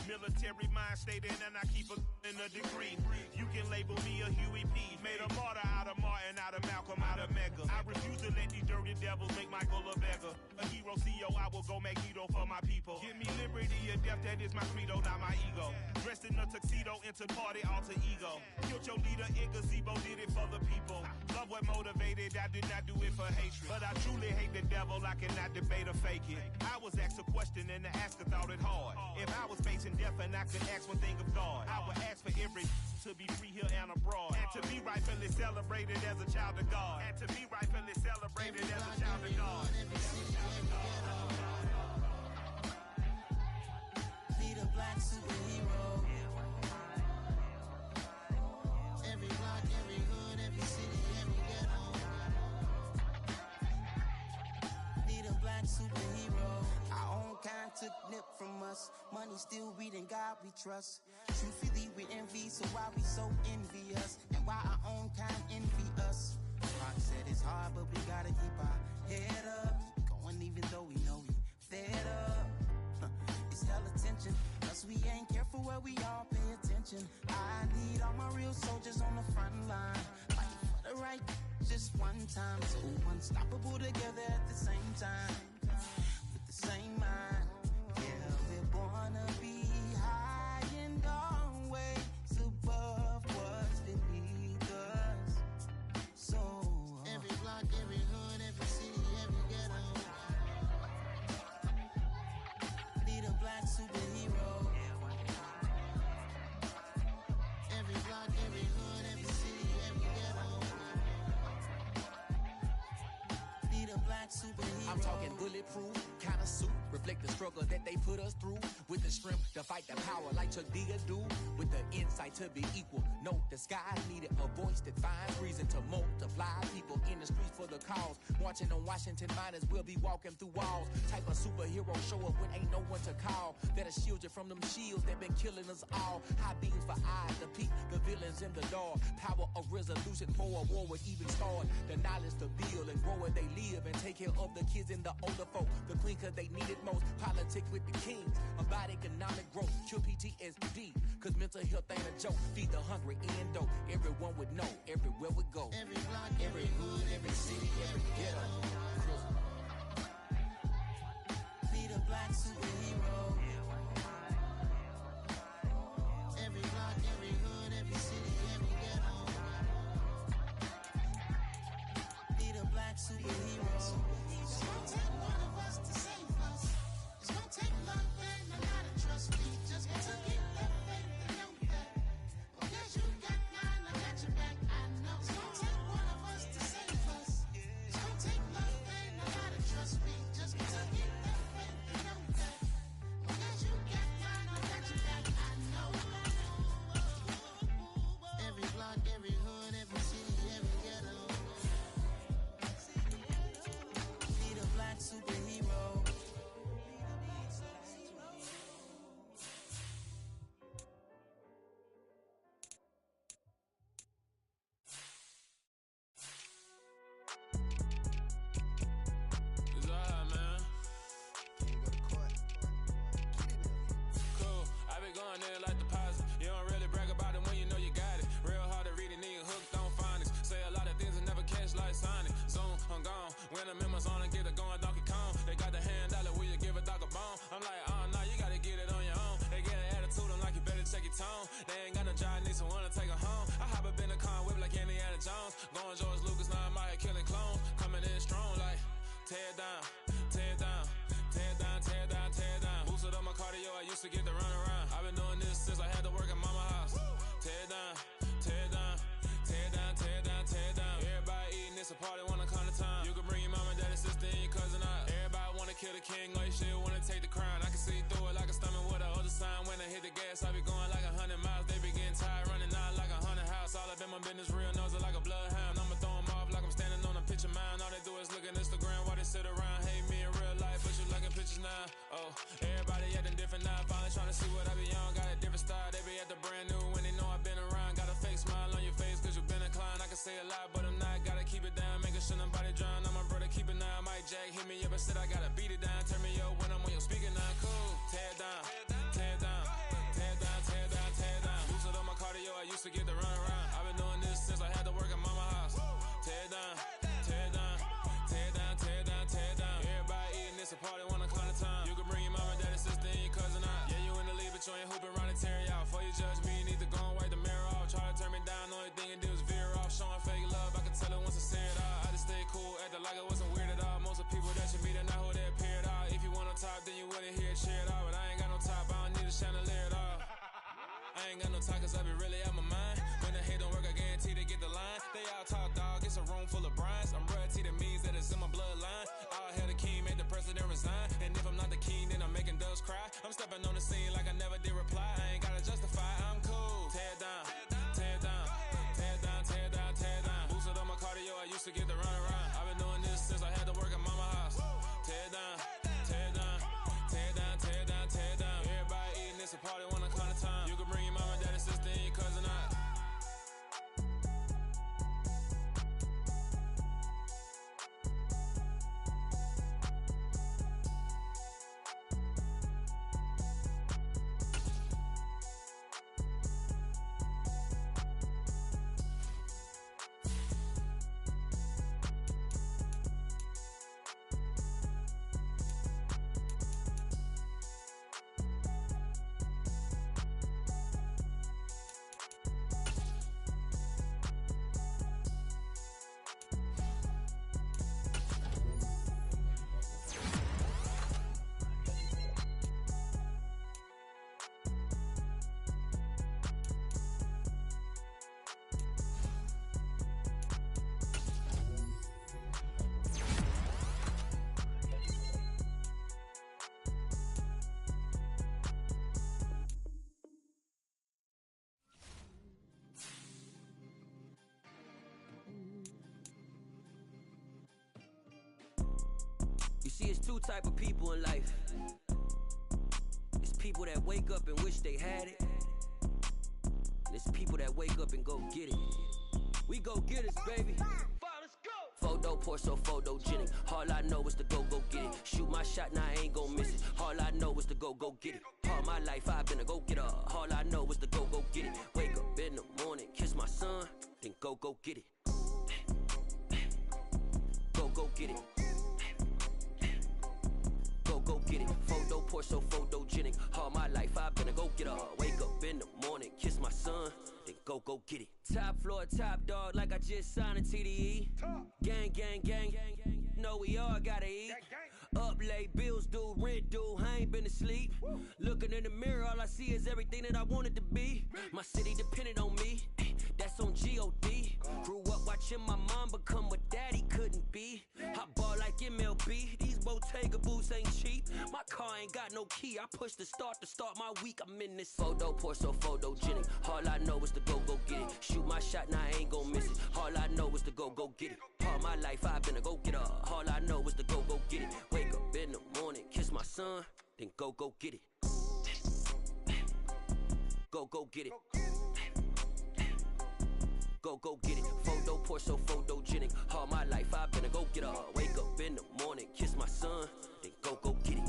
Military mind stated, and I keep in a degree. You can label me a Huey P. Made a martyr out of Martin, out of Malcolm, out of Mega. I refuse to let these dirty devils make Michael a beggar. A hero CEO, I will go Magneto for my people. Give me liberty or death, that is my credo, not my ego. Dressed in a tuxedo, into party, alter ego. Killed your leader in gazebo, did it for the people. Love what motivated, I did not do it for hatred. But I truly hate the devil, I cannot debate or fake it. I was asked a question and the asker thought it hard. If I was facing death and I could ask one thing of God, I would ask for every to be free here and abroad, and to be rightfully celebrated as a child of God, and to be rightfully celebrated as a child of God. Need a black superhero. Every block, every hood, every city, every ghetto. Need a black superhero. Our own kind took nip from us. Money still reading God we trust. Truthfully we envy, so why we so envious? And why our own kind envy us? Rock said it's hard, but we gotta keep our head up. Going even though we know we fed up. It's hell attention, cause we ain't careful where we all pay attention. I need all my real soldiers on the front line, fighting for the right just one time. So unstoppable together at the same time, with the same mind. Yeah, we're born to be high and always above what's beneath us. So every block, every hood, every city, every ghetto. Need a black superhero. Every block, every hood, every city, every ghetto. Need a black superhero. I'm talking bulletproof kind of suit, reflect the struggle that they put us through, with the strength to fight the power like Chuck D do, with the insight to be equal. Note the skies needed a voice that finds reason to multiply. People in the streets for the cause, marching on Washington, might as well be walking through walls. Type of superhero show up when ain't no one to call, that'll shield you from them shields that been killing us all. High beams for eyes to peek the villains in the dark. Power of resolution for a war would even start. The knowledge to build and grow where they live, and take care of the kids and the older folk. The queen cause they need it most. Politics with the kings, about economic growth, cure PTSD, cause mental health ain't a joke. Feed the hungry and dope, everyone would know, everywhere we go. Every block, every hood, every city, every ghetto. Need a black superhero. Every block, every hood, every city, every ghetto. Need a black superhero. It's gonna take one of us to save us. It's gonna take love and a lot of trust. We just got to get that faith and know that. Because you got mine, I got your back. I know. It's gonna take one of us to save us. It's gonna take love and a lot of trust. We just got to get that faith and know that. Because you got mine, I got your back. I know. Every block, every hood, every city, every ghetto. Need a black superhero. It's alright, man. Cool. I been going there like deposit. You don't really brag about it when you know you got it. Real hard to read a nigga hooked on phonics. Say a lot of things and never catch like Sonic. Zoom, I'm gone. When I'm in my zone and get it going Donkey Kong. They got the hand dollar, will you give a dog a bone? I'm like, oh no, you gotta get it on your own. They get an attitude, I'm like, you better check your tone. They ain't got no job, need someone to take her home. I hop up in the car, whip like Indiana Jones. Going George Lucas, now I'm out here killing clones. Coming in strong like, tear down, tear down, tear down, tear down, tear down. Boosted up my cardio, I used to get to run around. I've been doing this since I had to work at mama house. Tear down, tear down, tear down, tear down, tear down. Everybody eating, it's a party, wanna come to time. You can bring your mama, daddy, sister, and your cousin out. Everybody wanna kill the king, or you shit wanna take the crown. I can see through it like a stomach with a other sign. When I hit the gas, I be going like 100 miles. They be getting tired, running out like 100 house. All up in my business, real nose like a bloodhound. I'ma throw 'em off like I'm standing on a picture mound. All they do is look at Instagram while they sit around. Hate me in real life, but you liking pictures now. Oh, everybody acting different now. Finally trying to see what I be on. Got a different style, they be at the brand new when they know I've been around. Got a fake smile on your face cause you been inclined. I can say a lot, but I'm not. Gotta keep it down, making sure nobody drown. I'm my brother, keep it now. I might jack hit me up and said I gotta beat it down. Turn me up when I'm on your speaker now. Cool. Tear down, tear down, tear down, tear down, tear down. Boosted up my cardio, I used to get the run around. I've been doing this since I had to work at mama house. Tear down, tear down, tear down, tear down, tear down. Everybody eating this a party when I come to time. You can bring your mama, daddy, sister, and your cousin out. Yeah, you in the lead, but you ain't hooping around and tearing out. Before you judge me, you need to go and wipe the mirror off. Try to turn me down, only thing it do is veer off. Showing fake love, I can tell it once I see it all. I just stay cool, acting like it wasn't weird at all. Most of the people that you meet are not who they appear at all. If you want on top, then you wouldn't hear it cheer it all. But I ain't got no top, I don't need a chandelier at all. I ain't got no talk, cause I be really out my mind. When the hate don't work, I guarantee they get the line. They all talk, dog, it's a room full of brinds. I'm royalty, that means that it's in my bloodline. All hail the king, made the president resign. And if I'm not the king, then I'm making doves cry. I'm stepping on the scene like I never did reply. I ain't gotta justify, I'm cool. Tear down, tear down, tear down, tear down, tear down. Boosted up my cardio, I used to get the run around. I've been doing this since I had to work at mama house. Tear down, tear down, tear down, tear down, tear down. Everybody eating this a party when I come to time. You can bring your mama, daddy, sister, and your cousin out. You see, it's two type of people in life. It's people that wake up and wish they had it. And it's people that wake up and go get it. We go get it, baby. Photo pour so photogenic. All I know is to go get it. Shoot my shot, now I ain't gon' miss it. All I know is to go get it. All my life I've been a go getter. All I know is to go get it. Wake up in the morning, kiss my son, then go get it. Go get it. Go get it. Photo pour so photogenic. All my life I've been a go getter. Wake up in the morning, kiss my son, then go get it. Top floor, top dog, like I just signed a TDE. Gang, gang, gang, know we all gotta eat. Up late, bills due, rent due, I ain't been asleep. Looking in the mirror, all I see is everything that I wanted to be. My city depended on me, that's on G.O.D. Grew up watching my mom become what daddy couldn't be. I ball like MLB, these Bottega boots ain't cheap. My car ain't got no key, I push the start to start my week. I'm in this photo pour so photogenic. All I know is to go get it. Shoot my shot, now I ain't gon' miss it. All I know is to go get it. All my life I've been a go getter. All I know is to go get it. Wake up in the morning, kiss my son, then go get it. Go get it. Go get it. Photo pour so photogenic. All my life I've been a go getter. Wake up in the morning, kiss my son, then go get it.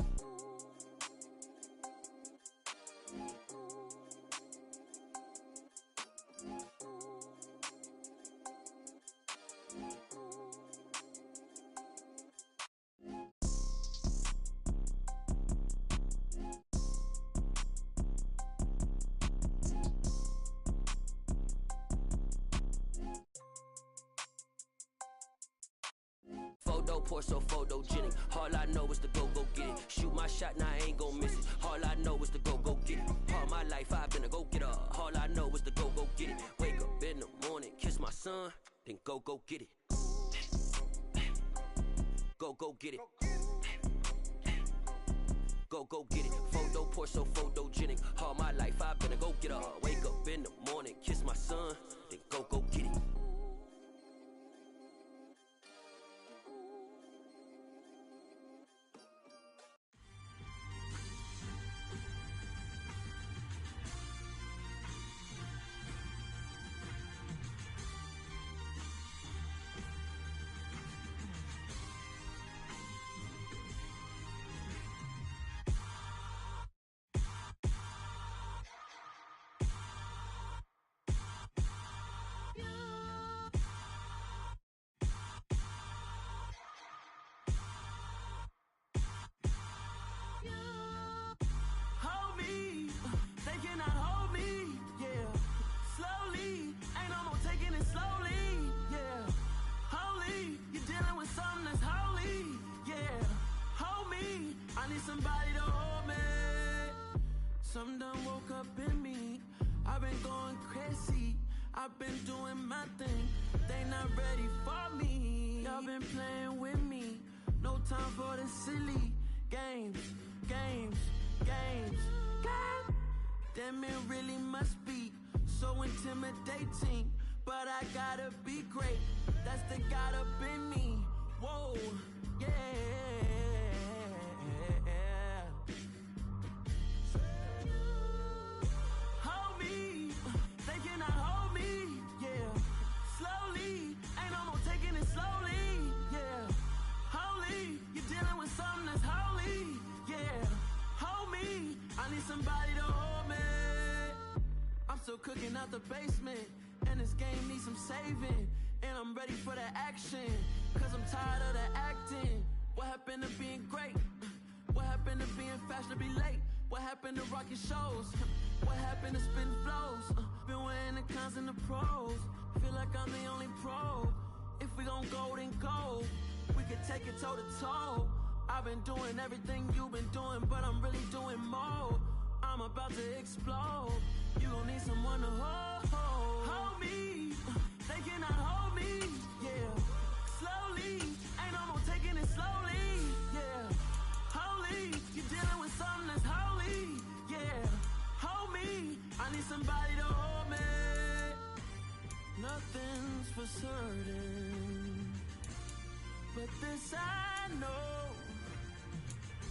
Photo pour so photogenic. All I know is to go get it. Shoot my shot, now I ain't gon' miss it. All I know is to go get it. All my life I've been a go getter. All I know is to go get it. Wake up in the morning, kiss my son, then go get it. Go get it. Go get it. Photo pour so photogenic. All my life I've been a go getter. Wake up in the morning, kiss my son, then go get it. not ready for me. Y'all been playing with me. No time for the silly games. Damn, it really must be so intimidating. But I gotta be great. That's the God up in me. Whoa, yeah. Hold me, they cannot hold me, yeah. Slowly, ain't no more taking it slowly, yeah. Holy, you're dealing with something that's holy, yeah. Hold me, I need somebody to hold me. I'm still cooking out the basement, and this game needs some saving. And I'm ready for the action, cause I'm tired of the acting. What happened to being great? What happened to being fashionably late? What happened to rocking shows? What happened to spitting flows? Been weighing the cons and the pros. Feel like I'm the only pro. If we gon' go, then go. We could take it toe to toe. I've been doing everything you've been doing, but I'm really doing more. I'm about to explode. You gon' need someone to hold me. They cannot hold me, yeah. Slowly, ain't no more taking it slowly, yeah. Holy, you're dealing with something that's holy, yeah. Hold me, I need somebody to hold me. Nothing's for certain, but this I know.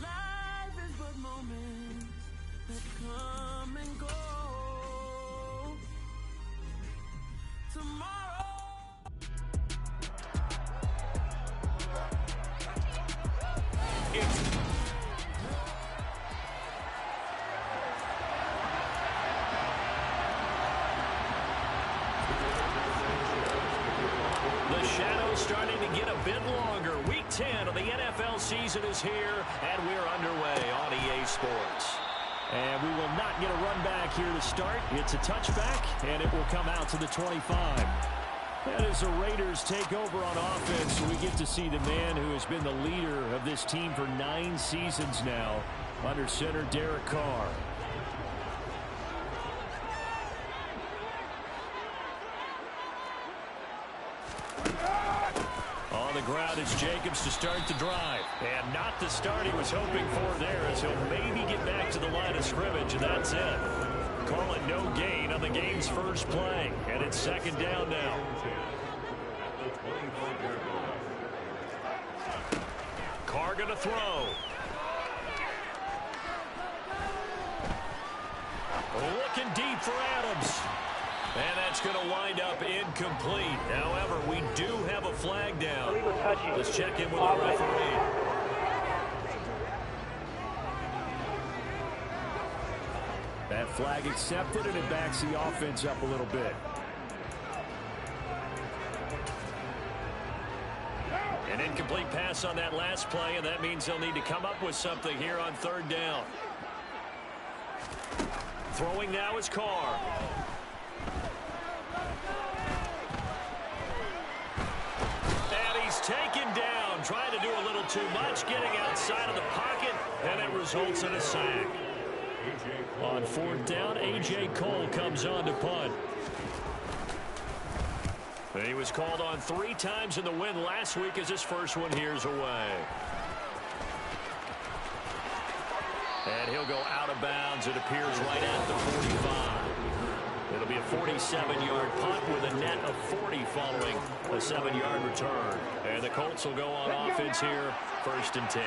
Life is but moments that come and go. Tomorrow. The shadow's starting to get a bit longer. Week 10 of the NFL season is here, and we're underway on EA Sports. And we will not get a run back here to start. It's a touchback, and it will come out to the 25. And as the Raiders take over on offense, we get to see the man who has been the leader of this team for 9 seasons now, under center Derek Carr. On the ground, it's Jacobs to start the drive. And not the start he was hoping for there, as he'll maybe get back to the line of scrimmage, and that's it. Call it no gain on the game's first play. And it's second down now. Carr going to throw. Looking deep for Adams. And that's going to wind up incomplete. However, we do have a flag down. Let's check in with the referee. That flag accepted, and it backs the offense up a little bit. An incomplete pass on that last play, and that means they'll need to come up with something here on third down. Throwing now is Carr. Taken down, trying to do a little too much, getting outside of the pocket, and it results in a sack. On fourth down, A.J. Cole comes on to punt. And he was called on 3 times in the win last week, as his first one here's away. And he'll go out of bounds, it appears, right at the 45. It'll be a 47-yard punt with a net of 40 following a 7-yard return. And the Colts will go on offense here, 1st and 10.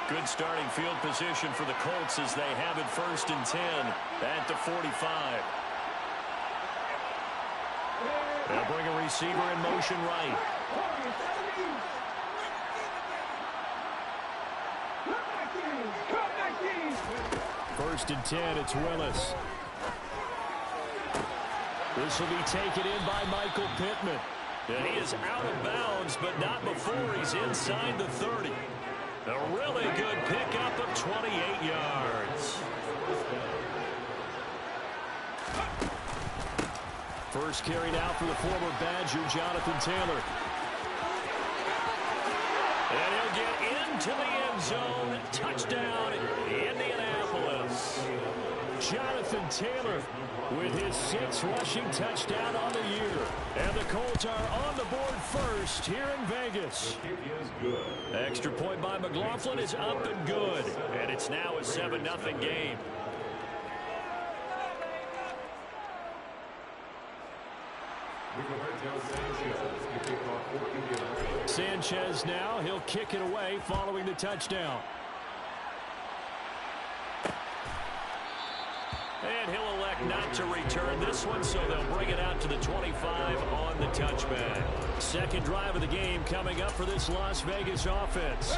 Good starting field position for the Colts as they have it 1st and 10 at the 45. They'll bring a receiver in motion right. First and 10, it's Willis. This will be taken in by Michael Pittman. And he is out of bounds, but not before he's inside the 30. A really good pickup of 28 yards. First carry now for the former Badger, Jonathan Taylor. And he'll get into the end zone. Touchdown, Indianapolis. Jonathan Taylor with his 6th rushing touchdown on the year. And the Colts are on the board first here in Vegas. Extra point by McLaughlin is up and good. And it's now a 7-0 game. Sanchez now. He'll kick it away following the touchdown. And he'll elect not to return this one, so they'll bring it out to the 25 on the touchback. Second drive of the game coming up for this Las Vegas offense.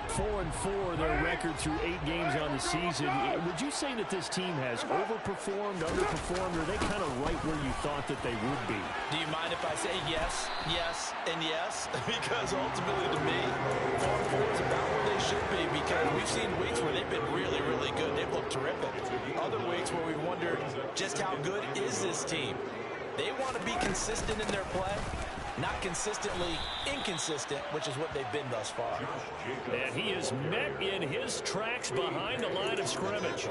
4-4 their record through 8 games on the season. Would you say that this team has overperformed, underperformed, or are they kind of right where you thought that they would be? Do you mind if I say yes, yes, and yes? Because ultimately to me, 4-4 is about where they should be, because we've seen weeks where they've been really, really good. They've looked terrific. Other weeks where we've wondered just how good is this team. They want to be consistent in their play. Not consistently inconsistent, which is what they've been thus far. And he is met in his tracks behind the line of scrimmage.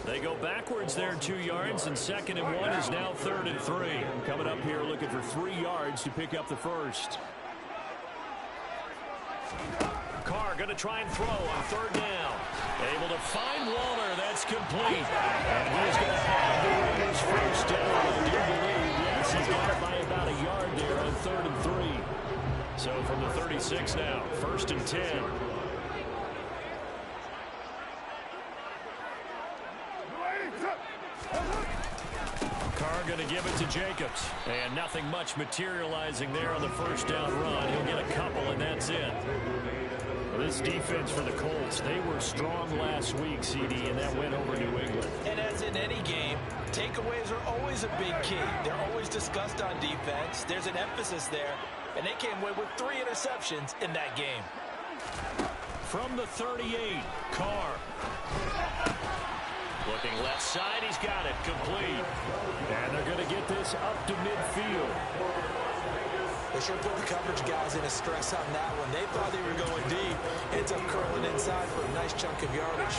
They go backwards there 2 yards, and 2nd and 1 is now 3rd and 3. Coming up here looking for 3 yards to pick up the first. Carr going to try and throw on 3rd down. Able to find Waller. That's complete. And he's going to have the Raiders first down. I do believe, yes, he's got it by about a yard there on 3rd and 3. So from the 36 now, 1st and 10. Carr going to give it to Jacobs. And nothing much materializing there on the first down run. He'll get a couple, and that's it. This defense for the Colts, they were strong last week, CD, and that went over New England. And as in any game, takeaways are always a big key. They're always discussed on defense. There's an emphasis there, and they came away with 3 interceptions in that game. From the 38, Carr. Looking left side, he's got it, complete. And they're going to get this up to midfield. They sure put the coverage guys in a stress on that one. They thought they were going deep. Ends up curling inside for a nice chunk of yardage.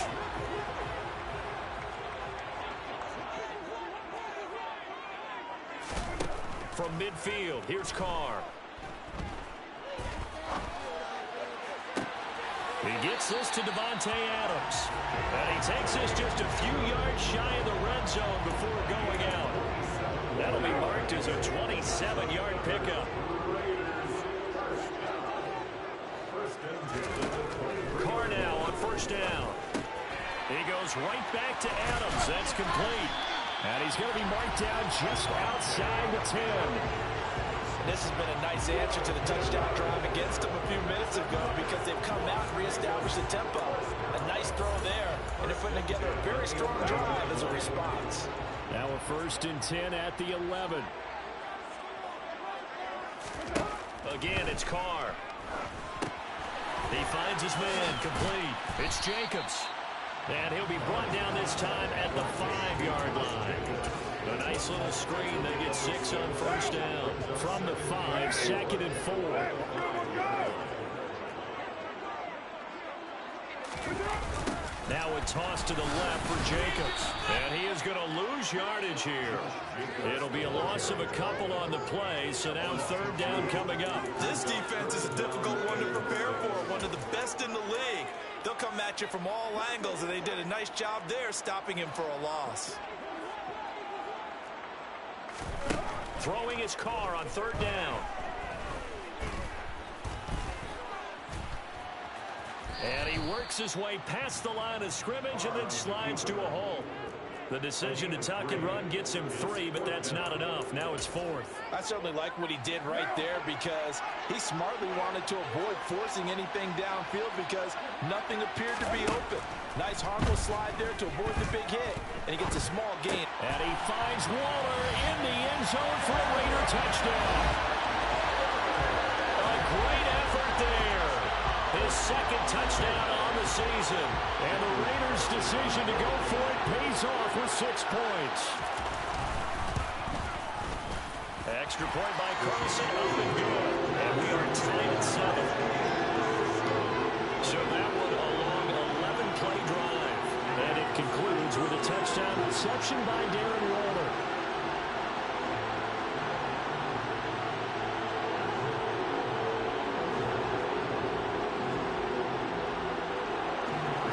From midfield, here's Carr. He gets this to Devontae Adams. And he takes this just a few yards shy of the red zone before going out. That'll be marked as a 27-yard pickup. Carr now on 1st down. He goes right back to Adams. That's complete. And he's going to be marked down just outside the 10. This has been a nice answer to the touchdown drive against them a few minutes ago, because they've come out and reestablished the tempo. A nice throw there, and they're putting together a very strong drive as a response. Now a 1st and 10 at the 11. Again, it's Carr. He finds his man, complete. It's Jacobs. And he'll be brought down this time at the 5-yard line. A nice little screen. They get 6 on 1st down. From the 5, 2nd and 4. Now a toss to the left for Jacobs. And he is going to lose yardage here. It'll be a loss of a couple on the play, so now 3rd down coming up. This defense is a difficult one to prepare for, one of the best in the league. They'll come at you from all angles, and they did a nice job there stopping him for a loss. Throwing his Carr on 3rd down. And he works his way past the line of scrimmage and then slides to a hole. The decision to tuck and run gets him 3, but that's not enough. Now it's 4th. I certainly like what he did right there, because he smartly wanted to avoid forcing anything downfield because nothing appeared to be open. Nice harmless slide there to avoid the big hit, and he gets a small gain. And he finds Waller in the end zone for a Raider touchdown. A great effort there. His 2nd touchdown on the season. And the Raiders' decision to go for it pays off with 6 points. Extra point by Carson, up and good. And we are tied at 7. So that one a long 11-play drive. And it concludes with a touchdown reception by Darren Waller.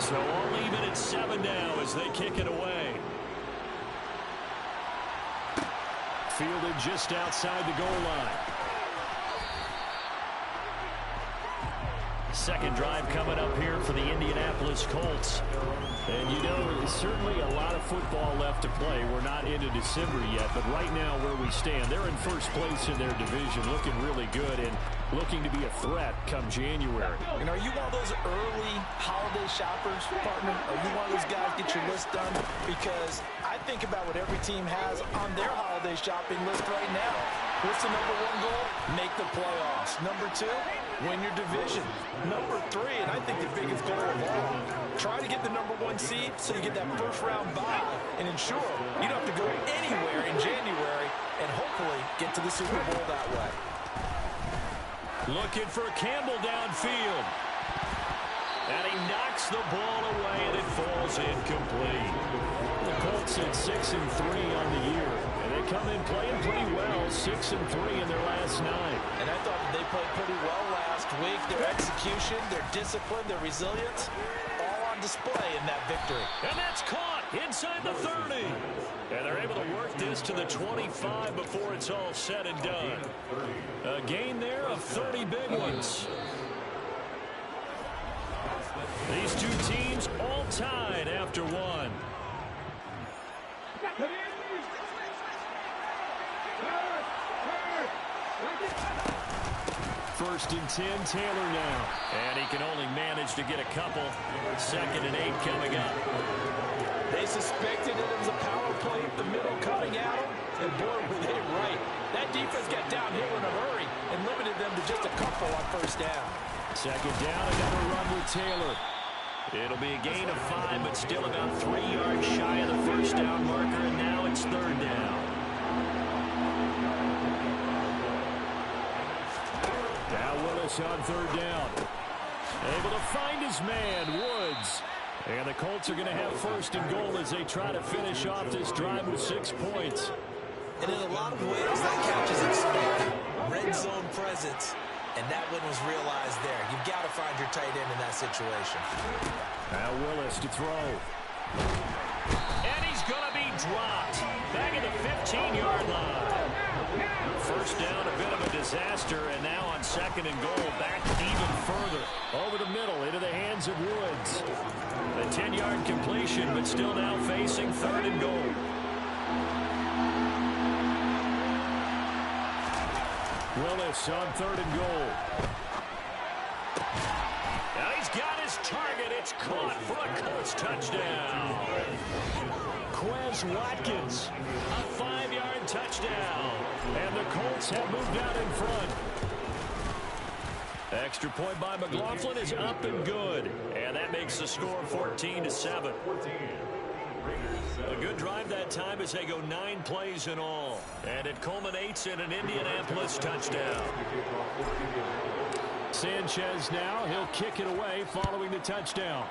So all even at 7 now as they kick it away. Fielded just outside the goal line. Second drive coming up here for the Indianapolis Colts. And you know, there's certainly a lot of football left to play. We're not into December yet, but right now where we stand, they're in first place in their division, looking really good and looking to be a threat come January. And are you one of those early holiday shoppers, partner? Are you one of those guys get your list done? Because I think about what every team has on their holiday shopping list right now. What's the number 1 goal? Make the playoffs. Number 2, win your division. Number 3, and I think the biggest goal of all, try to get the number 1 seed so you get that first round bye and ensure you don't have to go anywhere in January and hopefully get to the Super Bowl that way. Looking for Campbell downfield. And he knocks the ball away and it falls incomplete. The Colts at 6-3 on the year. And they come in playing pretty well, 6-3 in their last 9. And I thought they played pretty well last week. Their execution, their discipline, their resilience, all on display in that victory. And that's caught inside the 30. And they're able to work this to the 25 before it's all said and done. A gain there of 30 big ones. These two teams all tied after 1. First and 10, Taylor now. And he can only manage to get a couple. 2nd and 8 coming up. They suspected it was a power play at the middle coming at them. And boy, were they right. That defense got downhill in a hurry and limited them to just a couple on first down. 2nd down, another run with Taylor. It'll be a gain of 5, but still about 3 yards shy of the first down marker, and now it's 3rd down. Now Willis on 3rd down. Able to find his man, Woods. And the Colts are going to have 1st and goal as they try to finish off this drive with 6 points. And in a lot of ways, that catches expected. Red zone presence. And that one was realized there. You've got to find your tight end in that situation. Now Willis to throw. And he's going to be dropped. Back at the 15-yard line. First down, a bit of a disaster. And now on 2nd and goal, back even further. Over the middle, into the hands of Woods. A 10-yard completion, but still now facing 3rd and goal. Willis on 3rd and goal. Now he's got his target. It's caught for a Colts touchdown. Quez Watkins, a 5-yard touchdown. And the Colts have moved out in front. Extra point by McLaughlin is up and good. And that makes the score 14-7. A good drive that time as they go 9 plays in all. And it culminates in an Indianapolis touchdown. Sanchez now, he'll kick it away following the touchdown.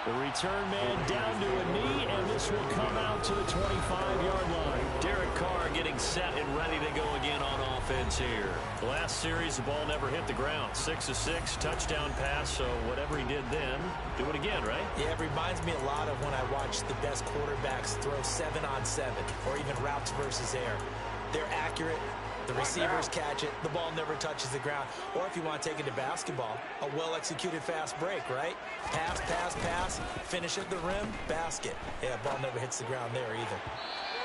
The return man down to a knee, and this will come out to the 25-yard line. Derek Carr getting set and ready to go again on offense here. The last series, the ball never hit the ground. 6 of 6, touchdown pass, so whatever he did then, do it again, right? Yeah, it reminds me a lot of when I watch the best quarterbacks throw 7-on-7 or even routes versus air. They're accurate. The receivers catch it. The ball never touches the ground. Or if you want to take it to basketball, a well-executed fast break, right? Pass, pass, pass, finish at the rim, basket. Yeah, ball never hits the ground there either.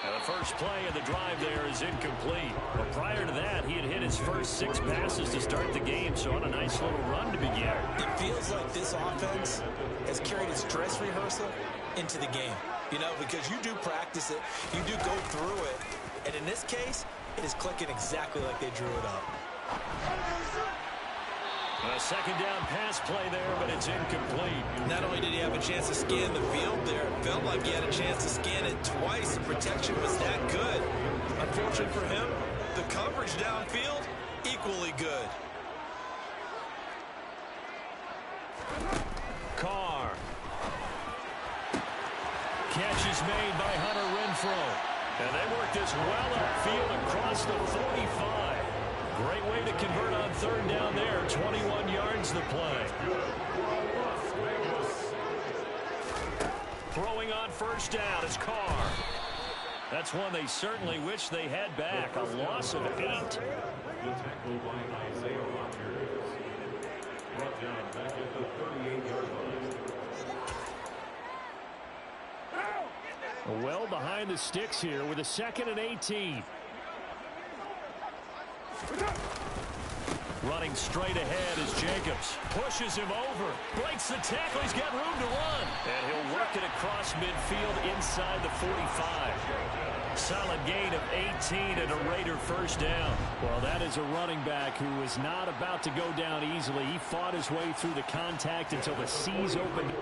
Now the first play of the drive there is incomplete. But prior to that, he had hit his first 6 passes to start the game, so on a nice little run to begin. It feels like this offense has carried its dress rehearsal into the game. You know, because you do practice it, you do go through it, and in this case, it is clicking exactly like they drew it up. A 2nd down pass play there, but it's incomplete. Not only did he have a chance to scan the field there, it felt like he had a chance to scan it twice. The protection was that good. Unfortunately for him, the coverage downfield, equally good. Carr. Catch is made by Hunter Renfrow. And they work this well upfield across the 45. Great way to convert on third down there. 21 yards the play. Throwing on first down is Carr. That's one they certainly wish they had back. A loss of 8. Well behind the sticks here with a 2nd and 18. Running straight ahead is Jacobs. Pushes him over. Breaks the tackle. He's got room to run. And he'll work it across midfield inside the 45. Solid gain of 18 and a Raider first down. Well, that is a running back who is not about to go down easily. He fought his way through the contact until the C's opened.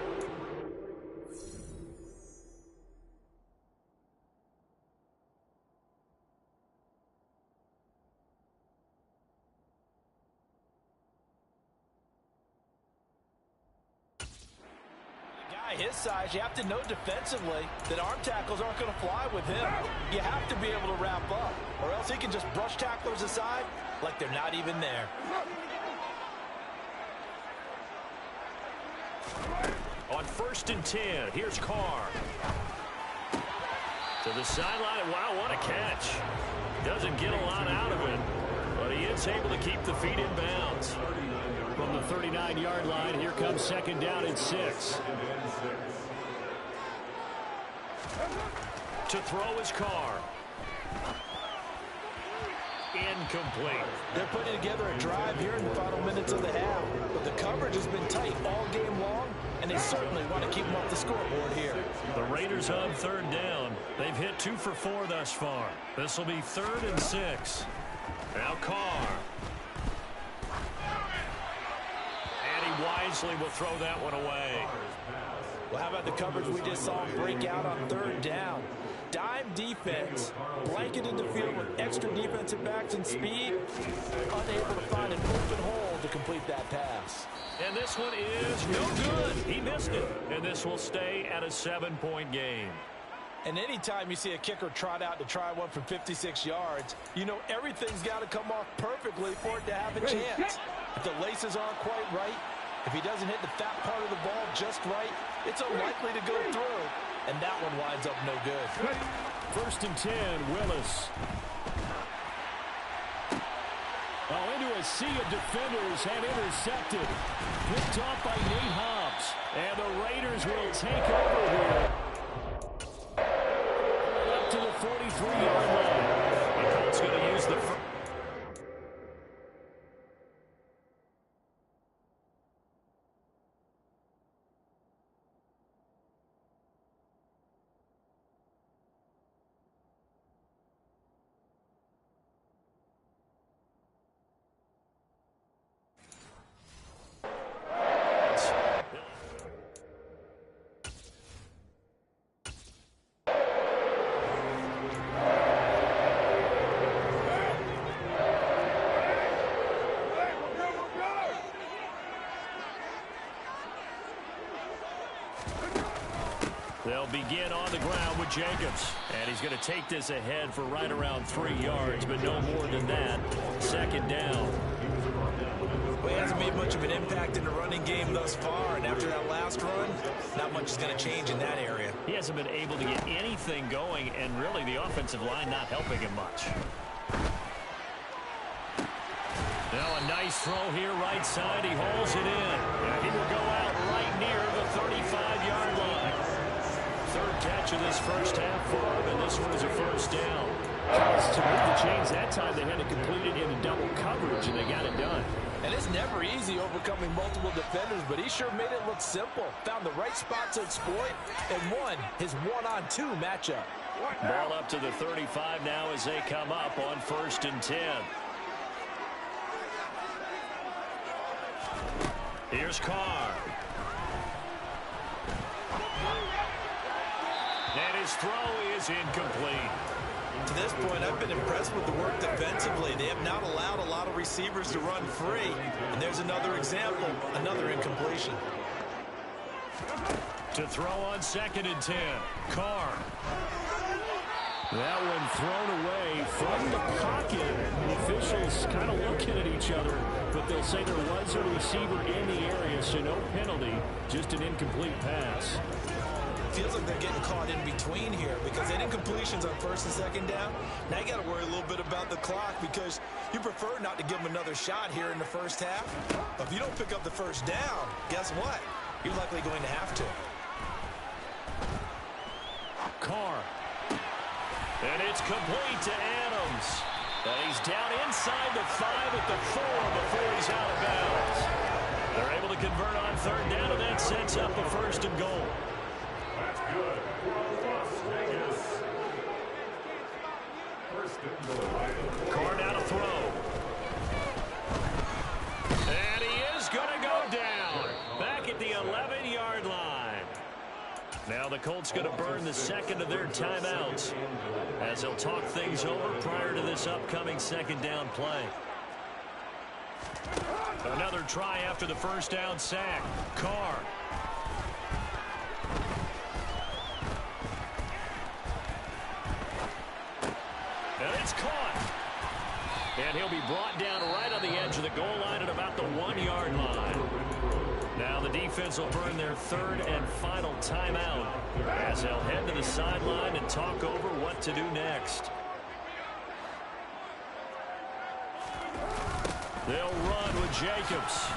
His size, you have to know defensively that arm tackles aren't going to fly with him. You have to be able to wrap up, or else he can just brush tacklers aside like they're not even there. On 1st and 10, here's Carr. To the sideline. Wow, what a catch. Doesn't get a lot out of it, but he is able to keep the feet in bounds. From the 39-yard line, here comes 2nd down and 6. To throw his Carr. Incomplete. They're putting together a drive here in the final minutes of the half, but the coverage has been tight all game long, and they certainly want to keep them off the scoreboard here. The Raiders on 3rd down. They've hit 2 for 4 thus far. This will be 3rd and 6. Now Carr. Wisely will throw that one away. Well, how about the coverage we just saw break out on 3rd down? Dime defense, blanketed the field with extra defensive backs and speed, unable to find an open hole to complete that pass. And this one is no good. He missed it. And this will stay at a 7-point game. And anytime you see a kicker trot out to try one from 56 yards, you know everything's got to come off perfectly for it to have a chance. If the laces aren't quite right, if he doesn't hit the fat part of the ball just right, it's unlikely to go through. And that one winds up no good. 1st and 10, Willis. Oh, into a sea of defenders and intercepted. Picked off by Nate Hobbs. And the Raiders will take over here. Up to the 43-yard line. The Colts going to use the first. They'll begin on the ground with Jacobs. And he's going to take this ahead for right around 3 yards, but no more than that. 2nd down. Well, he hasn't made much of an impact in the running game thus far, and after that last run, not much is going to change in that area. He hasn't been able to get anything going, and really the offensive line not helping him much. Now a nice throw here right side. He hauls it in. And he will go out right near the 35-yard line. 3rd catch of this first half for him, and this one is a first down. To move the chains that time, they had to complete it into double coverage, and they got it done. And it's never easy overcoming multiple defenders, but he sure made it look simple. Found the right spot to exploit and won his 1-on-2 matchup. Ball up to the 35 now as they come up on 1st and 10. Here's Carr. And his throw is incomplete. To this point, I've been impressed with the work defensively. They have not allowed a lot of receivers to run free. And there's another example, another incompletion. To throw on 2nd and 10, Carr. That one thrown away from the pocket. The officials kind of looking at each other, but they'll say there was a receiver in the area, so no penalty, just an incomplete pass. Feels like they're getting caught in between here because they did completions on first and second down. Now you got to worry a little bit about the clock because you prefer not to give them another shot here in the first half. But if you don't pick up the first down, guess what? You're likely going to have to. Carr. And it's complete to Adams. And he's down inside the 5 at the 4 before he's out of bounds. They're able to convert on third down, and that sets up a first and goal. That's good. Las Vegas. First and goal. Carr now to throw. And he is going to go down. Back at the 11-yard line. Now the Colts going to burn the second of their timeouts as they'll talk things over prior to this upcoming second down play. Another try after the first down sack. Carr. And it's caught. And he'll be brought down right on the edge of the goal line at about the 1-yard line. Now the defense will burn their third and final timeout as they'll head to the sideline and talk over what to do next. They'll run with Jacobs.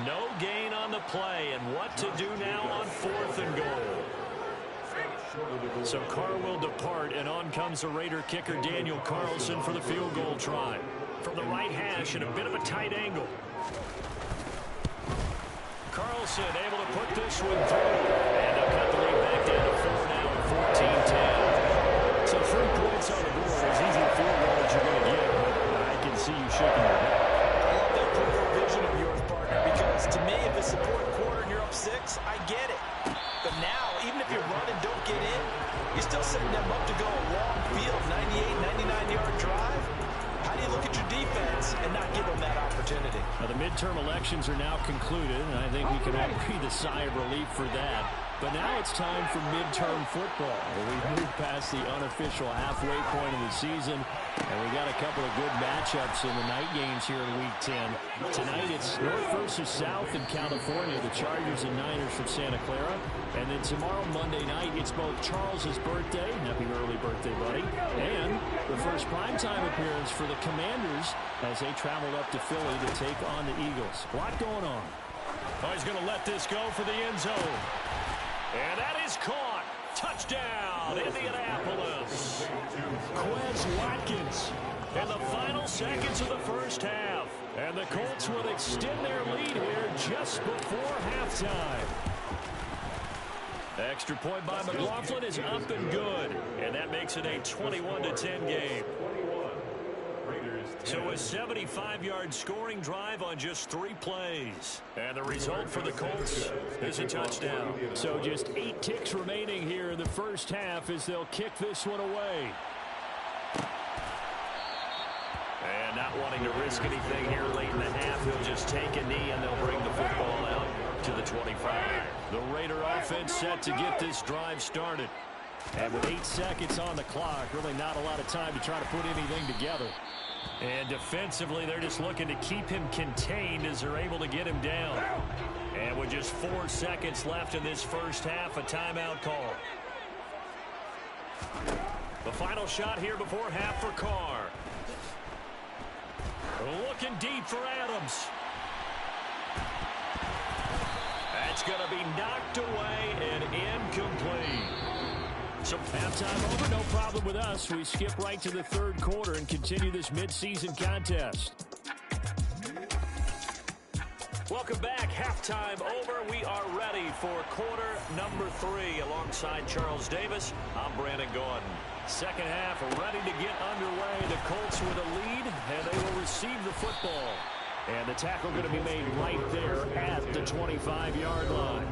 No gain on the play, and what to do now on fourth and goal. So Carr will depart, and on comes the Raider kicker Daniel Carlson for the field goal try. From the right hash at a bit of a tight angle. Carlson able to put this one through. And they'll cut the lead back down to 4 now at 14-10. So 3 points on the board. As easy a field goal as you're going to get. I can see you shaking your head. I love that peripheral vision of yours, partner, because to me, if it's the fourth quarter and you're up 6, I get it. But now, even if you run and don't get in, you're still setting them up to go a long field, 98, 99-yard drive. How do you look at your defense and not give them that opportunity? Now, the midterm elections are now concluded, and I think we can all breathe a sigh of relief for that. But now it's time for midterm football. We've moved past the unofficial halfway point of the season, and we got a couple of good matchups in the night games here in Week 10. Tonight it's North versus South in California, the Chargers and Niners from Santa Clara. And then tomorrow, Monday night, it's both Charles's birthday, happy early birthday, buddy, and the first primetime appearance for the Commanders as they traveled up to Philly to take on the Eagles. A lot going on. Oh, he's going to let this go for the end zone. And that is caught. Touchdown, Indianapolis. Quez Watkins in the final seconds of the first half. And the Colts will extend their lead here just before halftime. Extra point by McLaughlin is up and good. And that makes it a 21-10 game. So a 75-yard scoring drive on just 3 plays. And the result for the Colts is a touchdown. So just 8 ticks remaining here in the first half as they'll kick this one away. And not wanting to risk anything here late in the half, he'll just take a knee and they'll bring the football out to the 25. The Raider offense set to get this drive started. And with 8 seconds on the clock, really not a lot of time to try to put anything together. And defensively, they're just looking to keep him contained as they're able to get him down. And with just 4 seconds left in this first half, a timeout call. The final shot here before half for Carr. Looking deep for Adams. That's going to be knocked away and incomplete. So halftime over, no problem with us. We skip right to the third quarter and continue this midseason contest. Welcome back. Halftime over. We are ready for quarter number 3 alongside Charles Davis. I'm Brandon Gordon. Second half ready to get underway. The Colts with a lead, and they will receive the football. And the tackle going to be made right there at the 25-yard line.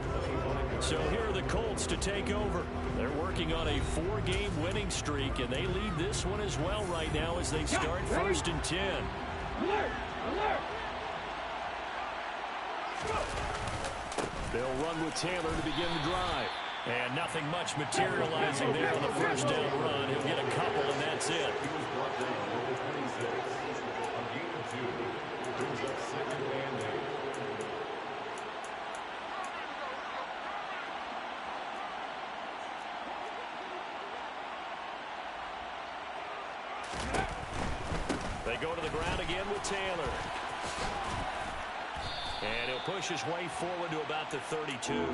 So here are the Colts to take over. They're working on a 4-game winning streak, and they lead this one as well right now as they start first and 10. Alert! Alert! They'll run with Taylor to begin the drive. And nothing much materializing there on the first down run. He'll get a couple, and that's it. He was brought down on the 26. On gain of 2. Brings up 2nd and 8. They go to the ground again with Taylor. And he'll push his way forward to about the 32.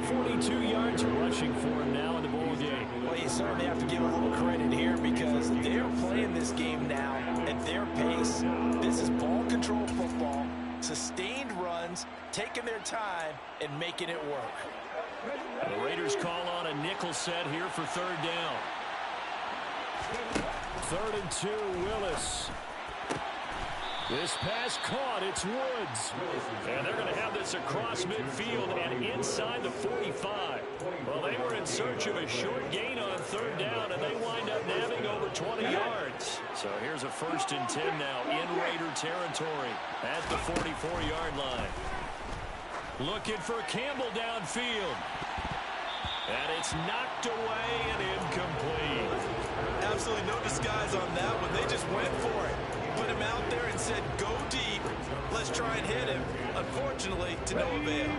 42 yards rushing for him now in the ball game. Well, you certainly have to give a little credit here because they're playing this game now at their pace. This is ball control football, sustained runs, taking their time, and making it work. The Raiders call on a nickel set here for third down. 3rd and 2, Willis. This pass caught. It's Woods. And they're going to have this across midfield and inside the 45. Well, they were in search of a short gain on third down, and they wind up nabbing over 20 yards. So here's a 1st and 10 now in Raider territory at the 44-yard line. Looking for Campbell downfield. And it's knocked away and incomplete. Absolutely no disguise on that one. They just went for it. Put him out there and said, go deep. Let's try and hit him. Unfortunately, to no avail.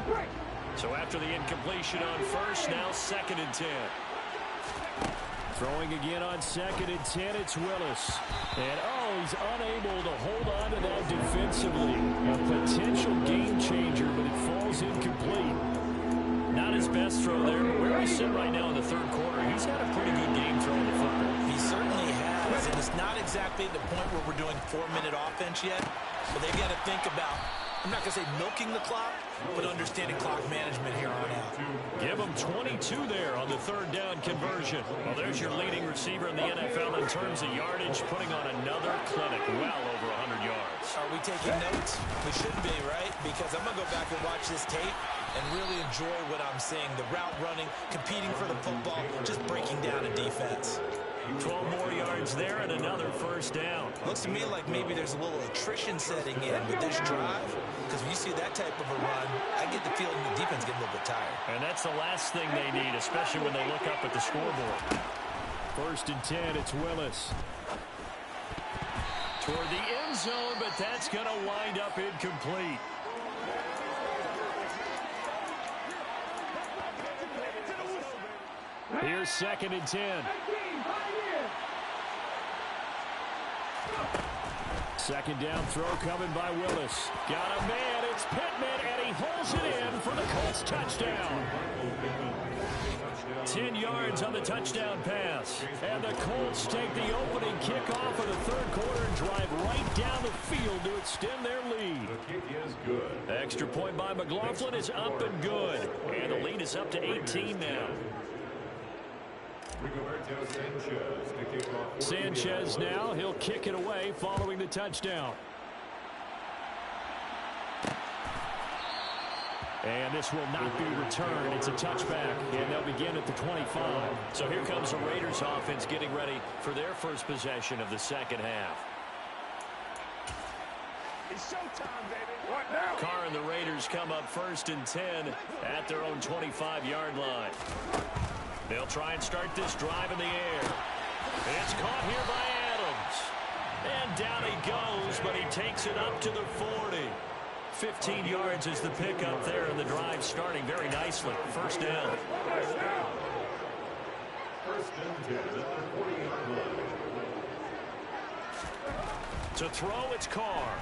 So after the incompletion on first, now 2nd and 10. Throwing again on 2nd and 10, it's Willis. And, he's unable to hold on to that defensively. A potential game changer, but it falls incomplete. Not his best throw there, but where he's sitting right now in the 3rd quarter, he's had a pretty good game throwing the football. He certainly has, and it's not exactly the point where we're doing 4-minute offense yet, but they've got to think about, I'm not going to say milking the clock, but understanding clock management here on out. Give them 22 there on the 3rd down conversion. Well, there's your leading receiver in the NFL in terms of yardage, putting on another clinic, well over 100 yards. Are we taking notes? We should be, right? Because I'm going to go back and watch this tape and really enjoy what I'm seeing. The route running, competing for the football, just breaking down a defense. 12 more yards there and another 1st down. Looks to me like maybe there's a little attrition setting in with this drive, because when you see that type of a run, I get the feeling the defense getting a little bit tired. And that's the last thing they need, especially when they look up at the scoreboard. 1st and 10, it's Willis. Toward the end zone, but that's going to wind up incomplete. Here's 2nd and 10. 2nd down throw coming by Willis. Got a man, it's Pittman, and he holds it in for the Colts touchdown. 10 yards on the touchdown pass. And the Colts take the opening kickoff of the 3rd quarter and drive right down the field to extend their lead. The kick is good. Extra point by McLaughlin is up and good. And the lead is up to 18 now. Rigoberto Sanchez to kick off. Sanchez now, he'll kick it away following the touchdown. And this will not be returned. It's a touchback, and they'll begin at the 25. So here comes the Raiders offense getting ready for their first possession of the 2nd half. It's showtime, baby. What now? Carr and the Raiders come up 1st and 10 at their own 25-yard line. They'll try and start this drive in the air. It's caught here by Adams. And down he goes, but he takes it up to the 40. 15 yards is the pickup there, and the drive starting very nicely. 1st down. 1st and 10 at the 40-yard line. To throw, it's Carr.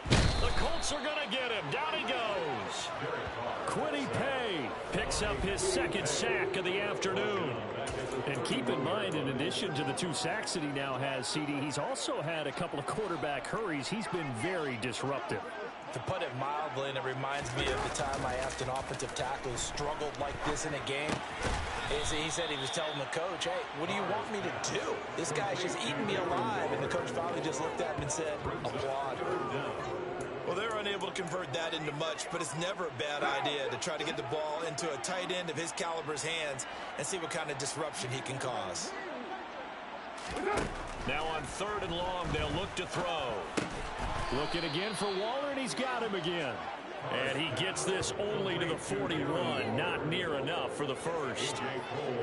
The Colts are going to get him. Down he goes. Quiddy Pay picks up his 2nd sack of the afternoon. And keep in mind, in addition to the 2 sacks that he now has, CD, he's also had a couple of quarterback hurries. He's been very disruptive. To put it mildly, and it reminds me of the time I asked an offensive tackle who struggled like this in a game, he said he was telling the coach, hey, what do you want me to do? This guy's just eating me alive. And the coach finally just looked at him and said, applaud. Well, they're unable to convert that into much, but it's never a bad idea to try to get the ball into a tight end of his caliber's hands and see what kind of disruption he can cause. Now on 3rd and long, they'll look to throw. Looking again for Waller, and he's got him again. And he gets this only to the 41. Not near enough for the first.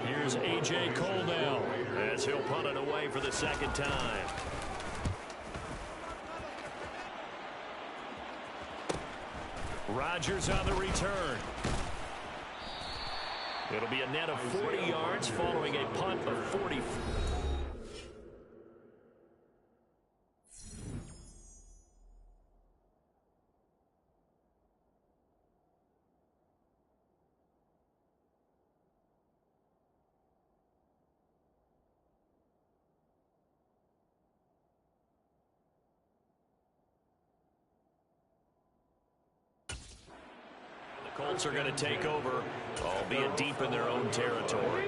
Here's A.J. Cole now as he'll punt it away for the second time. Rodgers on the return. It'll be a net of 40 yards following a punt of 40. Colts are going to take over, albeit deep in their own territory.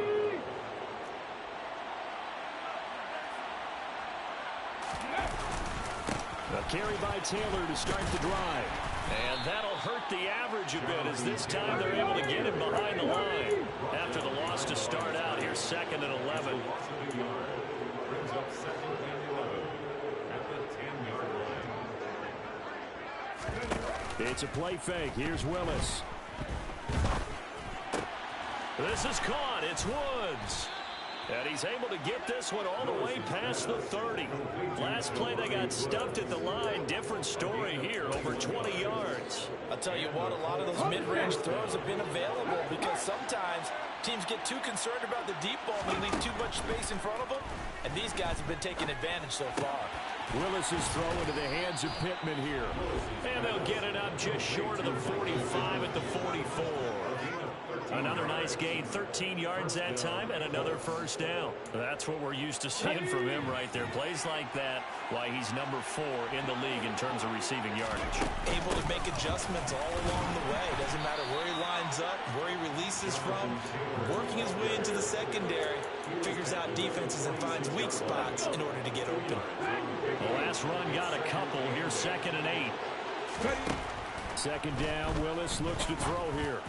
A carry by Taylor to start the drive. And that'll hurt the average a bit as this time they're able to get him behind the line. After the loss to start out, here's 2nd and 11. Brings up 2nd and 11 at the 10-yard line. It's a play fake. Here's Willis. This is caught. It's Woods. And he's able to get this one all the way past the 30. Last play they got stuffed at the line. Different story here. Over 20 yards. I'll tell you what, a lot of those mid-range throws have been available because sometimes teams get too concerned about the deep ball and they leave too much space in front of them. And these guys have been taking advantage so far. Willis's throw into the hands of Pittman here. And they'll get it up just short of the 45 at the 44. Another nice gain, 13 yards that time, and another first down. That's what we're used to seeing from him right there. Plays like that, why he's number 4 in the league in terms of receiving yardage. Able to make adjustments all along the way. Doesn't matter where he lines up, where he releases from. Working his way into the secondary, figures out defenses and finds weak spots in order to get open. The last run got a couple. Here's 2nd and 8. 2nd down, Willis looks to throw here.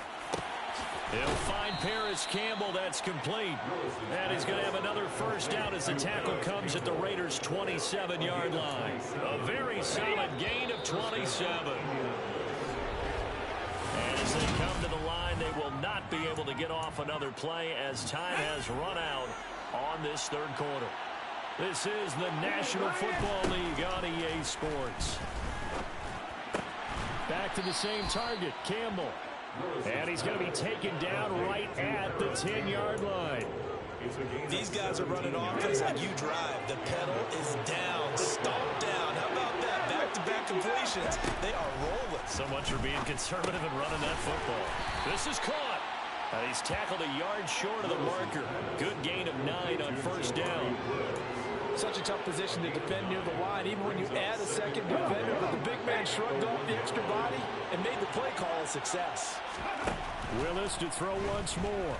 He'll find Paris Campbell. That's complete. And he's going to have another first down as the tackle comes at the Raiders' 27-yard line. A very solid gain of 27. And as they come to the line, they will not be able to get off another play as time has run out on this third quarter. This is the National Football League on EA Sports. Back to the same target, Campbell. And he's going to be taken down right at the 10-yard line. These guys are running offense like you drive. The pedal is down, stomped down. How about that? Back-to-back completions. They are rolling. So much for being conservative and running that football. This is caught. And he's tackled a yard short of the marker. Good gain of 9 on first down. Such a tough position to defend near the line, even when you add a second defender. But the big man shrugged off the extra body and made the play call a success. Willis to throw once more.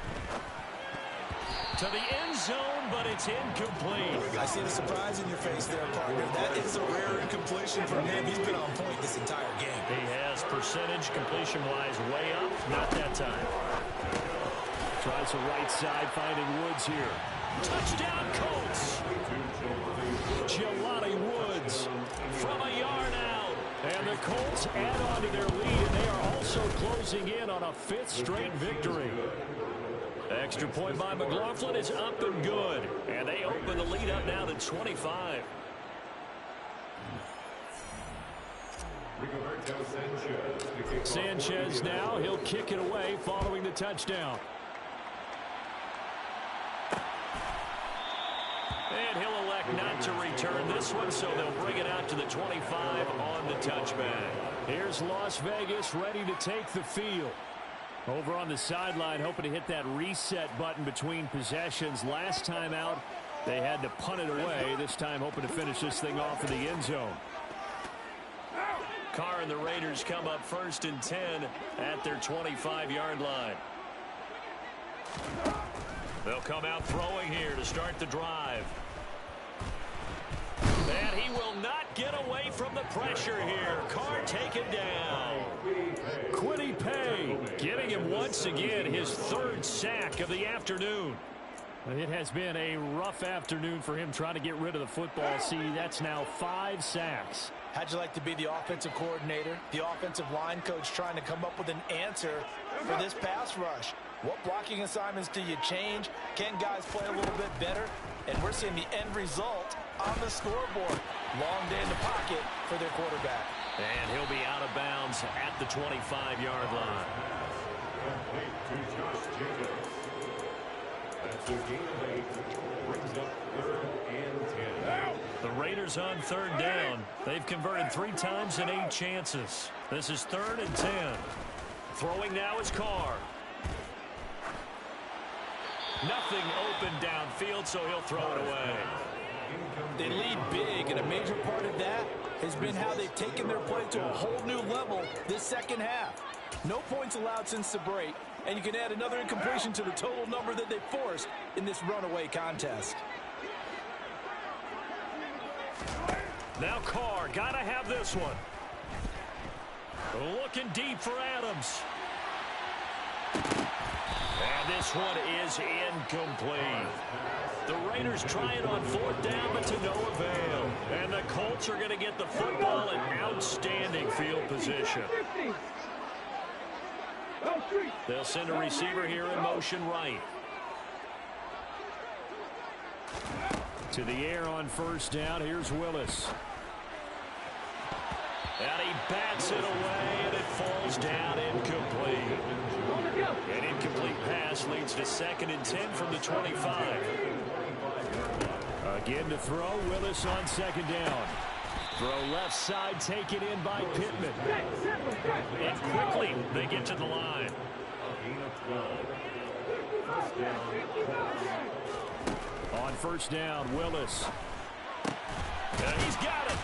To the end zone, but it's incomplete. I see the surprise in your face there, partner. That is a rare incompletion from him. He's been on point this entire game. He has percentage completion-wise way up. Not that time. Tries the right side, finding Woods here. Touchdown, Colts. Jelani Woods from a yard out. And the Colts add on to their lead, and they are also closing in on a 5th straight victory. Extra point by McLaughlin is up and good. And they open the lead up now to 25. Sanchez now, he'll kick it away following the touchdown. And he'll elect not to return this one, so they'll bring it out to the 25 on the touchback. Here's Las Vegas ready to take the field. Over on the sideline, hoping to hit that reset button between possessions. Last time out, they had to punt it away. This time, hoping to finish this thing off in the end zone. Carr and the Raiders come up 1st and 10 at their 25-yard line. They'll come out throwing here to start the drive. And he will not get away from the pressure here. Carr taken down. Kwity Paye giving him once again his 3rd sack of the afternoon. It has been a rough afternoon for him trying to get rid of the football. See, that's now 5 sacks. How'd you like to be the offensive coordinator, the offensive line coach trying to come up with an answer for this pass rush? What blocking assignments do you change? Can guys play a little bit better? And we're seeing the end result on the scoreboard. Long day in the pocket for their quarterback. And he'll be out of bounds at the 25-yard line. To Josh Jacobs. That's a gain of 8. Brings up 3rd and 10. The Raiders on 3rd down. They've converted 3 times in 8 chances. This is 3rd and 10. Throwing now is Carr. Nothing open downfield, so he'll throw it away. They lead big, and a major part of that has been how they've taken their play to a whole new level this second half. No points allowed since the break, and you can add another incompletion to the total number that they forced in this runaway contest. Now Carr, gotta have this one. Looking deep for Adams. And this one is incomplete. The Raiders try it on 4th down, but to no avail. And the Colts are going to get the football in outstanding field position. They'll send a receiver here in motion right. To the air on 1st down. Here's Willis. And he bats it away, and it falls down incomplete. An incomplete pass leads to 2nd and 10 from the 25. Again to throw, Willis on 2nd down. Throw left side, taken in by Pittman. And quickly, they get to the line. On 1st down, Willis. And he's got it.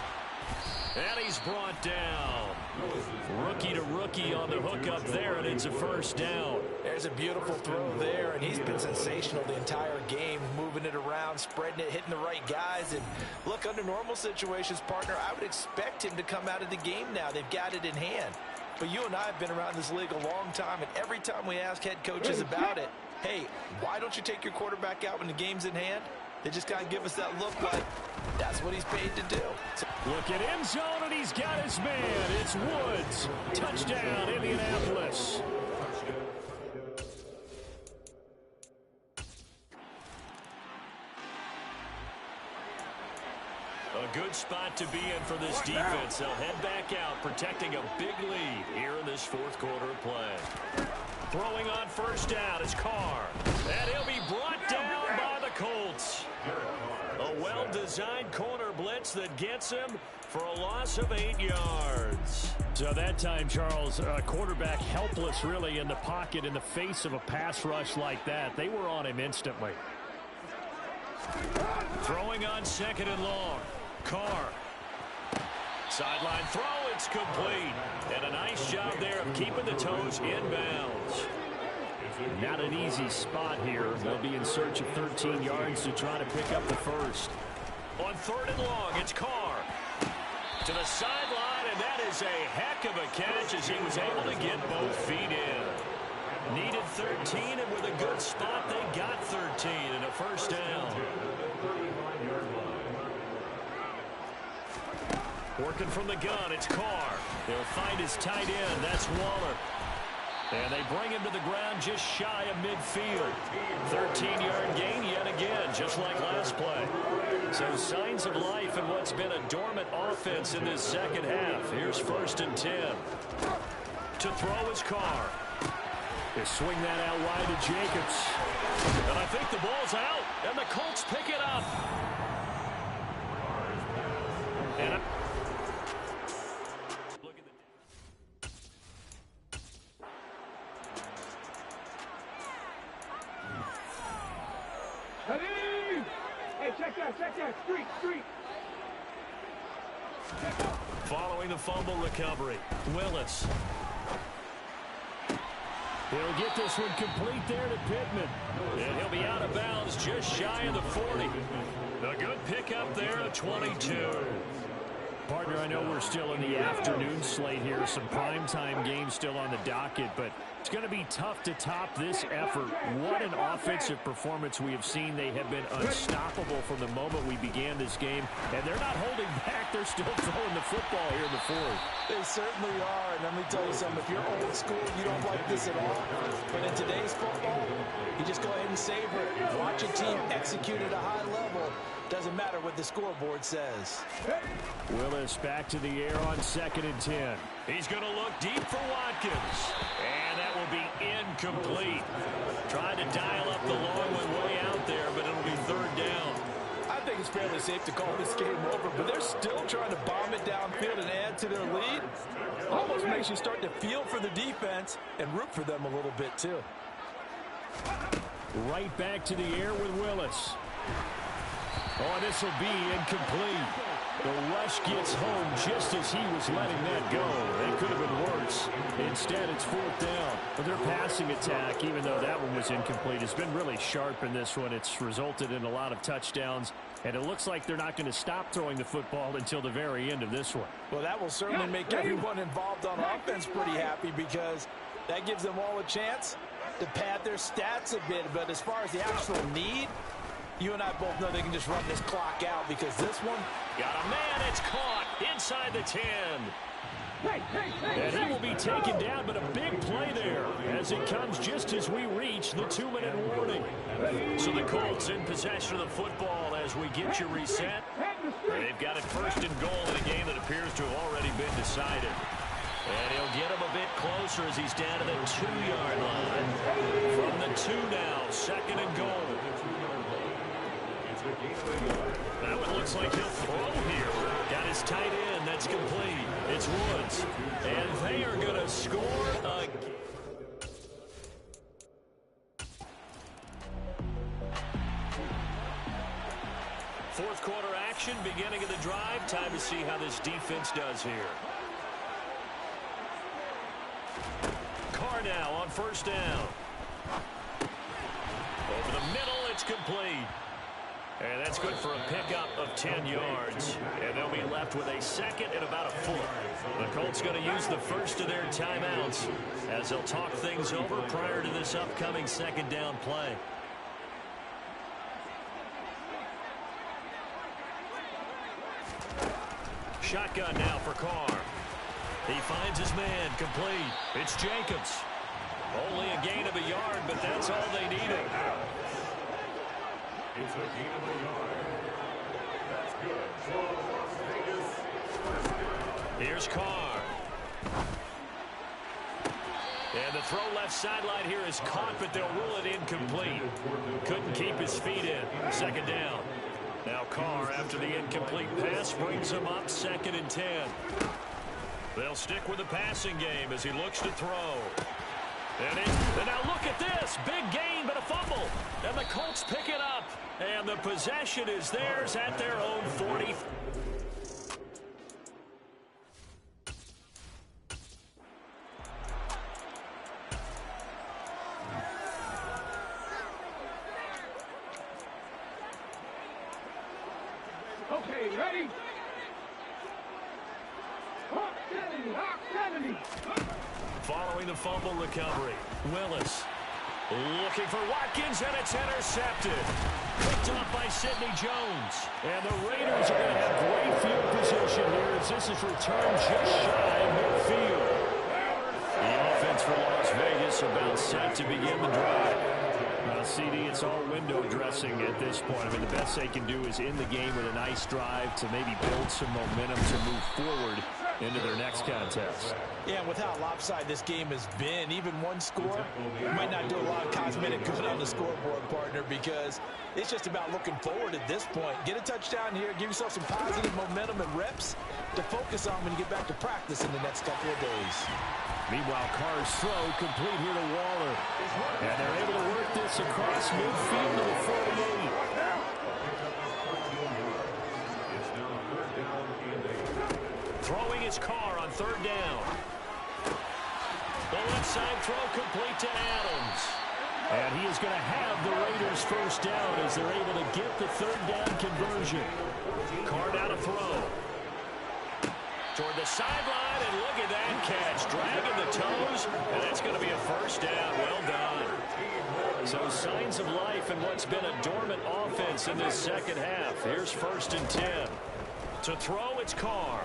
And he's brought down. Rookie to rookie on the hook up there, and it's a 1st down. There's a beautiful throw there, and he's been sensational the entire game, moving it around, spreading it, hitting the right guys. And look, under normal situations, partner, I would expect him to come out of the game now. They've got it in hand. But you and I have been around this league a long time, and every time we ask head coaches about it, hey, why don't you take your quarterback out when the game's in hand? They just kind of give us that look like that's what he's paid to do. Look at end zone, and he's got his man. It's Woods. Touchdown, Indianapolis. A good spot to be in for this defense. They'll head back out, protecting a big lead here in this 4th quarter of play. Throwing on 1st down is Carr. And he'll be brought down by the Colts. A well-designed corner blitz that gets him for a loss of 8 yards. So that time, Charles, quarterback helpless really in the pocket in the face of a pass rush like that. They were on him instantly. Throwing on 2nd and long. Carr. Sideline throw, it's complete. And a nice job there of keeping the toes inbounds. Not an easy spot here. They'll be in search of 13 yards to try to pick up the 1st. On 3rd and long, it's Carr. To the sideline, and that is a heck of a catch as he was able to get both feet in. Needed 13, and with a good spot, they got 13 and a 1st down. Working from the gun, it's Carr. They'll find his tight end. That's Waller. And they bring him to the ground just shy of midfield. 13-yard gain yet again, just like last play. So signs of life in what's been a dormant offense in this second half. Here's 1st and 10. To throw is Carr. They swing that out wide to Jacobs. And I think the ball's out, and the Colts pick it up. And Check that, street. following the fumble recovery, Willis. He'll get this one complete there to Pittman. And he'll be out of bounds just shy of the 40. A good pickup there at 22. Partner, I know we're still in the afternoon slate here. Some primetime games still on the docket, but it's going to be tough to top this effort. What an offensive performance we have seen. They have been unstoppable from the moment we began this game, and they're not holding back. They're still throwing the football here in the fourth. They certainly are, and let me tell you something. If you're old school, you don't like this at all. But in today's football, you just go ahead and savor it. Watch a team execute at a high level. Doesn't matter what the scoreboard says. Willis back to the air on 2nd and 10. He's going to look deep for Watkins. And that will be incomplete. Trying to dial up the long one way out there, but it'll be 3rd down. I think it's fairly safe to call this game over, but they're still trying to bomb it downfield and add to their lead. Almost makes you start to feel for the defense and root for them a little bit, too. Right back to the air with Willis. Oh, this will be incomplete. The rush gets home just as he was letting that go. It could have been worse. Instead, it's 4th down. But their passing attack, even though that one was incomplete, has been really sharp in this one. It's resulted in a lot of touchdowns, and it looks like they're not going to stop throwing the football until the very end of this one. Well, that will certainly make everyone involved on offense pretty happy because that gives them all a chance to pad their stats a bit. But as far as the actual need, you and I both know they can just run this clock out because this one... Got a man, it's caught inside the 10. And he will be taken down, but a big play there as it comes just as we reach the 2-minute warning. So the Colts in possession of the football as we get you reset. They've got it 1st and goal in a game that appears to have already been decided. And he'll get him a bit closer as he's down to the 2-yard line. From the 2 now, 2nd and goal. That one looks like he'll throw here. Got his tight end. That's complete. It's Woods. And they are going to score again. Fourth quarter action, beginning of the drive. Time to see how this defense does here. Carr now on 1st down. Over the middle, it's complete. And that's good for a pickup of 10 yards. And they'll be left with a 2nd and about a foot. The Colts going to use the first of their timeouts as they'll talk things over prior to this upcoming 2nd down play. Shotgun now for Carr. He finds his man, complete. It's Jacobs. Only a gain of a yard, but that's all they needed. It's a gain of a yard. That's good. So Las Vegas. Here's Carr. And the throw left sideline here is caught, but they'll rule it incomplete. Couldn't keep his feet in. 2nd down. Now Carr, after the incomplete pass, brings him up 2nd and 10. They'll stick with the passing game as he looks to throw. And now look at this. Big gain, but a fumble. And the Colts pick it up. And the possession is theirs at their own 40. Okay, ready? Following the fumble recovery, Willis looking for Watkins, and it's intercepted. Picked off by Sidney Jones. And the Raiders are going to have great field position here as this is returned just shy of midfield. The offense for Las Vegas about set to begin the drive. CD, it's all window dressing at this point. I mean, the best they can do is in the game with a nice drive to maybe build some momentum to move forward into their next contest. Yeah, and with how lopsided this game has been, even one score might not do a lot of cosmetic good on the scoreboard, partner, because it's just about looking forward at this point. Get a touchdown here, give yourself some positive momentum and reps to focus on when you get back to practice in the next couple of days. Meanwhile, Carr's throw complete here to Waller. And they're able to work this across midfield to the 48. Throwing his Carr on 3rd down. The left side throw complete to Adams. And he is going to have the Raiders 1st down as they're able to get the 3rd down conversion. Carr down to throw. toward the sideline, and look at that catch. Dragging the toes, and that's going to be a first down. Well done. So signs of life in what's been a dormant offense in this second half. Here's 1st and 10. To throw, it's Carr.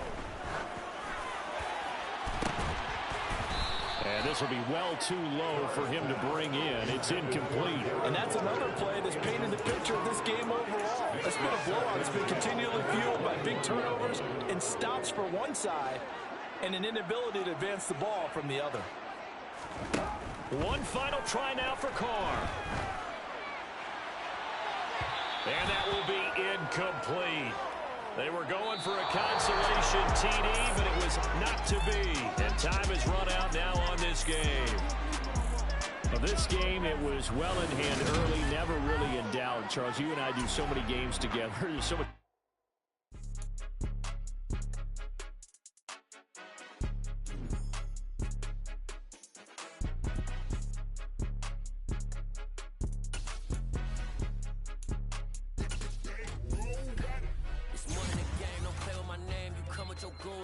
And this will be well too low for him to bring in. It's incomplete. And that's another play that's painted the picture of this game overall. It's been a blowout. It's been continually fueled by big turnovers and stops for one side and an inability to advance the ball from the other. One final try now for Carr. And that will be incomplete. They were going for a consolation TD, but it was not to be. And time has run out now on this game. Well, this game, it was well in hand early, never really in doubt. Charles, you and I do so many games together. There's so much.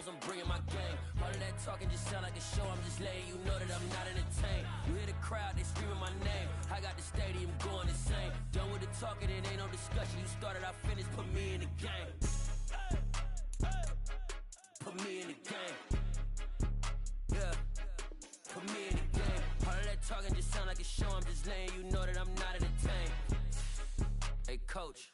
I'm bringing my game. All of that talking just sound like a show. I'm just letting you know that I'm not entertained. You hear the crowd, they screaming my name. I got the stadium going insane. Done with the talking, it ain't no discussion. You started, I finished, put me in the game. Put me in the game. Yeah. Put me in the game. All of that talking just sound like a show. I'm just letting you know that I'm not entertained. Hey, coach.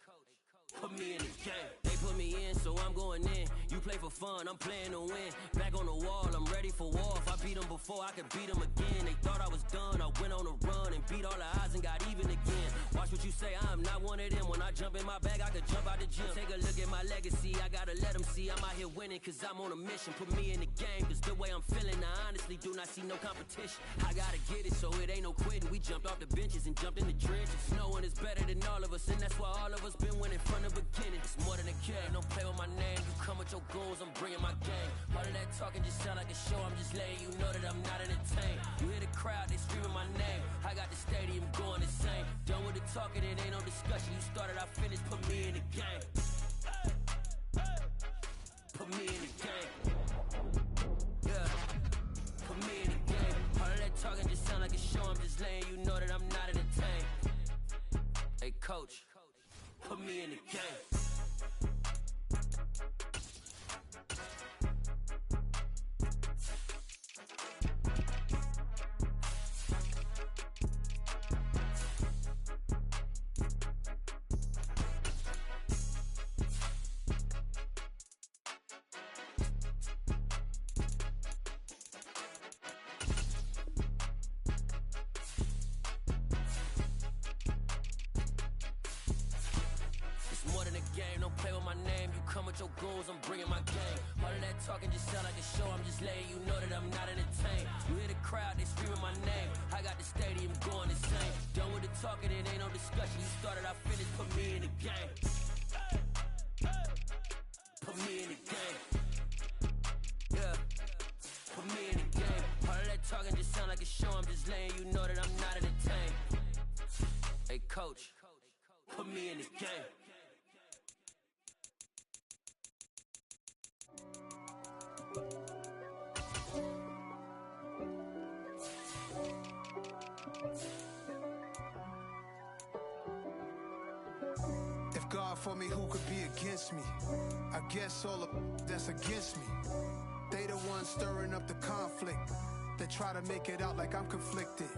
Put me in the game. They put me in, so I'm going in. You play for fun, I'm playing to win. Back on the wall, I'm ready for war. If I beat them before, I could beat them again. They thought I was done, I went on a run and beat all the odds and got even again. Watch what you say, I'm not one of them. When I jump in my bag, I could jump out the gym. Take a look at my legacy, I gotta let them see I'm out here winning, cause I'm on a mission. Put me in the game, cause the way I'm feeling, I honestly do not see no competition. I gotta get it, so it ain't no quitting. We jumped off the benches and jumped in the trenches. No one is better than all of us, and that's why all of us been winning from the beginning. It's more than a game, don't play with my name. You come with your goals, I'm bringing my game. All of that talking just sound like a show. I'm just letting you know that I'm not entertained. You hear the crowd, they screaming my name. I got the stadium going insane. Done with the talking, it ain't no discussion. You started, I finished, put me in the game. Put me in the game. Yeah. Put me in the game. All of that talking just sound like a show. I'm just letting you know that I'm not entertained. Hey, coach. Put me in the game. Your goals, I'm bringing my game. All of that talking just sound like a show. I'm just letting you know that I'm not entertained. You hear the crowd, they screaming my name. I got the stadium going insane. Done with the talking, it ain't no discussion. You started, I finished, put me in the game. Put me in the game. Yeah. Put me in the game. All of that talking just sound like a show. I'm just letting you know that I'm not entertained. Hey, coach. Put me in the game. If God for me, who could be against me? I guess all of that's against me. They the ones stirring up the conflict. They try to make it out like I'm conflicted.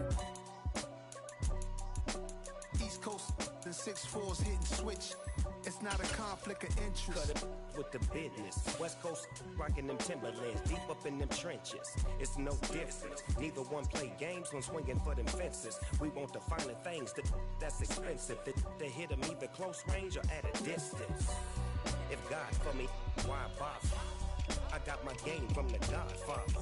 East Coast and 6'4's hitting switch. It's not a conflict of interest. Cut it with the business. West Coast rocking them Timberlands, deep up in them trenches. It's no difference. Neither one play games when swinging for them fences. We want the finer things that's expensive. That hit them either close range or at a distance. If God for me, why bother? I got my game from the Godfather.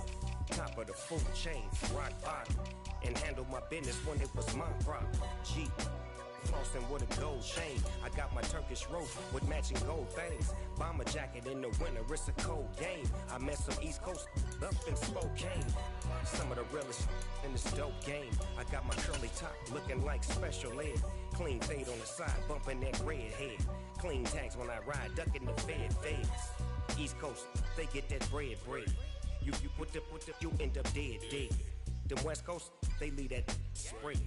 Top of the food chain, rock bottom. And handle my business when it was my problem. G. Flossing with a gold chain. I got my Turkish rope with matching gold things. Bomber jacket in the winter, it's a cold game. I met some East Coast up in Spokane. Some of the realest in this dope game. I got my curly top looking like special ed. Clean fade on the side, bumping that red head. Clean tags when I ride, ducking the feds. East Coast, they get that bread. You you end up dead. The West Coast, they leave that spread.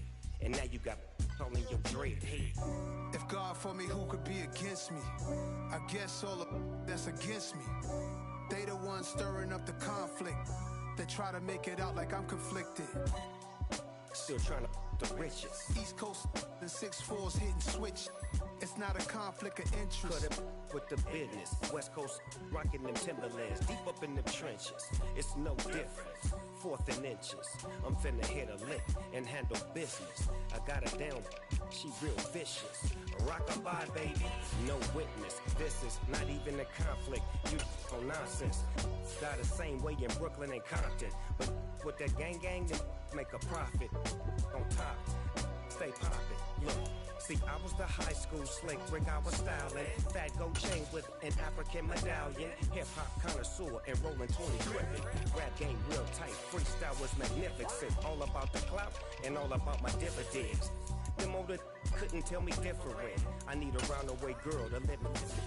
And now you got all in your dread head. If God for me, who could be against me? I guess all of that's against me. They the ones stirring up the conflict. They try to make it out like I'm conflicted. Still trying to the riches. East Coast, the 6'4s hitting switch. It's not a conflict of interest. Cut it with the business. West Coast rocking them Timberlands, deep up in them trenches. It's no difference. 4th and inches. I'm finna hit a lick and handle business. I got her down. She real vicious. Rockabye, baby. No witness. This is not even a conflict. You on nonsense. Got the same way in Brooklyn and Compton. But with that gang, then make a profit. On top, stay poppin'. Look. See, I was the high school slick Rick, I was styling. Fat gold chain with an African medallion. Hip-hop connoisseur and rolling 20 crippin'. Rap game real tight, freestyle was magnificent. All about the clout and all about my dividends. Them older couldn't tell me different. I need a roundaway girl to live with.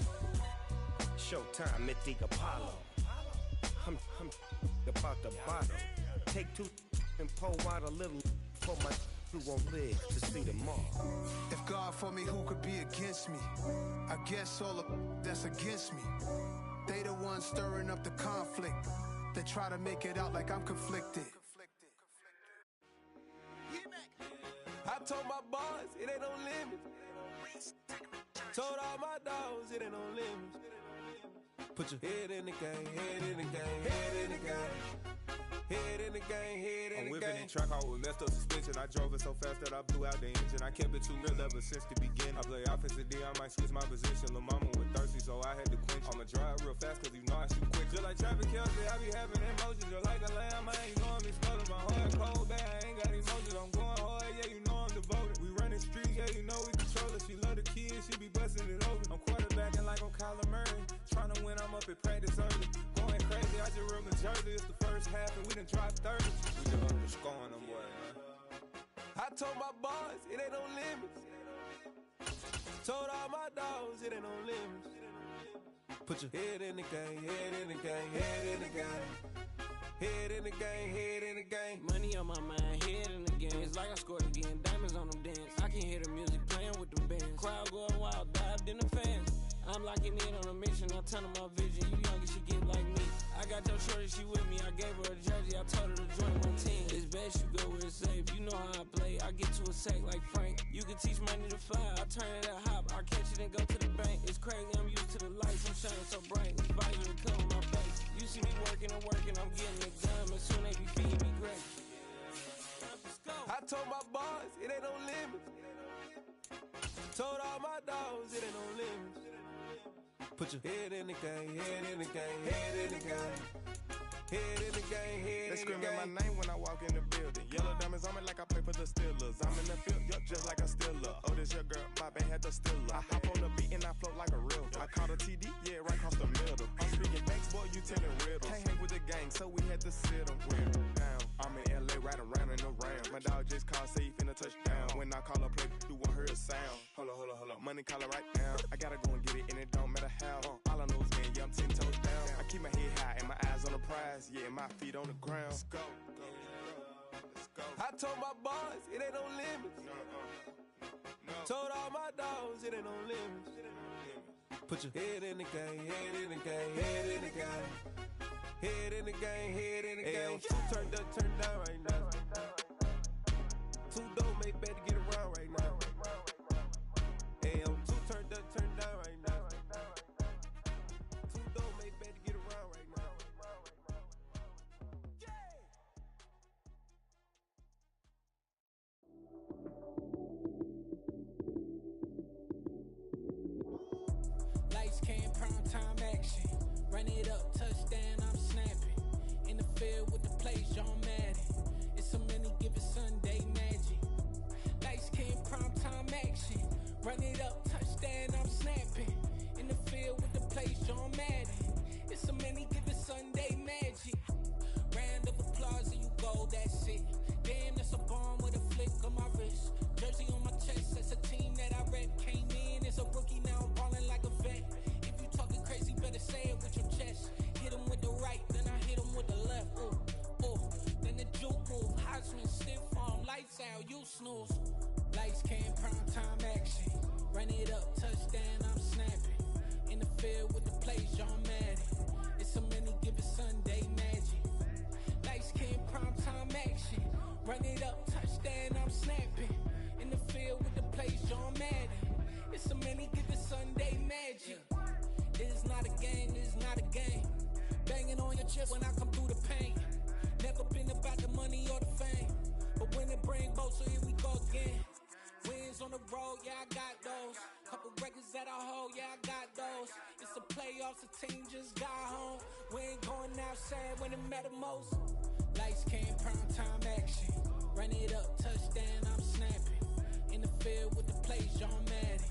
Showtime, Mythic Apollo. I'm about the bottom. Take 2 and pour out a little for my who won't live to see tomorrow. If God for me, who could be against me? I guess all of that's against me. They the ones stirring up the conflict. They try to make it out like I'm conflicted. I told my boys it ain't no limit. Told all my dogs it ain't no limit. Put your head in the game, head in the game, head in the game. Head in the game, head in the game. I'm whipping the track out with messed up suspension. I drove it so fast that I blew out the engine. I kept it too real ever since the beginning. I play offensive D, I might switch my position. Lil' mama was thirsty, so I had to quench. I'ma drive real fast, cause you know I shoot quick. Just like traffic Kelsey, I be having emotions. Just like a lamb, I ain't know I'm exploding. My heart cold, bad, I ain't got emotions. I'm going hard, yeah, you know I'm devoted. We running streets, yeah, you know we control it. She love the kids, she be busting it over. I'm quarterbacking like I'm Kyler Murray. Trying to win, I'm up at practice early. Going crazy, I just rub the jersey. It's the first half and we done dropped 30. We just underscoring them, boy, man. I told my boys it ain't no limits. Told all my dogs it ain't no limits. Put your head in the game, head in the game, head in the game. Head in the game, head in the game. Money on my mind, head in the game. It's like I scored again, diamonds on them dance. I can hear the music playing with them bands. Crowd going wild, dived in the fans. I'm locking in on a mission, I turn on my vision. You young and she get like me. I got your shorty, she with me. I gave her a jersey, I told her to join my team. It's best you go where it's safe. You know how I play. I get to a sack like Frank. You can teach money to fly. I turn it at hop. I catch it and go to the bank. It's crazy, I'm used to the lights. I'm shining so bright. This visor will cover my face. You see me working and working. I'm getting it done. But soon they be feeding me great. I told my boys it ain't no limits. Told all my dogs it ain't no limits. Put your head in the game, head in the game, head in the game. Head in the game, head in the game. They screaming my name when I walk in the building. Yellow diamonds on me like I play for the Steelers. I'm in the field, yup, just like a Steeler. Oh, this your girl, my band had the Steeler. I hop on the beat and I float like a real. I caught a TD, yeah, right across the middle. I'm speaking thanks, boy, you telling riddles. Can't hang with the gang, so we had to sit them down. I'm in LA, riding around in the ram. My dog just called, say he finna touchdown. When I call a play, you won't hear a sound. Hold up, money call it right now. I gotta go and get it, and it don't matter how. All I know is man, yeah, I'm 10 toes down. I keep my head high and my eyes on the prize. Yeah, my feet on the ground. Let's go. I told my boys it ain't no limits. Told all my dogs it ain't no limits. Put your head in the game, head in the game, head in the game. Head in the game, head in the game. Two turned up, turned down right now. Two dope make better get around right now. Hey, two turned up, turned down right now. Two dope make better get around right now. Lights came, prime time action. Run it up, touchdown, I'm snapping. In the field with the plays, John Madden. It's so many, give it Sunday magic. Lights came, prime time action. Run it up, touchdown, I'm snapping. In the field with the plays, John Madden. It's so many, give it Sunday magic. Round of applause and you go, that's it. Damn, that's a bomb with a flick on my wrist. Jersey on my chest, that's a team that I rep. Came in as a rookie, now I'm ballin' like a vet. If you talking crazy, better say it with your chest. it up, touchdown, I'm snapping. In the field with the plays, John Madden. It's a many given Sunday magic. Light skin, primetime action. Run it up, touchdown, I'm snapping. In the field with the plays, John Madden. It's a many given Sunday magic. It's not a game, it's not a game. Banging on your chest when I come through the pain. Never been about the money or the fame. But when it bring both, so here we go again. Wins on the road, yeah, I got those. Couple records that I hold, yeah, I got those. It's the playoffs, the team just got home. We ain't going outside when it matter most. Lights came, prime time action. Run it up, touchdown, I'm snapping. In the field with the plays, John Madden.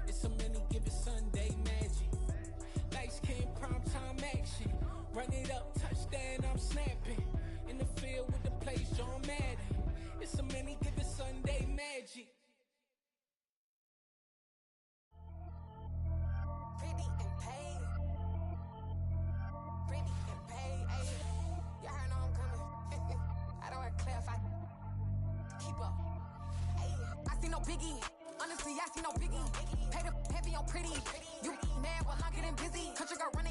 It's a many given Sunday magic. Lights came, prime time action. Run it up, touchdown, I'm snapping. In the field with the plays, John Madden. It's a many given Sunday magic. Pretty and paid. Pretty and paid. Ayy, y'all heard know I'm coming. I don't wear clear if I keep up. Ayy, I see no biggie. Honestly, I see no biggie. Pay the heavy on pretty. You mad while I'm getting busy. Country girl running.